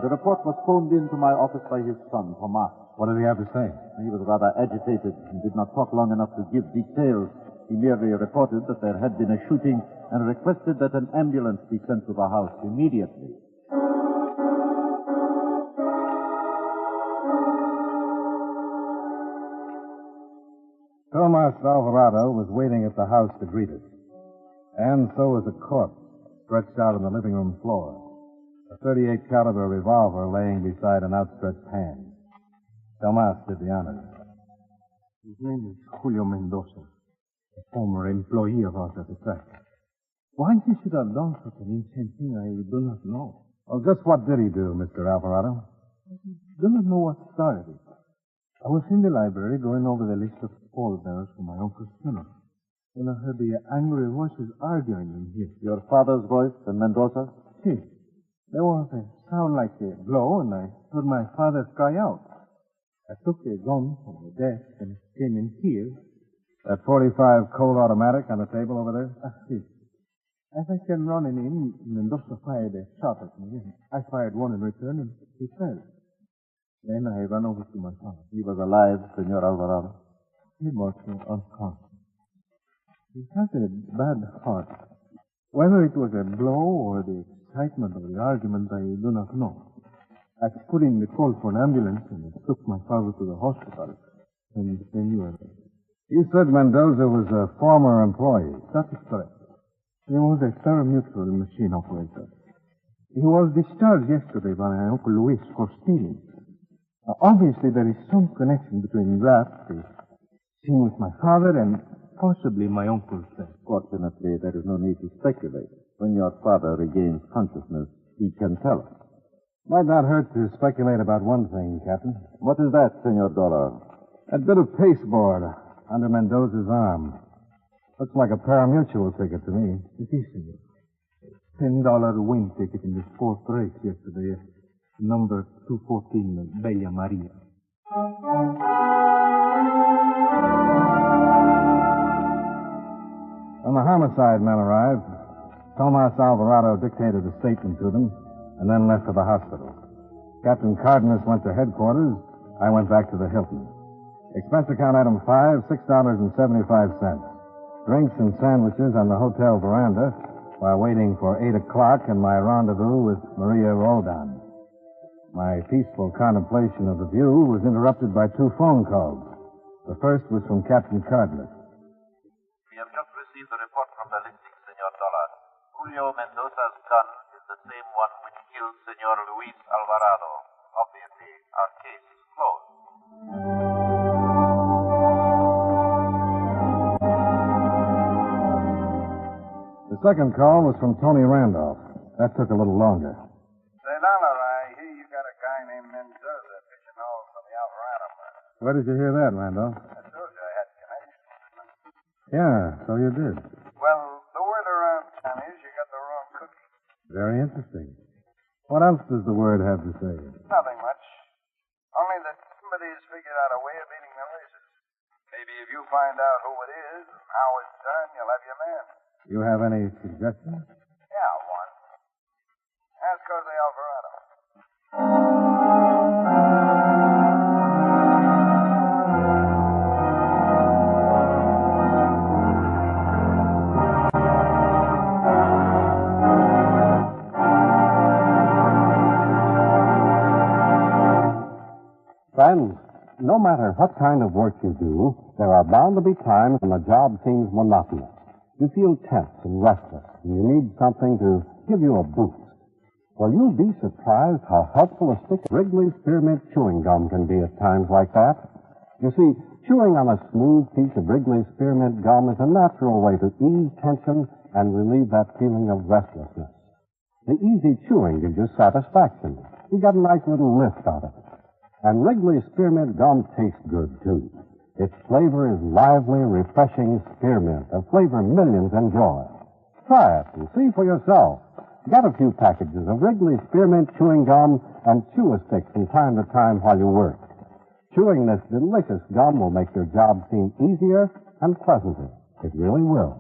The report was phoned in to my office by his son, Tomas. What did he have to say? He was rather agitated and did not talk long enough to give details. He merely reported that there had been a shooting and requested that an ambulance be sent to the house immediately. Tomas Alvarado was waiting at the house to greet us. And so was a corpse stretched out on the living room floor. A .38 caliber revolver laying beside an outstretched hand. Tomas did the honors. His name is Julio Mendoza, a former employee of ours at the track. Why he should have done such an insane thing, I do not know. Well, just what did he do, Mr. Alvarado? I do not know what started it. I was in the library going over the list of pallbearers for my uncle's funeral. when I heard the angry voices arguing in here. Your father's voice in Mendoza? See, there was a sound like a blow, and I heard my father cry out. I took a gun from the desk and came in here. That 45 Colt automatic on the table over there? See. As I came running in, Mendoza fired a shot at me, and I fired one in return, and he fell. Then I ran over to my father. He was alive, Senor Alvarado. He was unconscious. He has a bad heart. Whether it was a blow or the excitement of the argument, I do not know. I put in the call for an ambulance and I took my father to the hospital. And then you were there. You said Mendoza was a former employee. That is correct. He was a Temperamental machine operator. He was discharged yesterday by my Uncle Luis for stealing. Obviously, there is some connection between that, the scene with my father, and possibly my uncle's death. Fortunately, there is no need to speculate. When your father regains consciousness, he can tell us. Might not hurt to speculate about one thing, Captain. What is that, Senor Dollar? That bit of pasteboard under Mendoza's arm. Looks like a pari-mutuel ticket to me. It is, senor. $10 win ticket in the fourth race yesterday. Number 214, Bella Maria. When the homicide men arrived, Tomas Alvarado dictated a statement to them and then left for the hospital. Captain Cardenas went to headquarters. I went back to the Hilton. Expense account item 5, $6.75. Drinks and sandwiches on the hotel veranda while waiting for 8 o'clock and my rendezvous with Maria Roldan. My peaceful contemplation of the view was interrupted by 2 phone calls. The first was from Captain Cardenas. We have just received a report from the listing, Senor Dollar. Julio Mendoza's gun is the same one which killed Senor Luis Alvarado. Obviously, our case is closed. The second call was from Tony Randolph. That took a little longer. Say, Dollar, I hear you got a guy named Mendoza pitching all from the Alvarado murder. Where did you hear that, Randolph? I told you I had connection. Yeah, so you did. Well, the word around town is you got the wrong cookie. Very interesting. What else does the word have to say? Nothing much. Only that somebody's figured out a way of beating the races. Maybe if you find out who it is and how it's done, you'll have your man. You have any suggestions? Yeah, one. Ask Jose Alvarado. Friends, no matter what kind of work you do, there are bound to be times when the job seems monotonous. You feel tense and restless, and you need something to give you a boost. Well, you'll be surprised how helpful a stick of Wrigley's Spearmint Chewing Gum can be at times like that. You see, chewing on a smooth piece of Wrigley's Spearmint Gum is a natural way to ease tension and relieve that feeling of restlessness. The easy chewing gives you satisfaction. You get a nice little lift out of it. And Wrigley's Spearmint Gum tastes good, too. Its flavor is lively, refreshing spearmint, a flavor millions enjoy. Try it and see for yourself. Get a few packages of Wrigley's Spearmint Chewing Gum and chew a stick from time to time while you work. Chewing this delicious gum will make your job seem easier and pleasanter. It really will.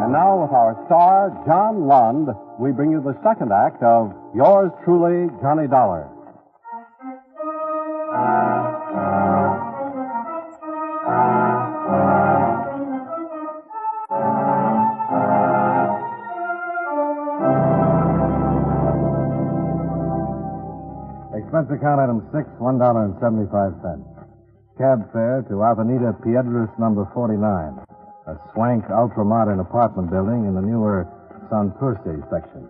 And now with our star, John Lund, we bring you the second act of Yours Truly, Johnny Dollar. Expense account item 6, $1.75. Cab fare to Avenida Piedras number 49, a swank, ultra-modern apartment building in the newer Santurce section.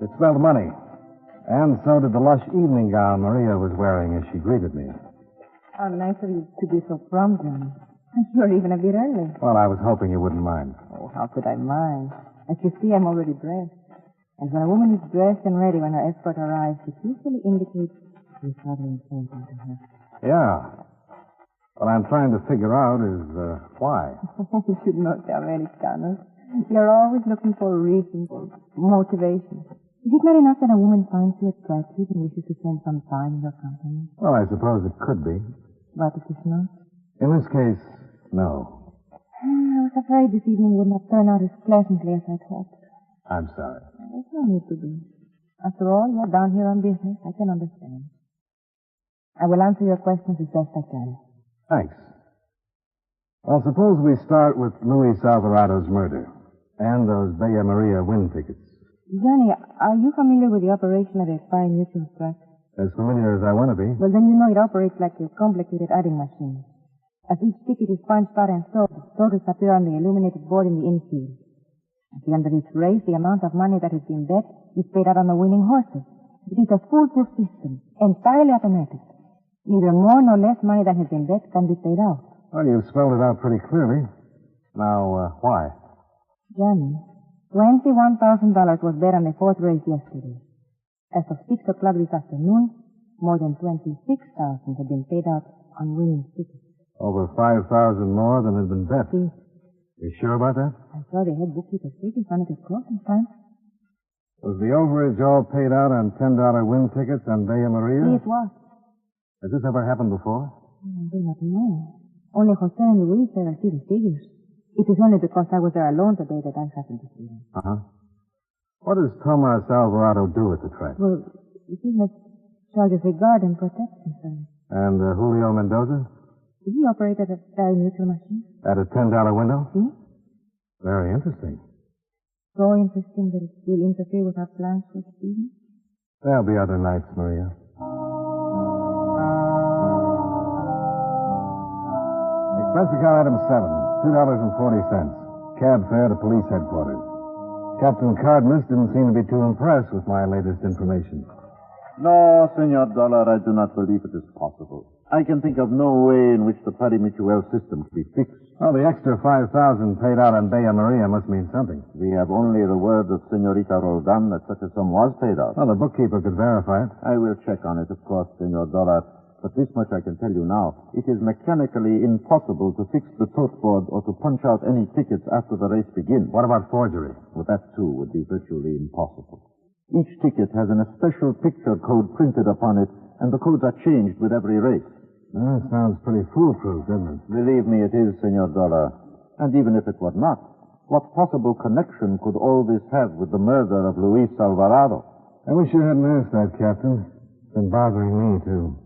It spelled money, and so did the lush evening gown Maria was wearing as she greeted me. How nice of you to be so prompt, Johnny. You're even a bit early. Well, I was hoping you wouldn't mind. Oh, how could I mind? As you see, I'm already dressed. And when a woman is dressed and ready when her escort arrives, it usually indicates he's rather important to her. Yeah. What I'm trying to figure out is why. You North-Americaners. You're always looking for reasons, motivation. Is it not enough that a woman finds you attractive and wishes to spend some time in your company? Well, I suppose it could be. But it is not? In this case, no. I was afraid this evening would not turn out as pleasantly as I'd hoped. I'm sorry. There's no need to be. After all, you're down here on business. I can understand. I will answer your questions as best I can. Thanks. Well, suppose we start with Luis Alvarado's murder and those Bella Maria win tickets. Johnny, are you familiar with the operation of a fine mutual trust? As familiar as I want to be. Well, then you know it operates like a complicated adding machine. As each ticket is punched out and sold, the totals appear on the illuminated board in the infield. At the end of each race, the amount of money that has been bet is paid out on the winning horses. It is a foolproof system, entirely automatic. Neither more nor less money than has been bet can be paid out. Well, you've spelled it out pretty clearly. Now, why? Johnny, $21,000 was bet on the fourth race yesterday. As of 6 o'clock this afternoon, more than $26,000 had been paid out on winning tickets. Over 5,000 more than had been bet. See? You sure about that? I saw the head bookkeeper's figures on it at closing time. Was the overage all paid out on $10 win tickets on Bella Maria? It was. Has this ever happened before? I do not know. Only Jose and Luis ever see the figures. It is only because I was there alone today that I happened to see them. Uh-huh. What does Tomas Alvarado do at the track? Well, he has charge of a guard and protection service. And Julio Mendoza? He operated a very mutual machine. At a $10 window? See? Very interesting. So interesting that it will interfere with our plans for this evening? There'll be other nights, Maria. Expense account item 7, $2.40. Cab fare to police headquarters. Captain Cardenas didn't seem to be too impressed with my latest information. No, Senor Dollar, I do not believe it is possible. I can think of no way in which the pari-mutuel system can be fixed. Well, the extra $5,000 paid out on Bella Maria must mean something. We have only the word of Senorita Roldan that such a sum was paid out. Well, the bookkeeper could verify it. I will check on it, of course, Senor Dollar. But this much I can tell you now. It is mechanically impossible to fix the tote board or to punch out any tickets after the race begins. What about forgery? Well, that, too, would be virtually impossible. Each ticket has a special picture code printed upon it, and the codes are changed with every race. That sounds pretty foolproof, doesn't it? Believe me, it is, Senor Dollar. And even if it were not, what possible connection could all this have with the murder of Luis Alvarado? I wish you hadn't asked that, Captain. It's been bothering me, too.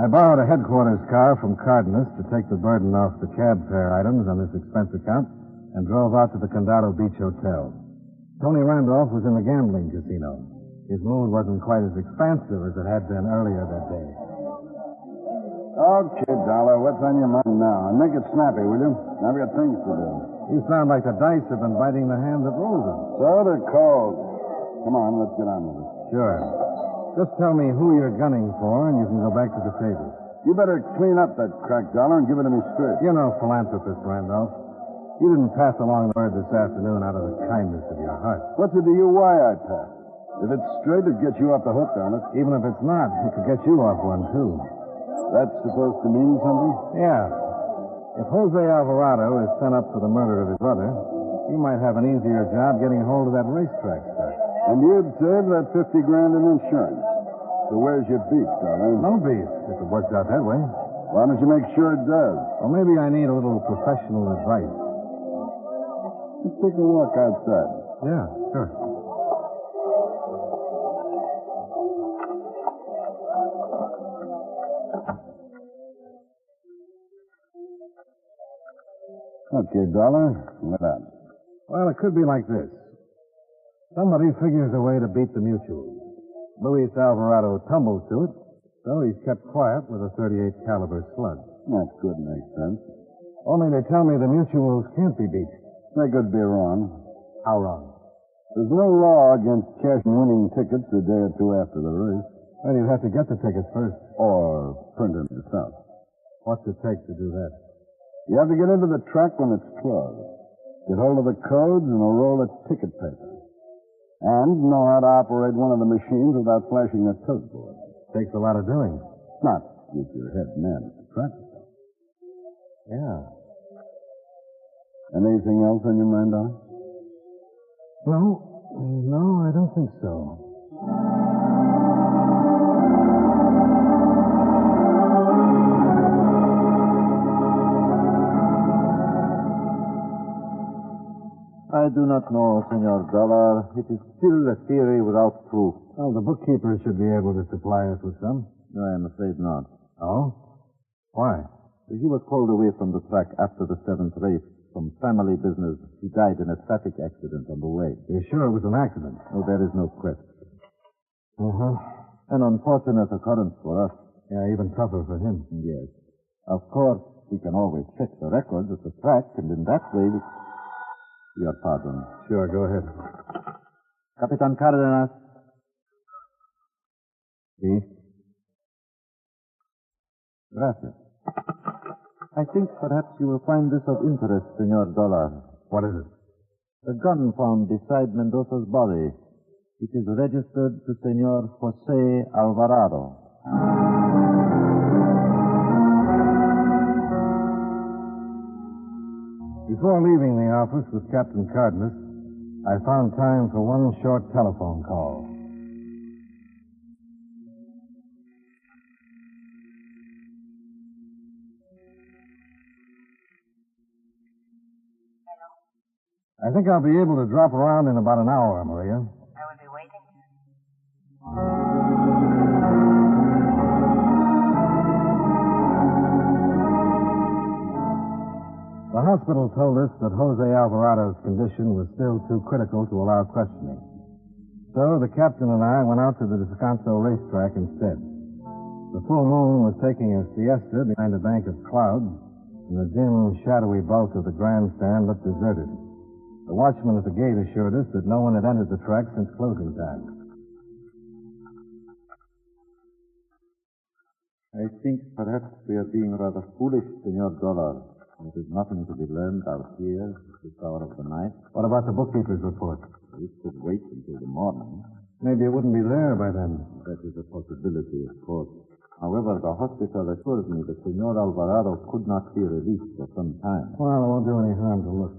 I borrowed a headquarters car from Cardenas to take the burden off the cab fare items on this expense account and drove out to the Condado Beach Hotel. Tony Randolph was in the gambling casino. His mood wasn't quite as expansive as it had been earlier that day. Okay, Dollar, what's on your mind now? And make it snappy, will you? I've got things to do. You sound like the dice have been biting the hand that rolls them. So they're cold. Come on, let's get on with it. Sure. Just tell me who you're gunning for, and you can go back to the table. You better clean up that crack, Dollar, and give it to me straight. You're no philanthropist, Randolph. You didn't pass along the word this afternoon out of the kindness of your heart. What's it to you why I passed? If it's straight, it gets you off the hook, darn it. Even if it's not, it could get you off one, too. That's supposed to mean something? Yeah. If Jose Alvarado is sent up for the murder of his brother, you might have an easier job getting hold of that racetrack stuff. And you'd save that $50,000 in insurance. So where's your beef, Dollar? No beef, if it works out that way. Why don't you make sure it does? Well, maybe I need a little professional advice. Let's take a walk outside. Yeah, sure. Okay, Dollar, let out. Well, it could be like this. Somebody figures a way to beat the mutual. Luis Alvarado tumbles to it, so he's kept quiet with a .38 caliber slug. That could make sense. Only they tell me the mutuals can't be beat. They could be wrong. How wrong? There's no law against cashing winning tickets a day or two after the race. Well, you'd have to get the tickets first. Or print them yourself. What's it take to do that? You have to get into the track when it's closed. Get hold of the codes and a roll of ticket paper. And know how to operate one of the machines without flashing a tote board. Takes a lot of doing. Not with your head man at the practice. Yeah. Anything else on your mind, Dollar? No, I don't think so. I do not know, Senor Dollar. It is still a theory without proof. Well, the bookkeeper should be able to supply us with some. No, I am afraid not. Oh? Why? He was called away from the track after the 7th race. From family business, he died in a traffic accident on the way. You're sure it was an accident? No, there is no question. Uh-huh. An unfortunate occurrence for us. Yeah, even tougher for him. Yes. Of course, we can always check the records at the track, and in that way we... Your pardon. Sure, go ahead. Capitan Cardenas. See? Gracias. I think perhaps you will find this of interest, Senor Dollar. What is it? The gun found beside Mendoza's body. It is registered to Senor Jose Alvarado. Before leaving the office with Captain Cardenas, I found time for one short telephone call. I think I'll be able to drop around in about an hour, Maria. I will be waiting. The hospital told us that Jose Alvarado's condition was still too critical to allow questioning. So the captain and I went out to the Descanso racetrack instead. The full moon was taking a siesta behind a bank of clouds, and the dim, shadowy bulk of the grandstand looked deserted. The watchman at the gate assured us that no one had entered the track since closing time. I think perhaps we are being rather foolish, Senor Dollar. There is nothing to be learned out here at this hour of the night. What about the bookkeeper's report? It could wait until the morning. Maybe it wouldn't be there by then. That is a possibility, of course. However, the hospital assures me that Senor Alvarado could not be released for some time. Well, it won't do any harm to look.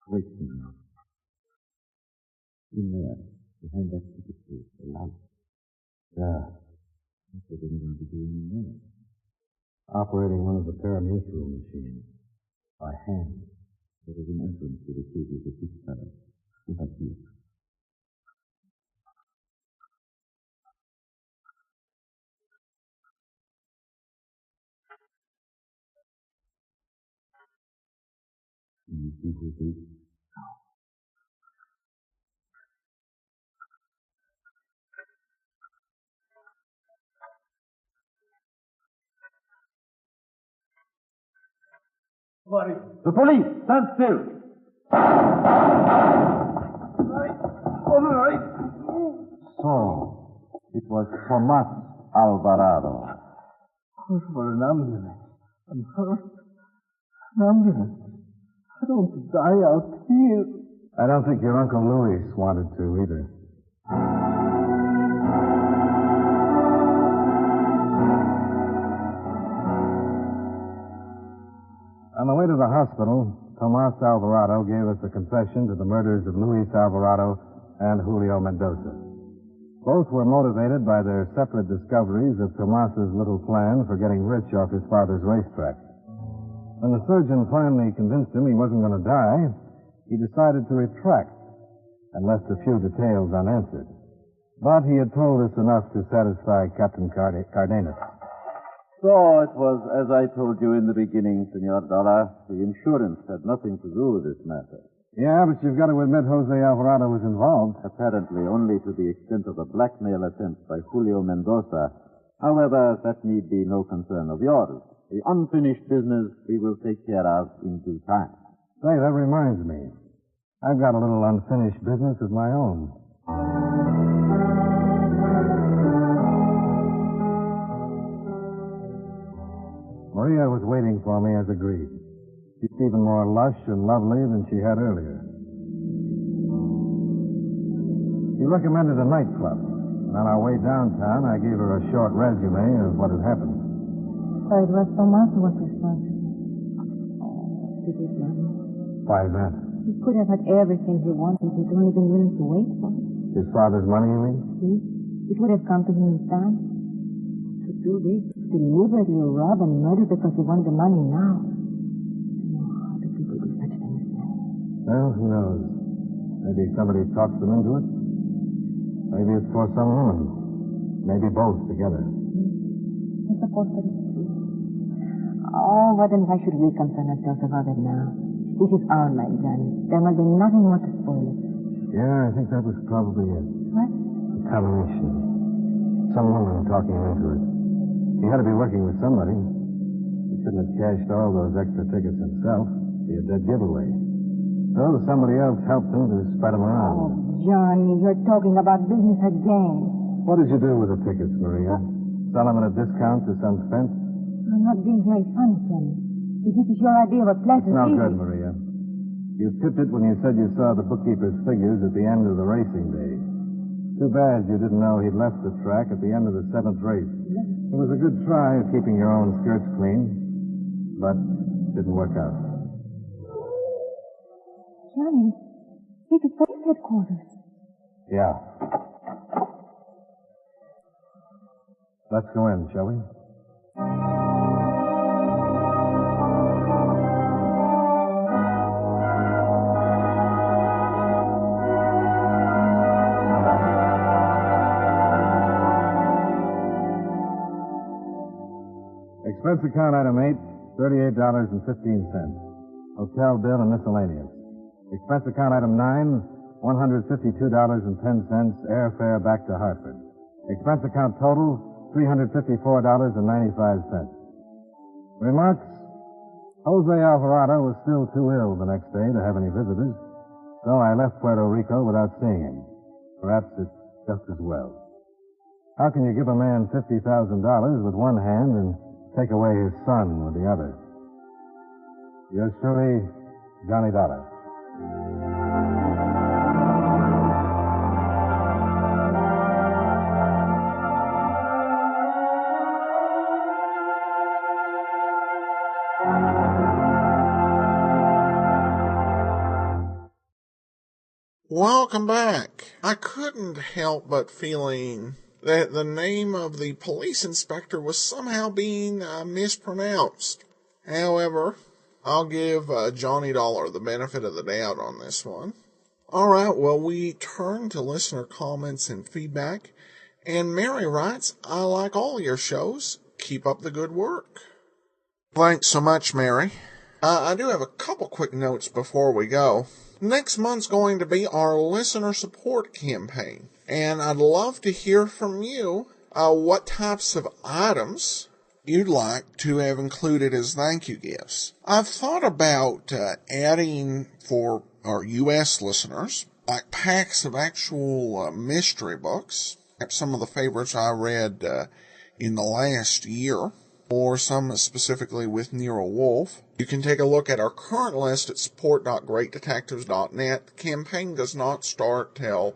Wait, Senor. In there, behind that ticket case, the light. Yeah. What would anyone be doing in there? Operating one of the Temperamental machines. By hand. There is an entrance to the cages of this palace. We have here. Can you see who it is? What is it? The police! Stand still! All right. So, it was Tomas Alvarado. Call for an ambulance. I'm hurt. An ambulance. I don't die out here. I don't think your Uncle Louis wanted to either. On the way to the hospital, Tomas Alvarado gave us a confession to the murders of Luis Alvarado and Julio Mendoza. Both were motivated by their separate discoveries of Tomas's little plan for getting rich off his father's racetrack. When the surgeon finally convinced him he wasn't going to die, he decided to retract and left a few details unanswered. But he had told us enough to satisfy Captain Cardenas. So it was as I told you in the beginning, Senor Dollar. The insurance had nothing to do with this matter. Yeah, but you've got to admit Jose Alvarado was involved. Apparently only to the extent of a blackmail attempt by Julio Mendoza. However, that need be no concern of yours. The unfinished business we will take care of in due time. Say, that reminds me. I've got a little unfinished business of my own. Maria was waiting for me as agreed. She's even more lush and lovely than she had earlier. She recommended a nightclub. And on our way downtown, I gave her a short resume of what had happened. So it was Thomas who was responsible. Oh, stupid man. Why is that? He could have had everything he wanted if he'd only been willing to wait for it. His father's money, you mean? See? It would have come to him in time. To do this, deliberately rob and murder because he wanted the money now. Oh, how do people do such things? Well, who knows? Maybe somebody talks them into it. Maybe it's for some woman. Maybe both together. I suppose that is true. Oh, why then why should we concern ourselves about it now? This is our night, Johnny. There will be nothing more to spoil it. Yeah, I think that was probably it. What? A combination. Some woman talking him into it. He had to be working with somebody. He couldn't have cashed all those extra tickets himself. It'd be a dead giveaway. So somebody else helped him to spread them around. Oh, Johnny, you're talking about business again. What did you do with the tickets, Maria? Sell them at a discount to some fence? I'm not being very funny, Johnny. If this is your idea of a pleasant It's no evening... good, Maria. You tipped it when you said you saw the bookkeeper's figures at the end of the racing day. Too bad you didn't know he'd left the track at the end of the 7th race. It was a good try at keeping your own skirts clean, but didn't work out. Johnny, this is police headquarters. Yeah. Let's go in, shall we? Expense account item 8, $38.15. Hotel bill and miscellaneous. Expense account item 9, $152.10. Airfare back to Hartford. Expense account total, $354.95. Remarks: Jose Alvarado was still too ill the next day to have any visitors, so I left Puerto Rico without seeing him. Perhaps it's just as well. How can you give a man $50,000 with one hand and take away his son with the other? Yours truly, Johnny Dollar. Welcome back. I couldn't help but feeling that the name of the police inspector was somehow being mispronounced. However, I'll give Johnny Dollar the benefit of the doubt on this one. All right, well, we turn to listener comments and feedback. And Mary writes, I like all your shows. Keep up the good work. Thanks so much, Mary. I do have a couple quick notes before we go. Next month's going to be our listener support campaign. And I'd love to hear from you what types of items you'd like to have included as thank you gifts. I've thought about adding for our U.S. listeners, like packs of actual mystery books, some of the favorites I read in the last year, or some specifically with Nero Wolfe. You can take a look at our current list at support.greatdetectives.net. The campaign does not start till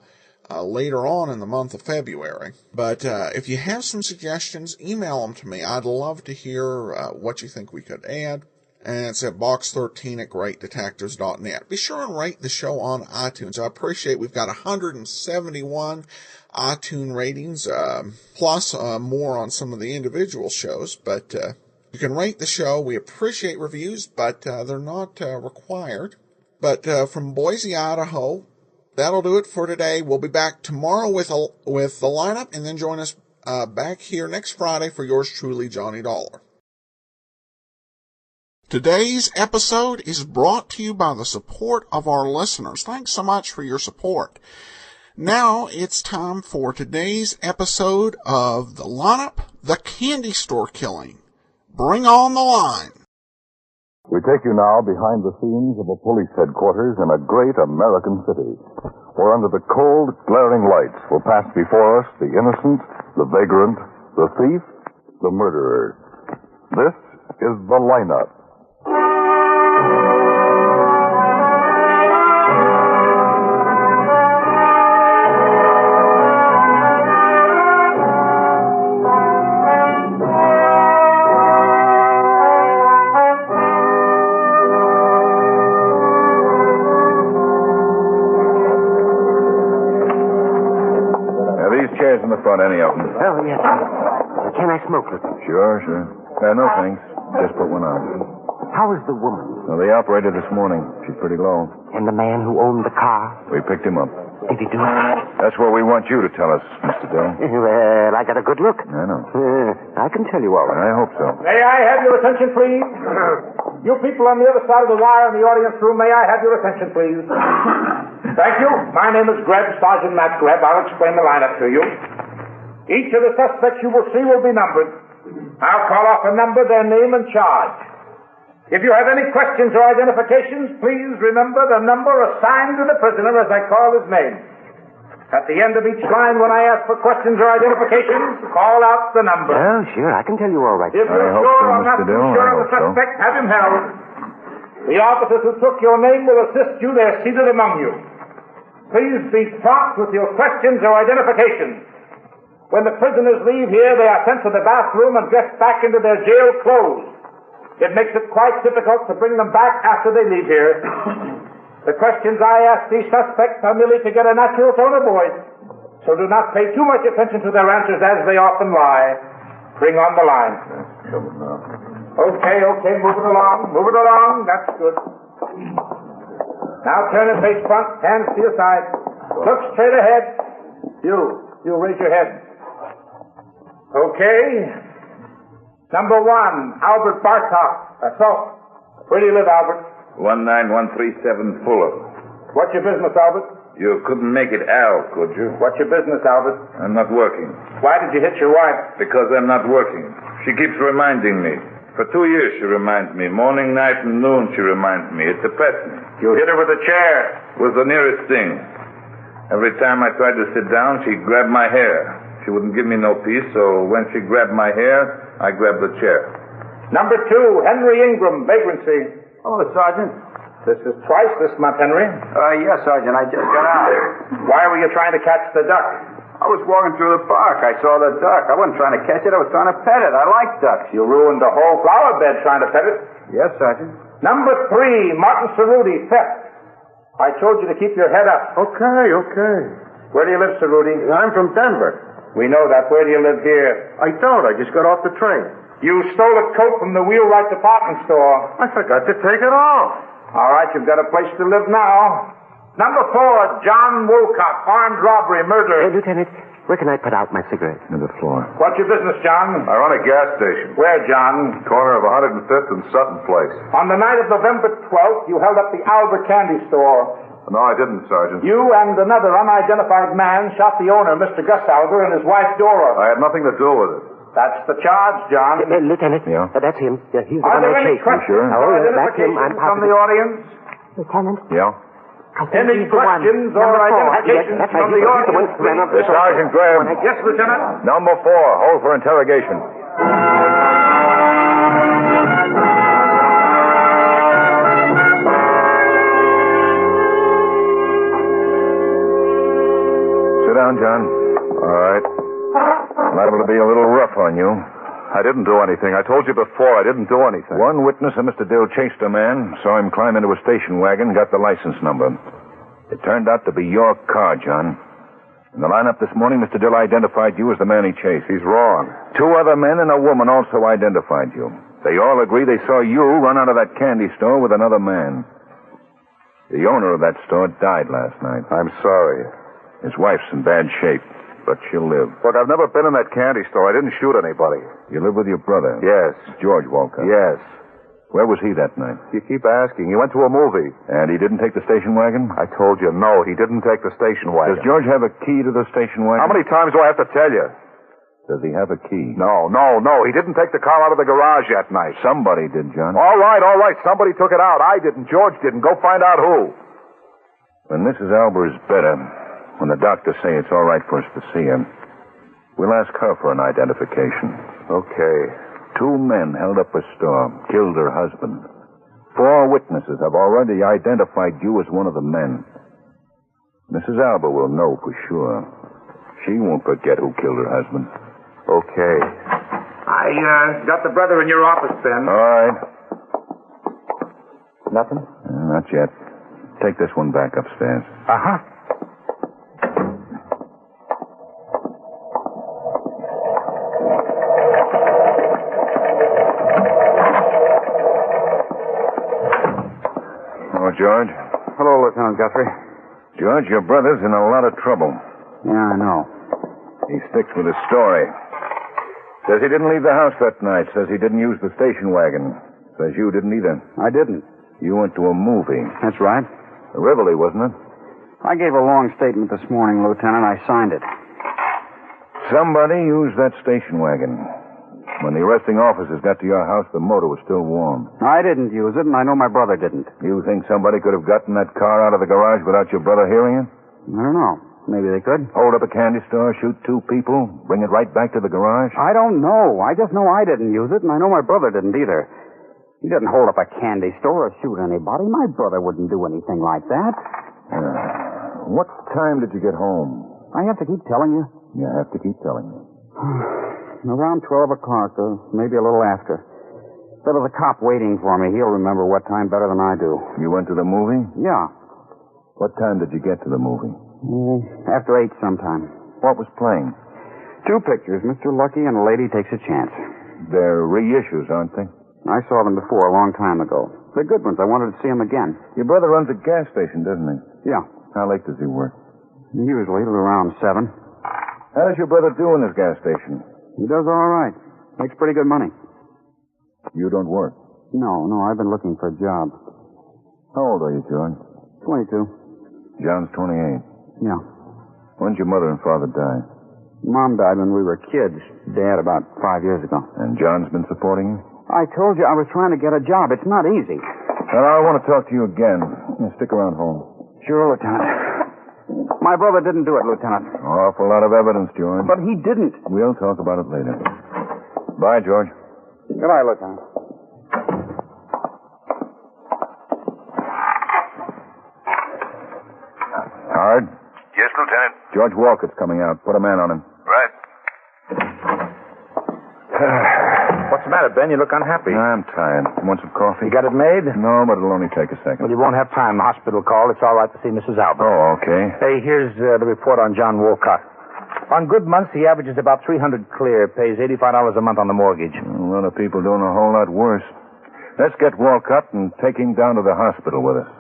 later on in the month of February. But if you have some suggestions, email them to me. I'd love to hear what you think we could add. And it's at box13@greatdetectives.net. Be sure and rate the show on iTunes. I appreciate we've got 171 iTunes ratings, plus more on some of the individual shows. But you can rate the show. We appreciate reviews, but they're not required. But from Boise, Idaho, that'll do it for today. We'll be back tomorrow with the lineup, and then join us back here next Friday for yours truly, Johnny Dollar. Today's episode is brought to you by the support of our listeners. Thanks so much for your support. Now it's time for today's episode of The Lineup, The Candy Store Killing. Bring on the line. We take you now behind the scenes of a police headquarters in a great American city, where under the cold, glaring lights will pass before us the innocent, the vagrant, the thief, the murderer. This is The Lineup. chairs in the front, any of them. Oh, yes, sir. Can I smoke with you? Sure. No, thanks. Just put one on. How is the woman? Well, the operator this morning. She's pretty low. And the man who owned the car? We picked him up. Did he do it? That's what we want you to tell us, Mr. Dill. Well, I got a good look. I know. I can tell you all right. I hope so. May I have your attention, please? You people on the other side of the wire in the audience room, may I have your attention, please? Thank you. My name is Greb, Sergeant Matt Greb. I'll explain the lineup to you. Each of the suspects you will see will be numbered. I'll call off a number, their name, and charge. If you have any questions or identifications, please remember the number assigned to the prisoner as I call his name. At the end of each line, when I ask for questions or identifications, call out the number. Oh, sure. I can tell you all right. If you're sure or not too sure of the suspect, have him held. The officers who took your name will assist you. They're seated among you. Please be prompt with your questions or identifications. When the prisoners leave here, they are sent to the bathroom and dressed back into their jail clothes. It makes it quite difficult to bring them back after they leave here. The questions I ask these suspects are merely to get a natural tone of voice, so do not pay too much attention to their answers as they often lie. Bring on the line. Okay, move it along. That's good. Now turn and face front, hands to your side. Look straight ahead. You raise your head. Okay. Number 1, Albert Bartok, assault. Where do you live, Albert? 19137 Fuller. What's your business, Albert? You couldn't make it Al, could you? What's your business, Albert? I'm not working. Why did you hit your wife? Because I'm not working. She keeps reminding me. For 2 years she reminds me. Morning, night, and noon she reminds me. It depressed me. You hit her with a chair. It was the nearest thing. Every time I tried to sit down, she grabbed my hair. She wouldn't give me no peace, so when she grabbed my hair, I grabbed the chair. Number 2, Henry Ingram, vagrancy. Oh, Sergeant. This is twice this month, Henry. Yes, Sergeant. I just got out. Why were you trying to catch the duck? I was walking through the park. I saw the duck. I wasn't trying to catch it. I was trying to pet it. I like ducks. You ruined the whole flower bed trying to pet it. Yes, Sergeant. Number 3, Martin Cerruti, theft. I told you to keep your head up. Okay. Where do you live, Cerruti? I'm from Denver. We know that. Where do you live here? I don't. I just got off the train. You stole a coat from the Wheelwright department store. I forgot to take it off. All right, you've got a place to live now. Number 4, John Wolcott, armed robbery, murder. Hey, Lieutenant, where can I put out my cigarette? On the floor. What's your business, John? I run a gas station. Where, John? Corner of 105th and Sutton Place. On the night of November 12th, you held up the Albert Candy Store. No, I didn't, Sergeant. You and another unidentified man shot the owner, Mr. Gus Alger, and his wife, Dora. I had nothing to do with it. That's the charge, John. Lieutenant. Yeah? That's him. He's the Are one there I any chased. questions Oh, or that's him. I'm identifications from the positive. audience? Lieutenant? Yeah? I think Any he's the one. questions or Number 4. identifications Yes, that's from right. the He's the audience? one who ran up the please? Sergeant Graham. Yes, Lieutenant. Number 4, hold for interrogation. Sit down, John. All right. Liable to be a little rough on you. I didn't do anything. I told you before, I didn't do anything. One witness of Mr. Dill chased a man, saw him climb into a station wagon, got the license number. It turned out to be your car, John. In the lineup this morning, Mr. Dill identified you as the man he chased. He's wrong. 2 other men and a woman also identified you. They all agree they saw you run out of that candy store with another man. The owner of that store died last night. I'm sorry. His wife's in bad shape, but she'll live. Look, I've never been in that candy store. I didn't shoot anybody. You live with your brother? Yes. George Walker? Yes. Where was he that night? You keep asking. He went to a movie. And he didn't take the station wagon? I told you, no, he didn't take the station wagon. Does George have a key to the station wagon? How many times do I have to tell you? Does he have a key? No. He didn't take the car out of the garage that night. Somebody did, John. All right. Somebody took it out. I didn't. George didn't. Go find out who. When Mrs. Albert is better, when the doctors say it's all right for us to see him, we'll ask her for an identification. Okay. 2 men held up a store, killed her husband. 4 witnesses have already identified you as one of the men. Mrs. Albert will know for sure. She won't forget who killed her husband. Okay. I got the brother in your office, Ben. All right. Nothing? Not yet. Take this one back upstairs. Uh-huh. George. Hello, Lieutenant Guthrie. George, your brother's in a lot of trouble. Yeah, I know. He sticks with his story. Says he didn't leave the house that night. Says he didn't use the station wagon. Says you didn't either. I didn't. You went to a movie. That's right. The Rivoli, wasn't it? I gave a long statement this morning, Lieutenant. I signed it. Somebody used that station wagon. When the arresting officers got to your house, the motor was still warm. I didn't use it, and I know my brother didn't. You think somebody could have gotten that car out of the garage without your brother hearing it? I don't know. Maybe they could. Hold up a candy store, shoot two people, bring it right back to the garage? I don't know. I just know I didn't use it, and I know my brother didn't either. He didn't hold up a candy store or shoot anybody. My brother wouldn't do anything like that. What time did you get home? I have to keep telling you. You have to keep telling me. Around 12 o'clock, or maybe a little after. There was a cop waiting for me. He'll remember what time better than I do. You went to the movie? Yeah. What time did you get to the movie? After 8 sometime. What was playing? 2 pictures, Mr. Lucky and A Lady Takes a Chance. They're reissues, aren't they? I saw them before, a long time ago. They're good ones. I wanted to see them again. Your brother runs a gas station, doesn't he? Yeah. How late does he work? Usually around 7. How does your brother do in his gas station? He does all right. Makes pretty good money. You don't work? No, I've been looking for a job. How old are you, George? 22. John's 28. Yeah. When'd your mother and father die? Mom died when we were kids. Dad about 5 years ago. And John's been supporting you? I told you I was trying to get a job. It's not easy. Well, I want to talk to you again. Stick around home. Sure, Lieutenant. My brother didn't do it, Lieutenant. Awful lot of evidence, George. But he didn't. We'll talk about it later. Bye, George. Goodbye, Lieutenant. Howard? Yes, Lieutenant. George Walkett's coming out. Put a man on him. Right. What's the matter, Ben? You look unhappy. I'm tired. You want some coffee? You got it made? No, but it'll only take a second. Well, you won't have time. The hospital called. It's all right to see Mrs. Albert. Oh, okay. Hey, here's the report on John Wolcott. On good months, he averages about $300 clear, pays $85 a month on the mortgage. A lot of people doing a whole lot worse. Let's get Wolcott and take him down to the hospital with us.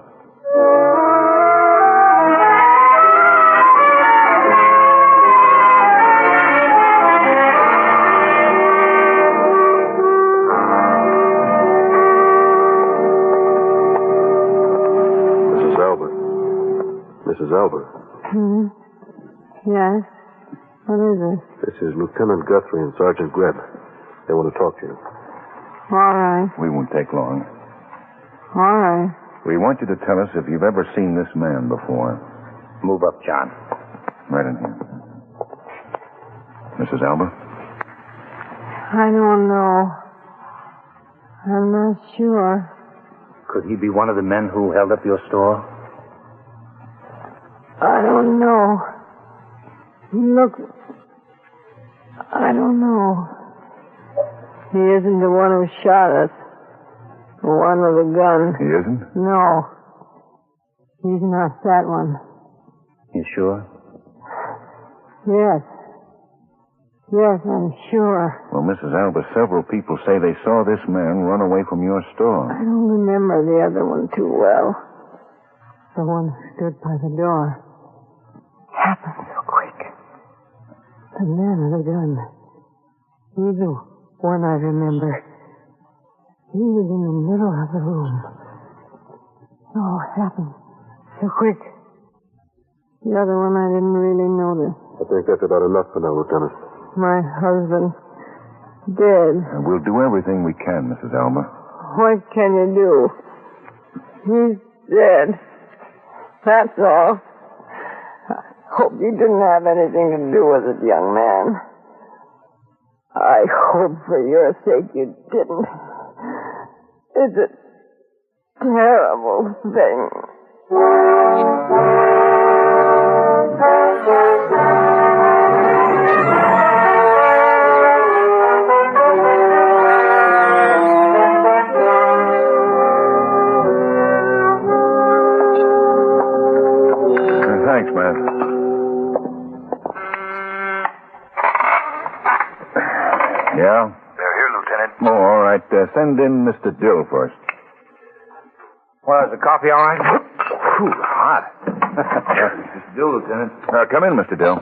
Mrs. Albert. Yes? What is it? This is Lieutenant Guthrie and Sergeant Greb. They want to talk to you. All right. We won't take long. All right. We want you to tell us if you've ever seen this man before. Move up, John. Right in here. Mrs. Albert? I don't know. I'm not sure. Could he be one of the men who held up your store? I don't know. Look, I don't know. He isn't the one who shot us. The one with the gun. He isn't? No. He's not that one. You sure? Yes. Yes, I'm sure. Well, Mrs. Albert, several people say they saw this man run away from your store. I don't remember the other one too well. The one who stood by the door. Happened so quick. The man with the gun. He's the one I remember. He was in the middle of the room. Oh, it happened so quick. The other one I didn't really notice. I think that's about enough for now, Lieutenant. My husband. Dead. And we'll do everything we can, Mrs. Albert. What can you do? He's dead. That's all. Hope you didn't have anything to do with it, young man. I hope for your sake you didn't. It's a terrible thing. Thanks, man. Yeah? They're here, Lieutenant. Oh, all right. Send in Mr. Dill first. Well, is the coffee all right? Whew, hot. Mr. Dill, Lieutenant. Come in, Mr. Dill.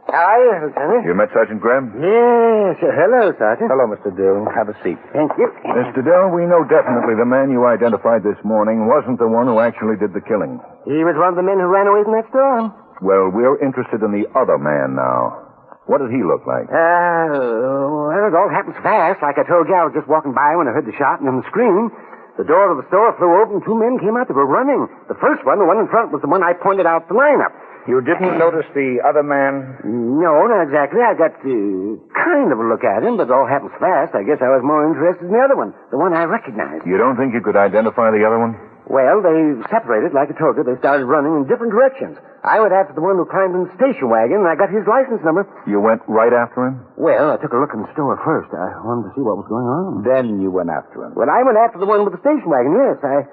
How are you, Lieutenant? You met Sergeant Graham? Yes. Hello, Sergeant. Hello, Mr. Dill. Have a seat. Thank you. Mr. Dill, we know definitely the man you identified this morning wasn't the one who actually did the killing. He was one of the men who ran away from that store. Well, we're interested in the other man now. What did he look like? Well, it all happens fast. Like I told you, I was just walking by when I heard the shot and then the scream. The door of the store flew open. Two men came out. They were running. The first one, the one in front, was the one I pointed out the lineup. You didn't notice the other man? No, not exactly. I got kind of a look at him, but it all happens fast. I guess I was more interested in the other one, the one I recognized. You don't think you could identify the other one? Well, they separated, like I told you. They started running in different directions. I went after the one who climbed in the station wagon, and I got his license number. You went right after him? Well, I took a look in the store first. I wanted to see what was going on. Then you went after him. Well, I went after the one with the station wagon, yes. I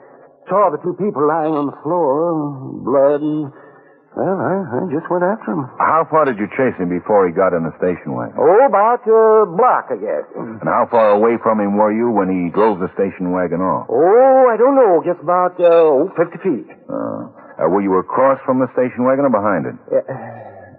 saw the two people lying on the floor, blood, and... Well, I just went after him. How far did you chase him before he got in the station wagon? Oh, about a block, I guess. And how far away from him were you when he drove the station wagon off? Oh, I don't know. Just about 50 feet. Were you across from the station wagon or behind it?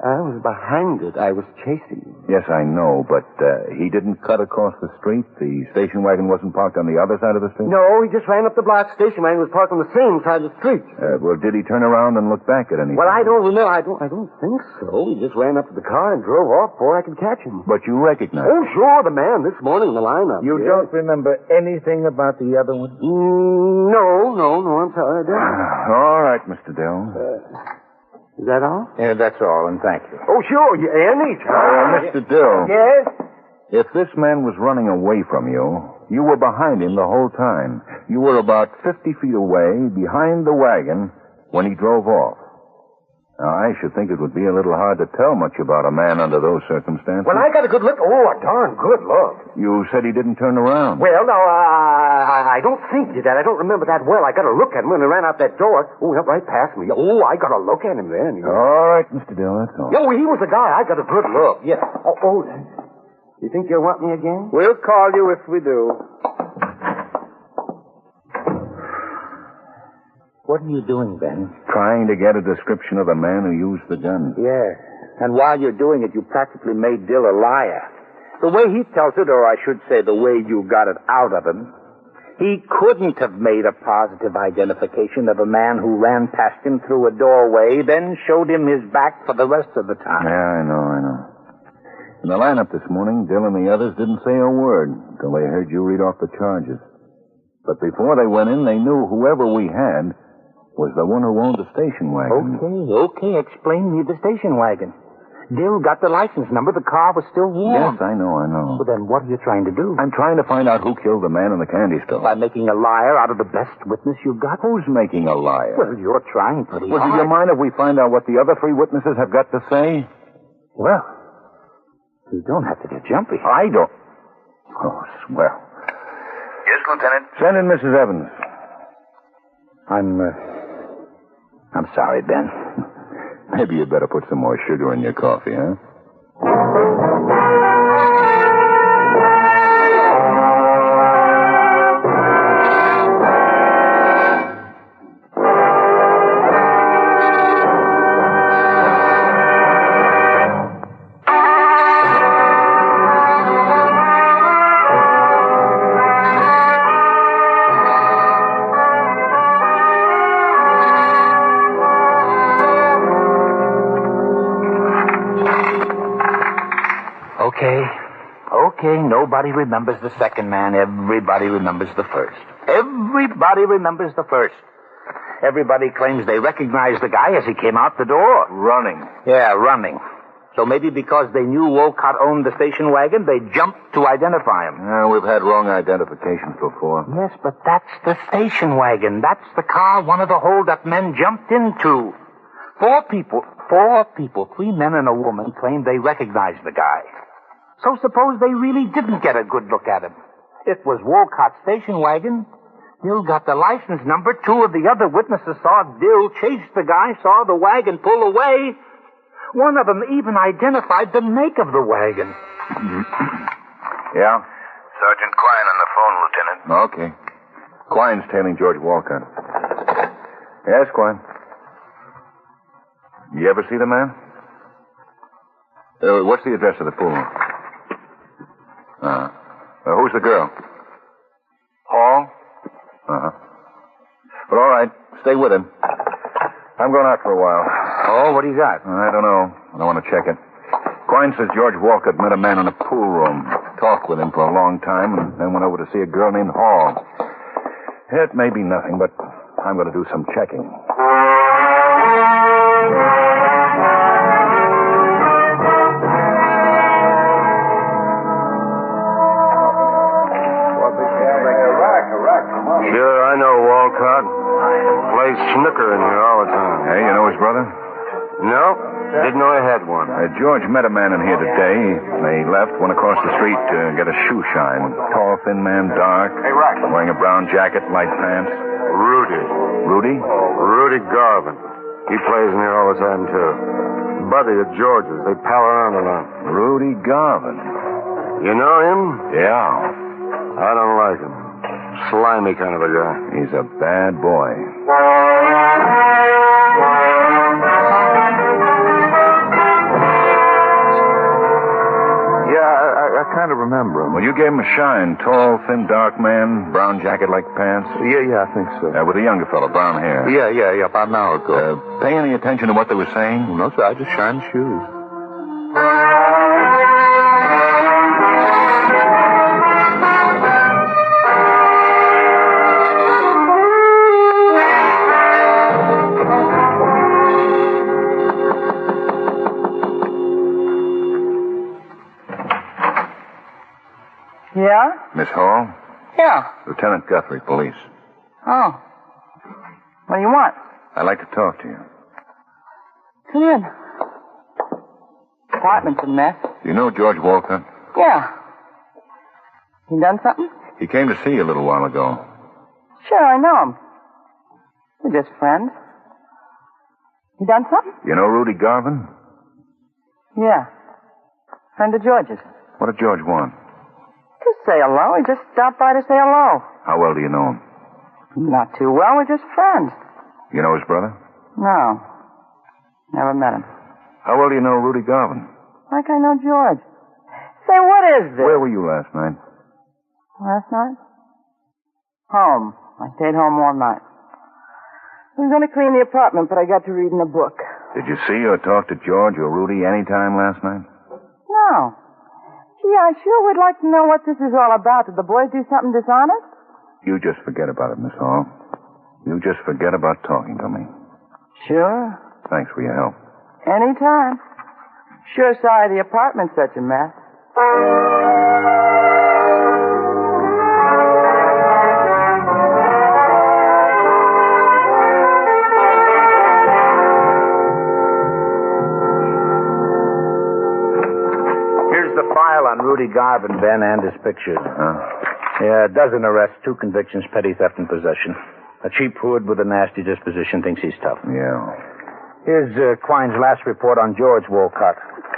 I was behind it. I was chasing him. Yes, I know, but he didn't cut across the street? The station wagon wasn't parked on the other side of the street? No, he just ran up the block. Station wagon was parked on the same side of the street. Well, did he turn around and look back at anything? Well, I don't remember. I don't think so. He just ran up to the car and drove off before I could catch him. But you recognize him? Oh, sure, the man this morning in the lineup. You don't remember anything about the other one? No, I'm sorry, I don't. All right, Mr. Dill. Is that all? Yeah, that's all, and thank you. Oh, sure. Anytime. Mr. Dill. Yes? If this man was running away from you, you were behind him the whole time. You were about 50 feet away, behind the wagon, when he drove off. Now, I should think it would be a little hard to tell much about a man under those circumstances. Well, I got a good look. Oh, a darn good look. You said he didn't turn around. Well, now, I don't think he did. I don't remember that well. I got a look at him when he ran out that door. Oh, he went right past me. Oh, I got a look at him then. All right, Mr. Dill, that's all. No, he was the guy. I got a good look. Yeah. Oh, you think you'll want me again? We'll call you if we do. What are you doing, Ben? Trying to get a description of the man who used the gun. Yeah. And while you're doing it, you practically made Dill a liar. The way he tells it, or I should say the way you got it out of him, he couldn't have made a positive identification of a man who ran past him through a doorway, then showed him his back for the rest of the time. Yeah, I know. In the lineup this morning, Dill and the others didn't say a word until they heard you read off the charges. But before they went in, they knew whoever we had was the one who owned the station wagon. Okay. Explain me the station wagon. Dill got the license number. The car was still warm. Yes, I know. Well, then what are you trying to do? I'm trying to find out who killed the man in the candy store. By making a liar out of the best witness you've got? Who's making a liar? Well, you're trying pretty hard. Well, do you mind if we find out what the other three witnesses have got to say? Well, you don't have to get jumpy. I don't. Oh, swell. Yes, Lieutenant? Send in Mrs. Evans. I'm sorry, Ben. Maybe you'd better put some more sugar in your coffee, huh? Okay, nobody remembers the second man. Everybody remembers the first. Everybody remembers the first. Everybody claims they recognized the guy as he came out the door. Running. Yeah, running. So maybe because they knew Wolcott owned the station wagon, they jumped to identify him. We've had wrong identifications before. Yes, but that's the station wagon. That's the car one of the hold-up men jumped into. Four people, 3 men and a woman, claimed they recognized the guy. So suppose they really didn't get a good look at him. It was Wolcott's station wagon. Dill got the license number. 2 of the other witnesses saw Dill chase the guy, saw the wagon pull away. One of them even identified the make of the wagon. Yeah? Sergeant Klein on the phone, Lieutenant. Okay. Quine's tailing George Walcott. Yes, Quine. You ever see the man? What's the address of the pool? Who's the girl? Hall? Uh-huh. But all right, stay with him. I'm going out for a while. Oh, what do you got? I don't know. I don't want to check it. Quine says George Walcott met a man in a pool room, talked with him for a long time, and then went over to see a girl named Hall. It may be nothing, but I'm going to do some checking. Sure, I know Walcott. Plays snooker in here all the time. Hey, you know his brother? No, didn't know I had one. George met a man in here today. They left, went across the street to get a shoe shine. Tall, thin man, dark. Hey, Rack. Wearing a brown jacket, light pants. Rudy. Rudy? Rudy Garvin. He plays in here all the time, too. Buddy at George's. They pal around a lot. Rudy Garvin. You know him? Yeah. I don't like him. Slimy kind of a guy. He's a bad boy. Yeah, I kind of remember him. Well, you gave him a shine. Tall, thin, dark man, brown jacket like pants. Yeah, I think so. With a younger fellow, brown hair. Yeah, about an hour ago. Pay any attention to what they were saying? No, sir, I just shined shoes. Yeah? Miss Hall? Yeah. Lieutenant Guthrie, police. Oh. What do you want? I'd like to talk to you. Come in. Apartment's a mess. Do you know George Walcott? Yeah. He done something? He came to see you a little while ago. Sure, I know him. We're just friends. He done something? You know Rudy Garvin? Yeah. Friend of George's. What did George want? Just say hello. He just stopped by to say hello. How well do you know him? Not too well. We're just friends. You know his brother? No. Never met him. How well do you know Rudy Garvin? Like I know George. Say, what is this? Where were you last night? Last night? Home. I stayed home all night. I was going to clean the apartment, but I got to reading a book. Did you see or talk to George or Rudy any time last night? No. Gee, I sure would like to know what this is all about. Did the boys do something dishonest? You just forget about it, Miss Hall. You just forget about talking to me. Sure. Thanks for your help. Anytime. Sure sorry the apartment's such a mess. Here's the file on Rudy Garvin, Ben, and his pictures. Yeah, a dozen arrests, 2 convictions, petty theft and possession. A cheap hood with a nasty disposition thinks he's tough. Yeah. Here's Quine's last report on George Walcott.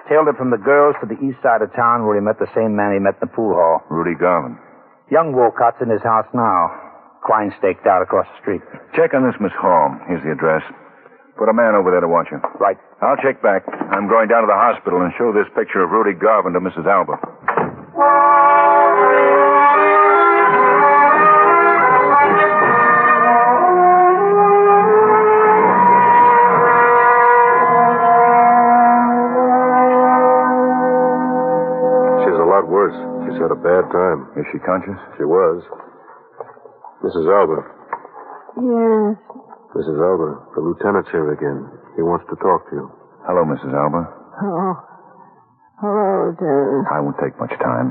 Tailed it from the girls to the east side of town where he met the same man he met in the pool hall. Rudy Garvin. Young Walcott's in his house now. Quine staked out across the street. Check on this, Miss Hall. Here's the address. Put a man over there to watch you. Right. I'll check back. I'm going down to the hospital and show this picture of Rudy Garvin to Mrs. Alba. She's a lot worse. She's had a bad time. Is she conscious? She was. Mrs. Alba. Yes. Mrs. Alba, the lieutenant's here again. He wants to talk to you. Hello, Mrs. Alba. Oh. Hello, Lieutenant. I won't take much time.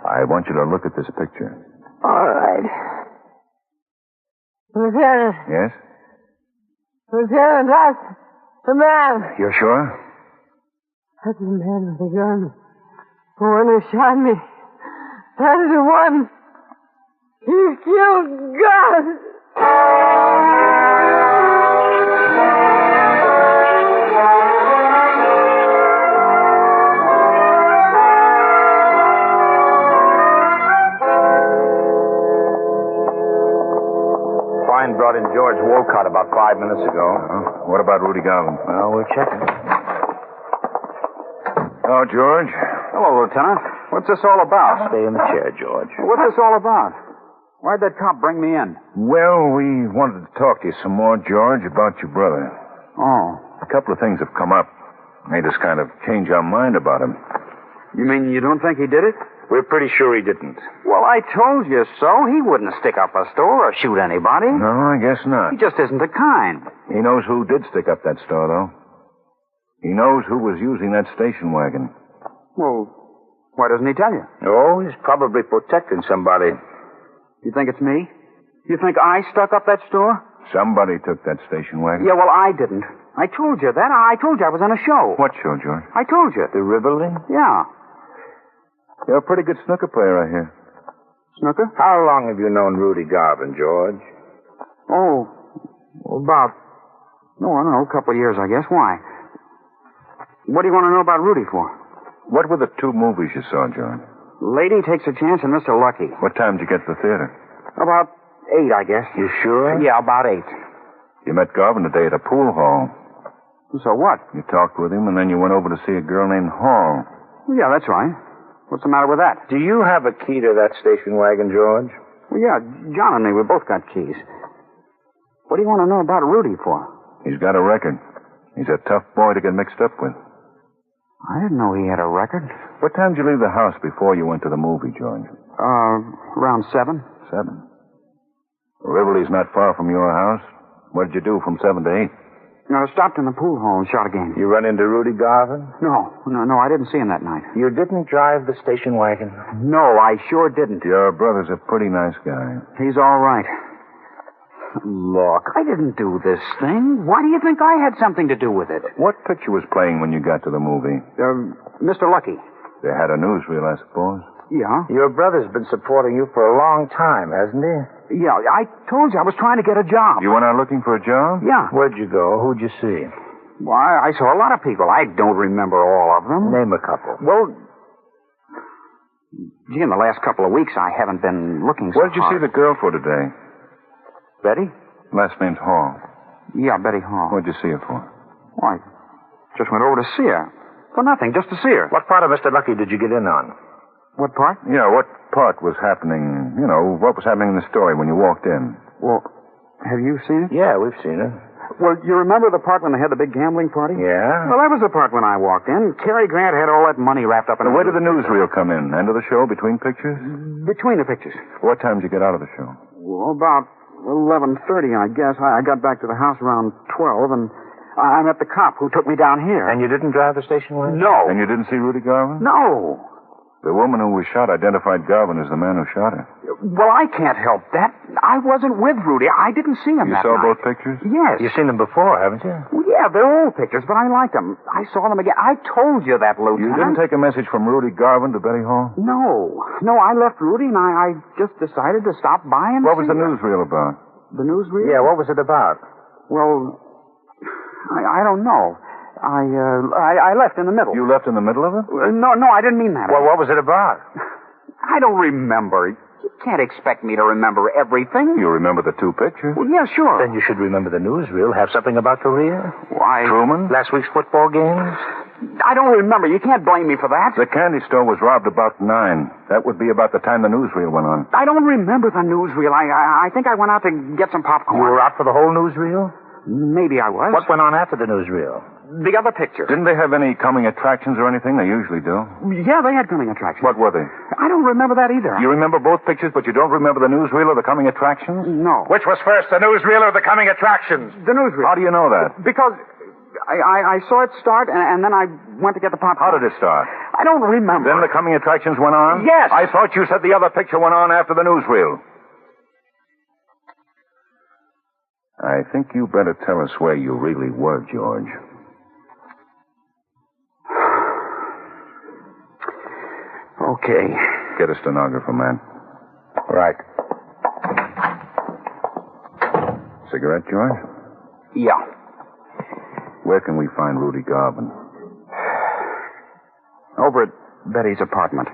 I want you to look at this picture. All right. Lieutenant. Yes? Lieutenant, that's the man. You're sure? That's the man with the gun. The one who shot me. That's the one. He killed God. brought in George Wolcott about 5 minutes ago. What about Rudy Garvin? Well, we're checking. Oh, George. Hello, Lieutenant. What's this all about? Stay in the chair, George. What's this all about? Why'd that cop bring me in? Well, we wanted to talk to you some more, George, about your brother. Oh. A couple of things have come up. Made us kind of change our mind about him. You mean you don't think he did it? We're pretty sure he didn't. Well, I told you so. He wouldn't stick up a store or shoot anybody. No, I guess not. He just isn't the kind. He knows who did stick up that store, though. He knows who was using that station wagon. Well, why doesn't he tell you? Oh, he's probably protecting somebody. You think it's me? You think I stuck up that store? Somebody took that station wagon. Yeah, well, I didn't. I told you that. I told you I was on a show. What show, George? I told you. The Rivoli? Yeah. You're a pretty good snooker player, I hear. Snooker? How long have you known Rudy Garvin, George? Oh, about, I don't know, a couple of years, I guess. Why? What do you want to know about Rudy for? What were the 2 movies you saw, George? Lady Takes a Chance and Mr. Lucky. What time did you get to the theater? About 8, I guess. You sure? Yeah, about 8. You met Garvin today at a pool hall. So what? You talked with him, and then you went over to see a girl named Hall. Yeah, that's right. What's the matter with that? Do you have a key to that station wagon, George? Well, yeah, John and me, we both got keys. What do you want to know about Rudy for? He's got a record. He's a tough boy to get mixed up with. I didn't know he had a record. What time did you leave the house before you went to the movie, George? Around 7. 7. Rivoli's not far from your house. What did you do from 7 to 8? I stopped in the pool hall and shot a game. You run into Rudy Garvin? No, I didn't see him that night. You didn't drive the station wagon? No, I sure didn't. Your brother's a pretty nice guy. He's all right. Look, I didn't do this thing. Why do you think I had something to do with it? What picture was playing when you got to the movie? Mr. Lucky. They had a newsreel, I suppose. Yeah. Your brother's been supporting you for a long time, hasn't he? Yeah, I told you I was trying to get a job. You went out looking for a job? Yeah. Where'd you go? Who'd you see? Well, I saw a lot of people. I don't remember all of them. Name a couple. Well, gee, in the last couple of weeks, I haven't been looking so What did you see the girl for today? Betty? Last name's Hall. Yeah, Betty Hall. What'd you see her for? Well, I just went over to see her. For nothing, just to see her. What part of Mr. Lucky did you get in on? What part? Yeah, what part was happening, what was happening in the story when you walked in? Well, have you seen it? Yeah, we've seen it. Well, you remember the part when they had the big gambling party? Yeah. Well, that was the part when I walked in. Cary Grant had all that money wrapped up in Where did the newsreel come in? End of the show, between pictures? Between the pictures. What time did you get out of the show? Well, about 11:30, I guess. I got back to the house around 12, and I met the cop who took me down here. And you didn't drive the station wagon? No. And you didn't see Rudy Garvin? No. The woman who was shot identified Garvin as the man who shot her. Well, I can't help that. I wasn't with Rudy. I didn't see him You that saw night. both pictures? Yes. You've seen them before, haven't you? Well, yeah, they're old pictures, but I liked them. I saw them again. I told you that, Lieutenant. You didn't take a message from Rudy Garvin to Betty Hall? No, I left Rudy, and I just decided to stop by and What was see the her. newsreel about? The newsreel? Yeah, what was it about? Well, I don't know. I left in the middle. You left in the middle of it? No, I didn't mean that. Well, what was it about? I don't remember. You can't expect me to remember everything. You remember the 2 pictures? Well, yeah, sure. Then you should remember the newsreel. Have something about Korea? Why? Truman? Last week's football games? I don't remember. You can't blame me for that. The candy store was robbed about 9. That would be about the time the newsreel went on. I don't remember the newsreel. I think I went out to get some popcorn. You were out for the whole newsreel? Maybe I was. What went on after the newsreel? The other picture. Didn't they have any coming attractions or anything? They usually do. Yeah, they had coming attractions. What were they? I don't remember that either. You remember both pictures, but you don't remember the newsreel or the coming attractions? No. Which was first, the newsreel or the coming attractions? The newsreel. How do you know that? Because I saw it start, and then I went to get the popcorn. How did it start? I don't remember. Then the coming attractions went on? Yes. I thought you said the other picture went on after the newsreel. I think you better tell us where you really were, George. Okay. Get a stenographer, man. Right. Cigarette, George? Yeah. Where can we find Rudy Garvin? Over at Betty's apartment.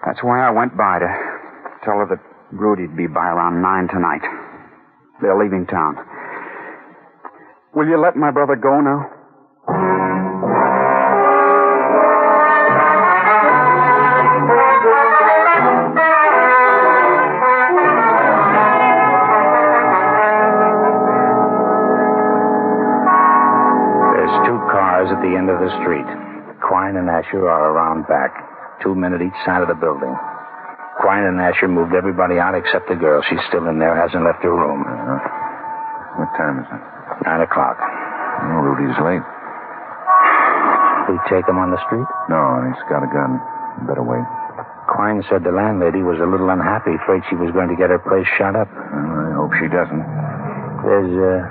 That's why I went by to tell her that Rudy'd be by around 9 tonight. They're leaving town. Will you let my brother go now? There's two cars at the end of the street. Quine and Asher are around back, 2 men at each side of the building. Quine and Asher moved everybody out except the girl. She's still in there, hasn't left her room. What time is it? 9 o'clock. Oh, Rudy's late. We take him on the street? No, he's got a gun. Better wait. Quine said the landlady was a little unhappy, afraid she was going to get her place shut up. Well, I hope she doesn't. There's a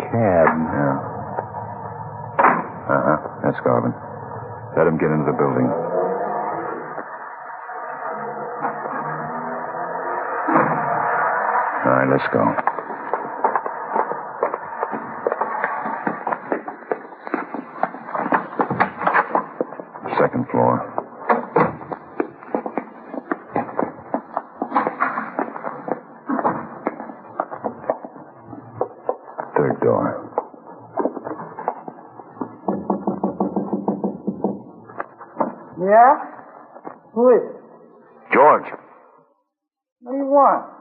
cab. Yeah. That's Garvin. Let him get into the building. All right, let's go. Second floor. Third door. Yeah? Who is it? George. What do you want?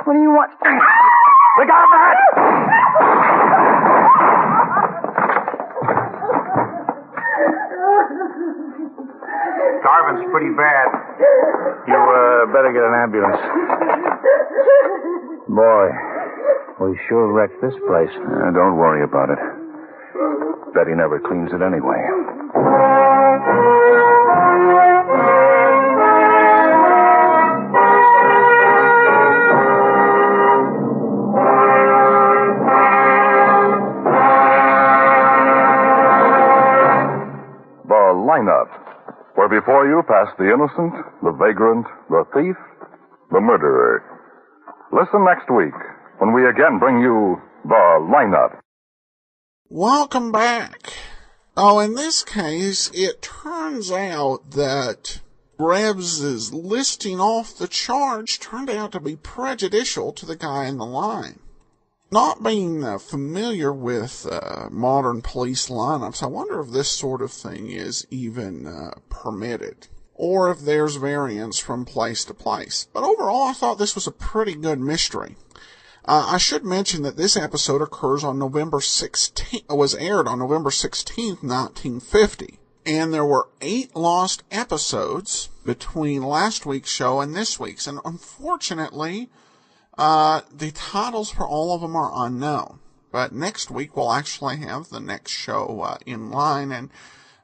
What do you want? Look out, man! Garvin's pretty bad. You better get an ambulance. Boy, we sure wrecked this place. Don't worry about it. Betty never cleans it anyway. The lineup, where before you pass the innocent, the vagrant, the thief, the murderer. Listen next week when we again bring you the lineup. Welcome back. Oh, in this case, it turns out that Rebs' listing off the charge turned out to be prejudicial to the guy in the line. Not being familiar with modern police lineups, I wonder if this sort of thing is even permitted, or if there's variance from place to place. But overall, I thought this was a pretty good mystery. I should mention that this episode occurs on November 16th, was aired on November 16th, 1950. And there were 8 lost episodes between last week's show and this week's. And unfortunately, the titles for all of them are unknown. But next week we'll actually have the next show in line, and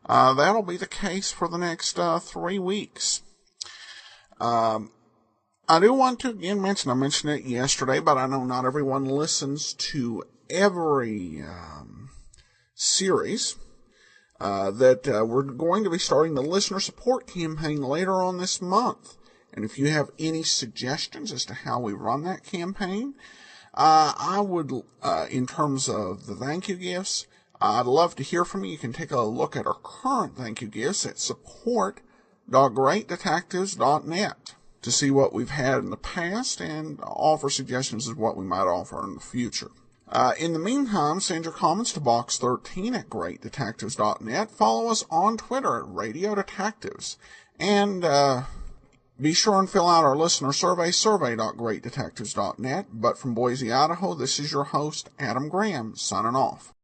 that'll be the case for the next 3 weeks. I do want to again mention, I mentioned it yesterday, but I know not everyone listens to every series, that we're going to be starting the listener support campaign later on this month. And if you have any suggestions as to how we run that campaign, I would, in terms of the thank you gifts, I'd love to hear from you. You can take a look at our current thank you gifts at support.greatdetectives.net to see what we've had in the past and offer suggestions of what we might offer in the future. In the meantime, send your comments to box13@greatdetectives.net. Follow us on Twitter at Radio Detectives. And be sure and fill out our listener survey, survey.greatdetectives.net. But from Boise, Idaho, this is your host, Adam Graham, signing off.